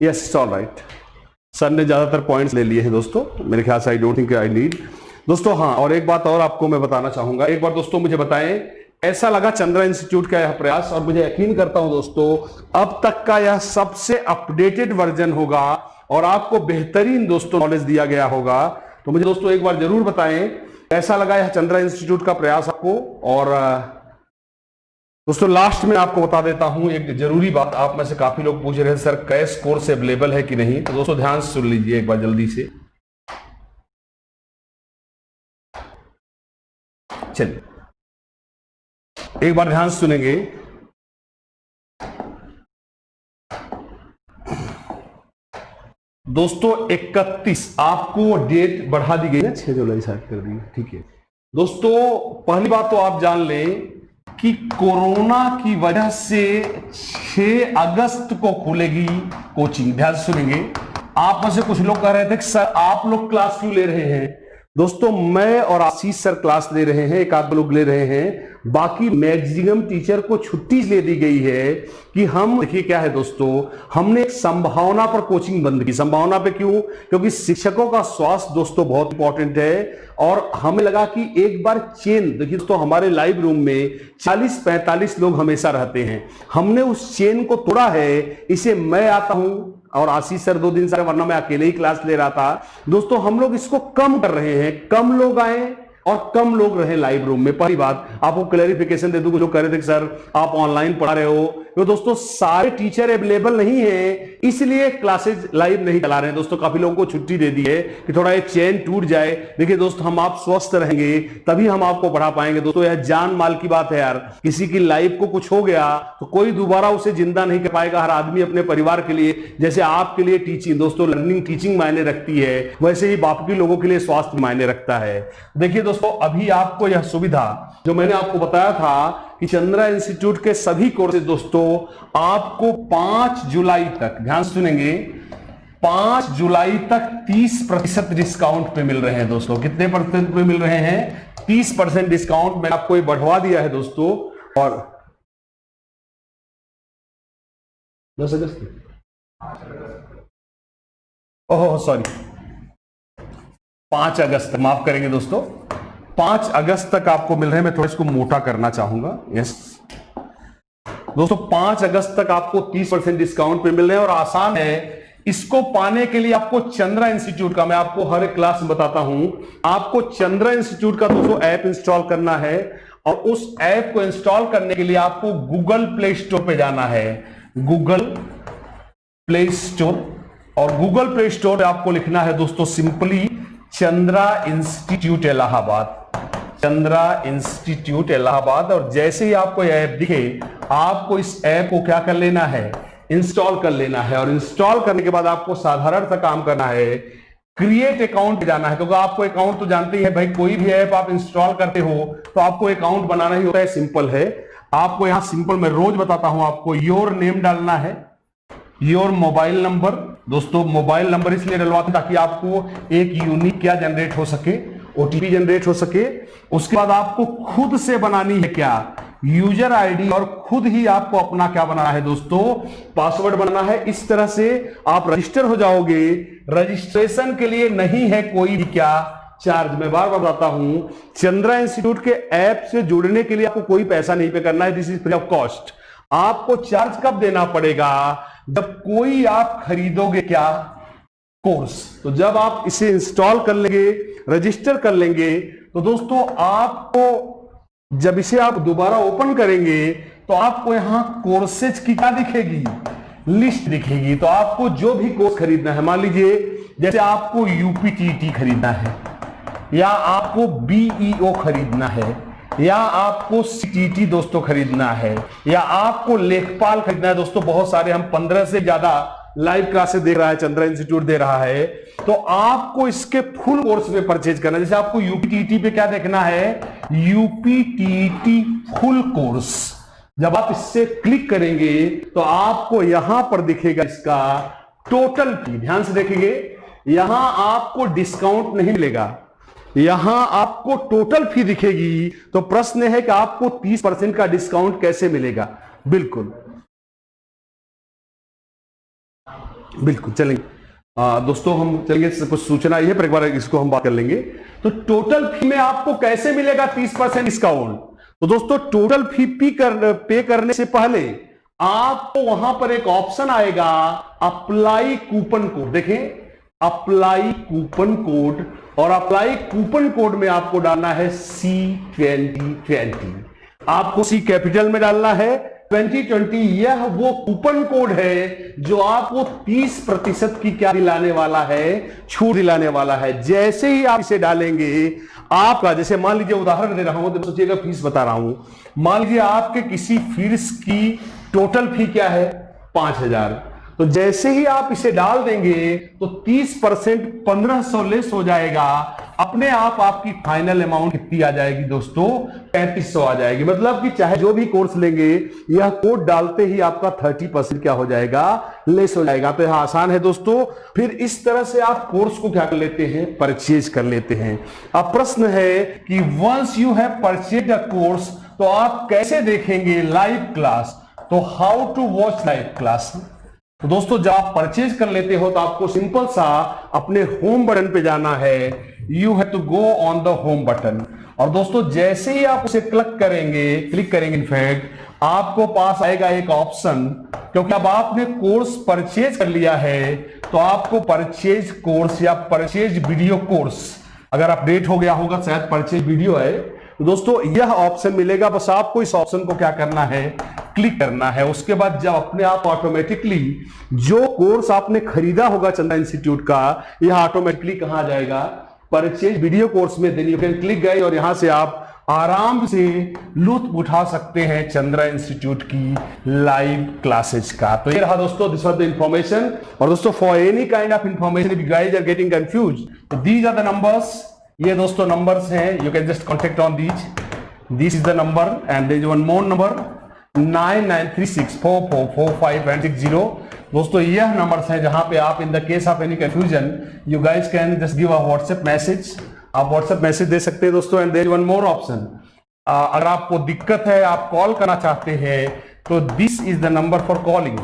yes it's all right. Sir ने ज्यादातर पॉइंट्स ले लिए हैं दोस्तों मेरे ख्याल से। आई डोंट थिंक आई नीड दोस्तों। हाँ, और एक बात और आपको मैं बताना चाहूंगा। एक बार दोस्तों मुझे बताएं ऐसा लगा चंद्रा इंस्टीट्यूट का यह प्रयास, और मुझे यकीन करता हूं दोस्तों अब तक का यह सबसे अपडेटेड वर्जन होगा और आपको बेहतरीन दोस्तों नॉलेज दिया गया होगा। तो मुझे दोस्तों एक बार जरूर बताएं कैसा लगा यह चंद्रा इंस्टीट्यूट का प्रयास आपको। और दोस्तों लास्ट में आपको बता देता हूं एक जरूरी बात। आप में से काफी लोग पूछ रहे हैं सर कैश कोर्स अवेलेबल है कि नहीं, तो दोस्तों ध्यान से सुन लीजिए एक बार जल्दी से। चलिए एक बार ध्यान से सुनेंगे। दोस्तों 31 आपको डेट बढ़ा दी गई है, 6 जुलाई शायद कर दी, ठीक है दोस्तों। पहली बात तो आप जान लें कि कोरोना की वजह से 6 अगस्त को खुलेगी कोचिंग। ध्यान सुनेंगे। आप में से कुछ लोग कह रहे थे कि सर आप लोग क्लास क्यों ले रहे हैं, दोस्तों मैं और आशीष सर क्लास ले रहे हैं, एक आध लोग ले रहे हैं, बाकी मैक्सिमम टीचर को छुट्टी ले दी गई है कि हम देखिए क्या है दोस्तों, हमने एक संभावना पर कोचिंग बंद की। संभावना पे क्यों? क्योंकि शिक्षकों का स्वास्थ्य दोस्तों बहुत इंपॉर्टेंट है और हमें लगा कि एक बार चेन, देखिए दोस्तों हमारे लाइव रूम में 40-45 लोग हमेशा रहते हैं, हमने उस चेन को तोड़ा है। इसे मैं आता हूं और आशीष सर 2 दिन से, वरना मैं अकेले ही क्लास ले रहा था। दोस्तों हम लोग इसको कम कर रहे हैं, कम लोग आए और कम लोग रहे लाइव रूम में। पहली बात आपको क्लैरिफिकेशन दे दूं, जो कह रहे थे कि सर आप ऑनलाइन पढ़ा रहे हो, तो दोस्तों सारे टीचर अवेलेबल नहीं है, इसलिए क्लासेज लाइव नहीं चला रहे हैं। दोस्तों काफी लोगों को छुट्टी दे दी है कि थोड़ा ये चेन टूट जाए। देखिए दोस्तों हम आप स्वस्थ रहेंगे तभी हम आपको पढ़ा पाएंगे। दोस्तों यह जान माल की बात है यार, किसी की लाइफ को कुछ हो गया तो कोई दोबारा उसे जिंदा नहीं कर पाएगा। हर आदमी अपने परिवार के लिए, जैसे आपके लिए टीचिंग दोस्तों लर्निंग टीचिंग मायने रखती है, वैसे ही बाकी लोगों के लिए स्वास्थ्य मायने रखता है। देखिए दोस्तों अभी आपको यह सुविधा जो मैंने आपको बताया था कि चंद्रा इंस्टीट्यूट के सभी कोर्सेज दोस्तों आपको 5 जुलाई तक, ध्यान सुनेंगे, 5 जुलाई तक 30% डिस्काउंट पे मिल रहे हैं दोस्तों। कितने परसेंट पे मिल रहे हैं? 30% डिस्काउंट मैंने आपको ये बढ़वा दिया है दोस्तों। और 10 अगस्त, ओह सॉरी 5 अगस्त, माफ करेंगे दोस्तों, 5 अगस्त तक आपको मिल रहे हैं। मैं थोड़ा इसको मोटा करना चाहूंगा। यस दोस्तों 5 अगस्त तक आपको 30% डिस्काउंट पे मिल रहे हैं और आसान है। इसको पाने के लिए आपको चंद्रा इंस्टीट्यूट का, मैं आपको हर एक क्लास में बताता हूं, आपको चंद्रा इंस्टीट्यूट का दोस्तों ऐप इंस्टॉल करना है और उस ऐप को इंस्टॉल करने के लिए आपको गूगल प्ले स्टोर पे जाना है। गूगल प्ले स्टोर, और गूगल प्ले स्टोर पे आपको लिखना है दोस्तों simply Chandra institute Allahabad, Chandra institute Allahabad. और जैसे ही आपको यह ऐप दिखे आपको इस ऐप को क्या कर लेना है? इंस्टॉल कर लेना है। और इंस्टॉल करने के बाद आपको साधारण सा काम करना है, क्रिएट अकाउंट जाना है, क्योंकि आपको अकाउंट तो जानते ही है भाई, कोई भी ऐप आप इंस्टॉल करते हो तो आपको अकाउंट बनाना ही होता है। सिंपल है, आपको यहां सिंपल मैं रोज बताता हूं, आपको योर नेम डालना है, योर मोबाइल नंबर। दोस्तों मोबाइल नंबर इसलिए डलवाते हैं ताकि आपको एक यूनिक क्या जनरेट हो सके, ओटीपी जनरेट हो सके। उसके बाद आपको खुद से बनानी है क्या? यूजर आईडी, और खुद ही आपको अपना क्या बनाना है दोस्तों? पासवर्ड बनाना है। इस तरह से आप रजिस्टर हो जाओगे। रजिस्ट्रेशन के लिए नहीं है कोई भी क्या चार्ज। मैं बार बार बताता हूं, चंद्रा इंस्टीट्यूट के ऐप से जुड़ने के लिए आपको कोई पैसा नहीं पे करना है। This is free of cost. आपको चार्ज कब देना पड़ेगा? जब कोई आप खरीदोगे क्या? कोर्स। तो जब आप इसे इंस्टॉल कर लेंगे, रजिस्टर कर लेंगे, तो दोस्तों आपको जब इसे आप दोबारा ओपन करेंगे तो आपको यहां कोर्सेज की क्या दिखेगी? लिस्ट दिखेगी। तो आपको जो भी कोर्स खरीदना है, मान लीजिए जैसे आपको यूपीटीटी खरीदना है, या आपको बीईओ खरीदना है, या आपको सीटीटी दोस्तों खरीदना है, या आपको लेखपाल खरीदना है। दोस्तों बहुत सारे, हम 15 से ज्यादा लाइव क्लासेस दे रहा है, चंद्रा इंस्टीट्यूट दे रहा है, तो आपको इसके फुल कोर्स में परचेज करना है। जैसे आपको यूपीटीटी पे क्या देखना है? UPTT full course. जब आप इससे क्लिक करेंगे तो आपको यहां पर दिखेगा इसका टोटल फी। ध्यान से देखेंगे, यहां आपको डिस्काउंट नहीं मिलेगा, यहां आपको टोटल फी दिखेगी। तो प्रश्न है कि आपको 30% का डिस्काउंट कैसे मिलेगा? बिल्कुल बिल्कुल चलेंगे दोस्तों, हम चलेंगे, कुछ सूचना ये पर एक बार इसको हम बात कर लेंगे। तो टोटल फी में आपको कैसे मिलेगा 30% डिस्काउंट? तो दोस्तों टोटल फी पे करने से पहले आपको वहां पर एक ऑप्शन आएगा, अप्लाई कूपन कोड। देखें, अप्लाई कूपन कोड, और अप्लाई कूपन कोड में आपको डालना है C2020। आपको C कैपिटल में डालना है 2020। यह वो कूपन कोड है जो आपको 30% की क्या दिलाने वाला है? छूट दिलाने वाला है। जैसे ही आप इसे डालेंगे आपका, जैसे मान लीजिए उदाहरण दे रहा हूं, तो सोचिएगा फीस बता रहा हूं, मान लीजिए आपके किसी फीस की टोटल फी क्या है? 5000। तो जैसे ही आप इसे डाल देंगे तो 30% 1500 लेस हो जाएगा, अपने आप आपकी फाइनल अमाउंट कितनी आ जाएगी दोस्तों? 3500 आ जाएगी। मतलब कि चाहे जो भी कोर्स लेंगे, यह कोड डालते ही आपका 30% क्या हो जाएगा? लेस हो जाएगा। तो यह आसान है दोस्तों। फिर इस तरह से आप कोर्स को क्या कर लेते हैं? परचेज कर लेते हैं। अब प्रश्न है कि once you have purchase a course, तो आप कैसे देखेंगे लाइव क्लास? तो how to watch live class? तो दोस्तों जब आप परचेज कर लेते हो तो आपको सिंपल सा अपने होम बटन पे जाना है। You have to go on the home button, और दोस्तों जैसे ही आप उसे क्लिक करेंगे इनफैक्ट आपको पास आएगा एक ऑप्शन, क्योंकि अब आपने कोर्स परचेज कर लिया है तो आपको परचेज कोर्स या परचेज वीडियो कोर्स, अगर अपडेट हो गया होगा शायद परचेज वीडियो है, तो दोस्तों यह ऑप्शन मिलेगा। बस आपको इस ऑप्शन को क्या करना है? क्लिक करना है। उसके बाद जब अपने आप ऑटोमेटिकली जो कोर्स आपने खरीदा होगा चंद्रा इंस्टीट्यूट का, यह ऑटोमेटिकली कहां जाएगा? परचेज वीडियो कोर्स में। देन यू कैन क्लिक गए और यहां से आप आराम से लुत्फ उठा सकते हैं चंद्रा इंस्टीट्यूट की लाइव क्लासेज का। तो ये रहा दोस्तों, दिस वाज द इंफॉर्मेशन। और दोस्तों for any kind of information if you guys are getting confuse, these are the numbers. ये दोस्तों नंबर्स हैं, you can just contact on these. This is the number and there is one more number 9936444560। दोस्तों यह numbers हैं जहां पे आप in the case of any confusion you guys can just give a WhatsApp message. आप WhatsApp message दे सकते हैं दोस्तों। And there is one more option, अगर आपको दिक्कत है, आप कॉल करना चाहते हैं, तो this is the number for calling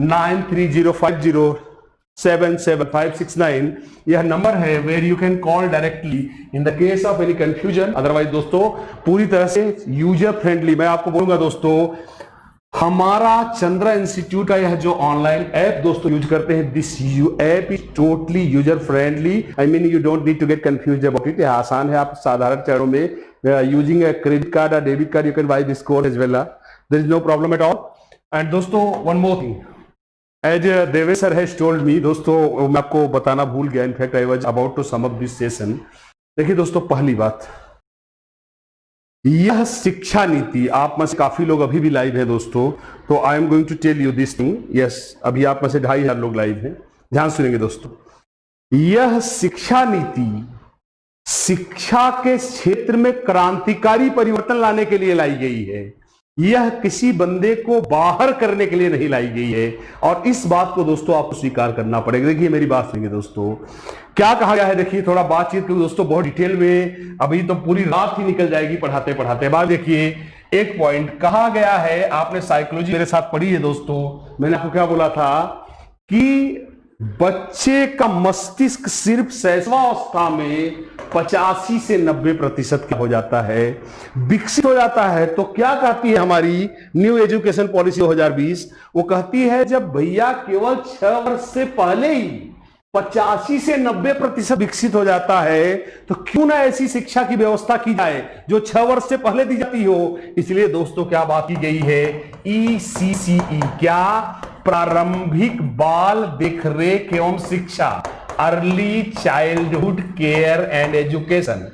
9305077569। यह नंबर है where you can call directly in the case of any confusion. Otherwise दोस्तों पूरी तरह से यूजर फ्रेंडली, मैं आपको बोलूंगा दोस्तों, हमारा चंद्रा इंस्टीट्यूट का यह जो ऑनलाइन ऐप दोस्तों यूज करते हैं, this app is totally user friendly. I mean you don't need to get confused about it. आसान है, आप साधारण चरणों में यूजिंग ए क्रेडिट कार्ड और debit card you can buy this course as well. There is no problem at all. And दोस्तों one more thing, as Devesh sir has told me, दोस्तों मैं आपको बताना भूल गया, in fact I was about to sum up this session. देखिए दोस्तों, पहली बात, यह शिक्षा नीति, आप में से काफी लोग अभी भी लाइव है दोस्तों, तो I am going to tell you this thing. Yes, अभी आप में से 2500 लोग लाइव हैं, ध्यान सुनेंगे दोस्तों। यह शिक्षा नीति शिक्षा के क्षेत्र में क्रांतिकारी परिवर्तन लाने के लिए लाई गई है। यह किसी बंदे को बाहर करने के लिए नहीं लाई गई है, और इस बात को दोस्तों आपको स्वीकार करना पड़ेगा। देखिए मेरी बात सुनिए दोस्तों, क्या कहा गया है, देखिए थोड़ा बातचीत करूं दोस्तों बहुत डिटेल में, अभी तो पूरी रात ही निकल जाएगी पढ़ाते पढ़ाते। बाद देखिए एक पॉइंट कहा गया है, आपने साइकोलॉजी मेरे साथ पढ़ी है दोस्तों, मैंने आपको क्या बोला था कि बच्चे का मस्तिष्क सिर्फ शैशवावस्था में 85 से 90% हो जाता है, विकसित हो जाता है। तो क्या कहती है हमारी न्यू एजुकेशन पॉलिसी 2020? वो कहती है जब भैया केवल 6 वर्ष से पहले ही 85 से 90% विकसित हो जाता है, तो क्यों ना ऐसी शिक्षा की व्यवस्था की जाए जो 6 वर्ष से पहले दी जाती हो। इसलिए दोस्तों क्या बात की गई है? ECCE, क्या? प्रारंभिक बाल देखरेख एवं शिक्षा, early childhood care and education.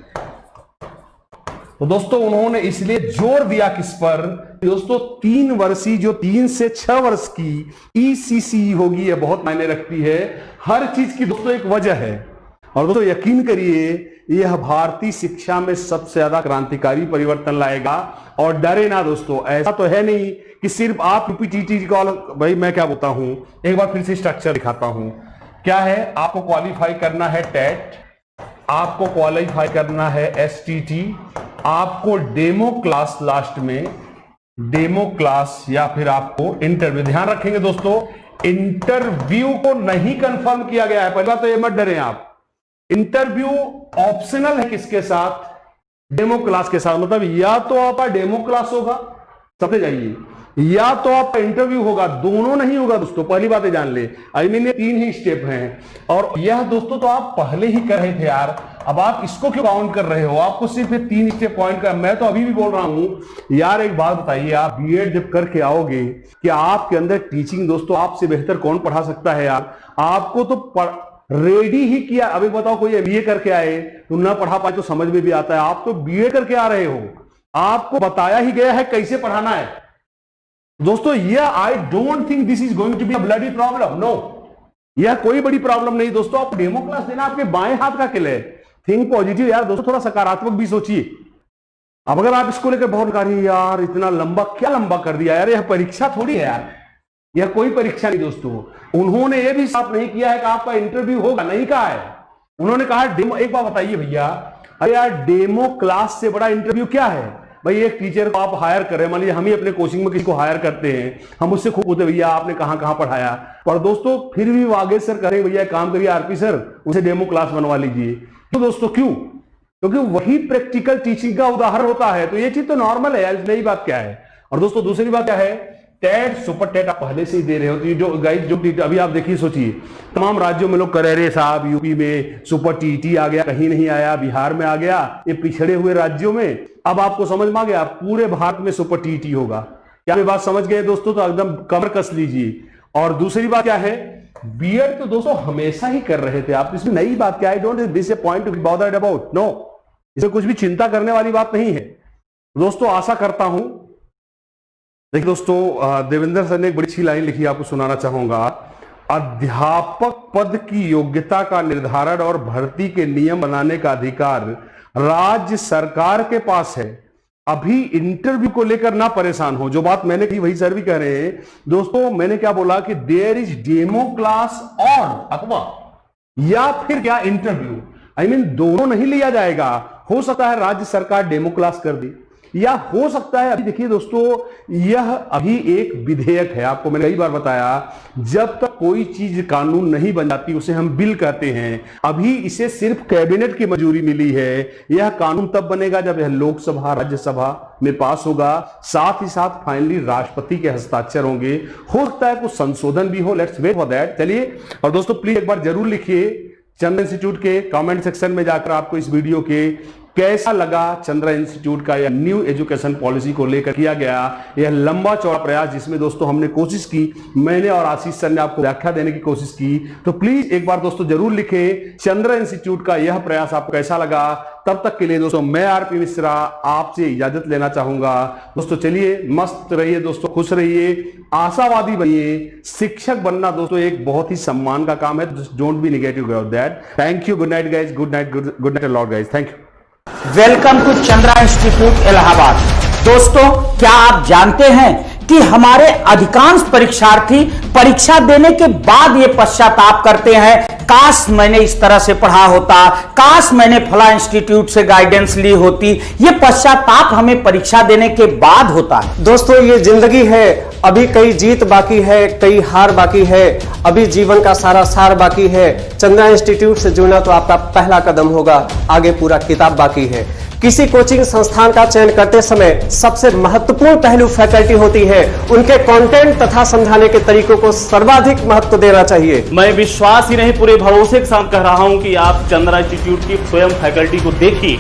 तो दोस्तों उन्होंने इसलिए जोर दिया किस पर? दोस्तों 3 वर्षीय जो 3 से 6 वर्ष की ECCE होगी, यह बहुत मायने रखती है। हर चीज की दोस्तों एक वजह है, और दोस्तों यकीन करिए यह भारतीय शिक्षा में सबसे ज्यादा क्रांतिकारी परिवर्तन लाएगा। और डरे ना दोस्तों, ऐसा तो है नहीं कि सिर्फ आप UPTT कॉल, भाई मैं क्या बोलता हूं, एक बार फिर से स्ट्रक्चर दिखाता हूं। क्या है? आपको क्वालिफाई करना है टेट, आपको क्वालिफाई करना है STT, आपको डेमो क्लास, लास्ट में डेमो क्लास, या फिर आपको इंटरव्यू। ध्यान रखेंगे दोस्तों, इंटरव्यू को नहीं कंफर्म किया गया है। पहला तो ये मत डरें आप, इंटरव्यू ऑप्शनल है किसके साथ? डेमो क्लास के साथ। मतलब या तो आपका डेमो क्लास होगा, समझे जाइए, या तो आपका इंटरव्यू होगा, दोनों नहीं होगा दोस्तों। पहली बात है जान ले, आई मीन ये 3 ही स्टेप हैं, और यह दोस्तों तो आप पहले ही कर रहे थे यार, अब आप इसको क्यों काउंट कर रहे हो? आपको सिर्फ 3 स्टेप पॉइंट कर, मैं तो अभी भी बोल रहा हूं यार। एक बात बताइए, आप बीएड जब करके आओगे, कि आपके अंदर टीचिंग दोस्तों आपसे बेहतर कौन पढ़ा सकता है यार? आपको तो रेडी ही किया। अभी बताओ कोई MBA करके आए तो ना पढ़ा पाए तो समझ में भी आता है, आप तो BA करके आ रहे हो, आपको बताया ही गया है कैसे पढ़ाना है दोस्तों। यह I don't think this is going to be a bloody problem, no, यह कोई बड़ी प्रॉब्लम नहीं दोस्तों। आप डेमो क्लास देना आपके बाएं हाथ का खेल है, थिंक पॉजिटिव यार दोस्तों, थोड़ा सकारात्मक भी सोचिए। अब अगर आप इसको लेकर बहुत कार्य यार इतना लंबा क्या लंबा कर दिया यार, यह परीक्षा थोड़ी है यार, यह कोई परीक्षा नहीं दोस्तों। उन्होंने यह भी साफ नहीं किया है कि आपका इंटरव्यू होगा, नहीं कहा है। उन्होंने कहा डेमो। एक बात बताइए भैया, अरे यार डेमो क्लास से बड़ा इंटरव्यू क्या है भाई? एक टीचर को आप हायर कर रहे हैं, मान लीजिए हम ही अपने कोचिंग में किसी को हायर करते हैं, हम उससे खूब पूछते भैया आपने कहां कहां पढ़ाया, और दोस्तों फिर भी आगे सर करें भैया काम करिए आरपी सर उसे डेमो क्लास बनवा लीजिए। तो दोस्तों क्यों? क्योंकि वही प्रैक्टिकल टीचिंग का उदाहरण होता है। तो ये चीज तो नॉर्मल है यार, नई बात क्या है। और दोस्तों दूसरी बात क्या है, टेट सुपर टेट आप पहले से ही दे रहे हो। तो जो गाइस जो अभी आप देखिए सोचिए, तमाम राज्यों में लोग करे रहे साहब, यूपी में सुपर टीटी आ गया, कहीं नहीं आया, बिहार में आ गया, ये पिछड़े हुए राज्यों में। अब आपको समझ में आ गया पूरे भारत में सुपर टीटी होगा। क्या ये बात समझ गए दोस्तों? तो एकदम कमर कस लीजिए। और दूसरी बात क्या है, बीएड तो दोस्तों हमेशा ही कर रहे थे आप, इसमें नई बात क्या है? Don't this a point to be bothered about, no, इसमें कुछ भी चिंता करने वाली बात नहीं है दोस्तों। आशा करता हूं, देखिए दोस्तों देवेंद्र सर ने एक बड़ी अच्छी लाइन लिखी, आपको सुनाना चाहूंगा। अध्यापक पद की योग्यता का निर्धारण और भर्ती के नियम बनाने का अधिकार राज्य सरकार के पास है। अभी इंटरव्यू को लेकर ना परेशान हो। जो बात मैंने कही वही सर भी कह रहे हैं दोस्तों। मैंने क्या बोला कि देयर इज डेमो क्लास और अथवा या फिर क्या इंटरव्यू, आई मीन दोनों नहीं लिया जाएगा। हो सकता है राज्य सरकार डेमो क्लास कर दी, या हो सकता है, अभी देखिए दोस्तों यह अभी एक विधेयक है। आपको मैंने कई बार बताया, जब तक कोई चीज कानून नहीं बन जाती उसे हम बिल कहते हैं। अभी इसे सिर्फ कैबिनेट की मंजूरी मिली है। यह कानून तब बनेगा जब यह लोकसभा राज्यसभा में पास होगा, साथ ही साथ फाइनली राष्ट्रपति के हस्ताक्षर होंगे। हो सकता है कुछ संशोधन भी हो, लेट्स वेट फॉर दैट। चलिए, और दोस्तों प्लीज एक बार जरूर लिखिए चंद्र इंस्टीट्यूट के कमेंट सेक्शन में जाकर आपको इस वीडियो के कैसा लगा चंद्रा इंस्टीट्यूट का यह न्यू एजुकेशन पॉलिसी को लेकर किया गया यह लंबा चौड़ा प्रयास, जिसमें दोस्तों हमने कोशिश की, मैंने और आशीष सर ने आपको व्याख्या देने की कोशिश की। तो प्लीज एक बार दोस्तों जरूर लिखें चंद्रा इंस्टीट्यूट का यह प्रयास आपको कैसा लगा। तब तक के लिए दोस्तों मैं आरपी मिश्रा आपसे इजाजत लेना चाहूंगा। दोस्तों चलिए, मस्त रहिए दोस्तों, खुश रहिए, आशावादी बनिए। शिक्षक बनना दोस्तों एक बहुत ही सम्मान का काम है। Don't be negative about that. Thank you, good night guys, good night a lot guys, thank you. Welcome to Chandra institute Allahabad. दोस्तों क्या आप जानते हैं कि हमारे अधिकांश परीक्षार्थी परीक्षा देने के बाद ये पश्चाताप करते हैं, काश मैंने इस तरह से पढ़ा होता, काश मैंने फला इंस्टीट्यूट से गाइडेंस ली होती। ये पश्चाताप हमें परीक्षा देने के बाद होता है। दोस्तों ये जिंदगी है, अभी कई जीत बाकी है, कई हार बाकी है, अभी जीवन का सारा सार बाकी है। चंद्रा इंस्टीट्यूट से जुड़ना तो आपका पहला कदम होगा, आगे पूरा किताब बाकी है। किसी कोचिंग संस्थान का चयन करते समय सबसे महत्वपूर्ण पहलू फैकल्टी होती है। उनके कंटेंट तथा समझाने के तरीकों को सर्वाधिक महत्व देना चाहिए। मैं विश्वास ही नहीं पूरे भरोसे के साथ कह रहा हूं कि आप चंद्रा इंस्टीट्यूट की स्वयं फैकल्टी को देखिए।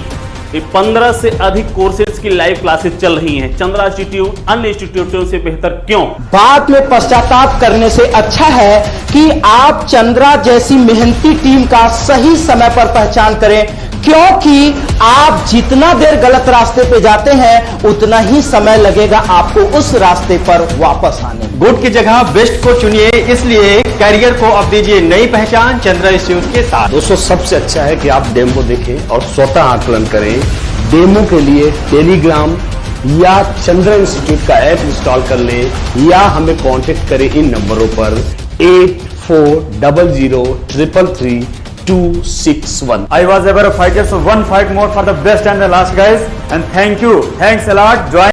15 से अधिक कोर्सेज की लाइव क्लासेस चल रही हैं। चंद्रा इंस्टीट्यूट अन्य इंस्टीट्यूटों से बेहतर क्यों? बाद में पश्चाताप करने से अच्छा है कि आप चंद्रा जैसी मेहनती टीम का सही समय पर पहचान करें, क्योंकि आप जितना देर गलत रास्ते पे जाते हैं उतना ही समय लगेगा आपको उस रास्ते पर वापस आने। गुड की जगह बेस्ट को चुनिए, इसलिए कैरियर को अब दीजिए नई पहचान चंद्रा इंस्टीट्यूट के साथ। दोस्तों सबसे अच्छा है कि आप डेमो देखें और स्वतः आकलन करें। डेमो के लिए टेलीग्राम या चंद्रा इंस्टीट्यूट का ऐप इंस्टॉल कर लें, या हमें कांटेक्ट करें इन नंबरों पर 8400333261। I was ever a fighter, so one fight more for the best and the last, guys. And thank you. Thanks a lot. Join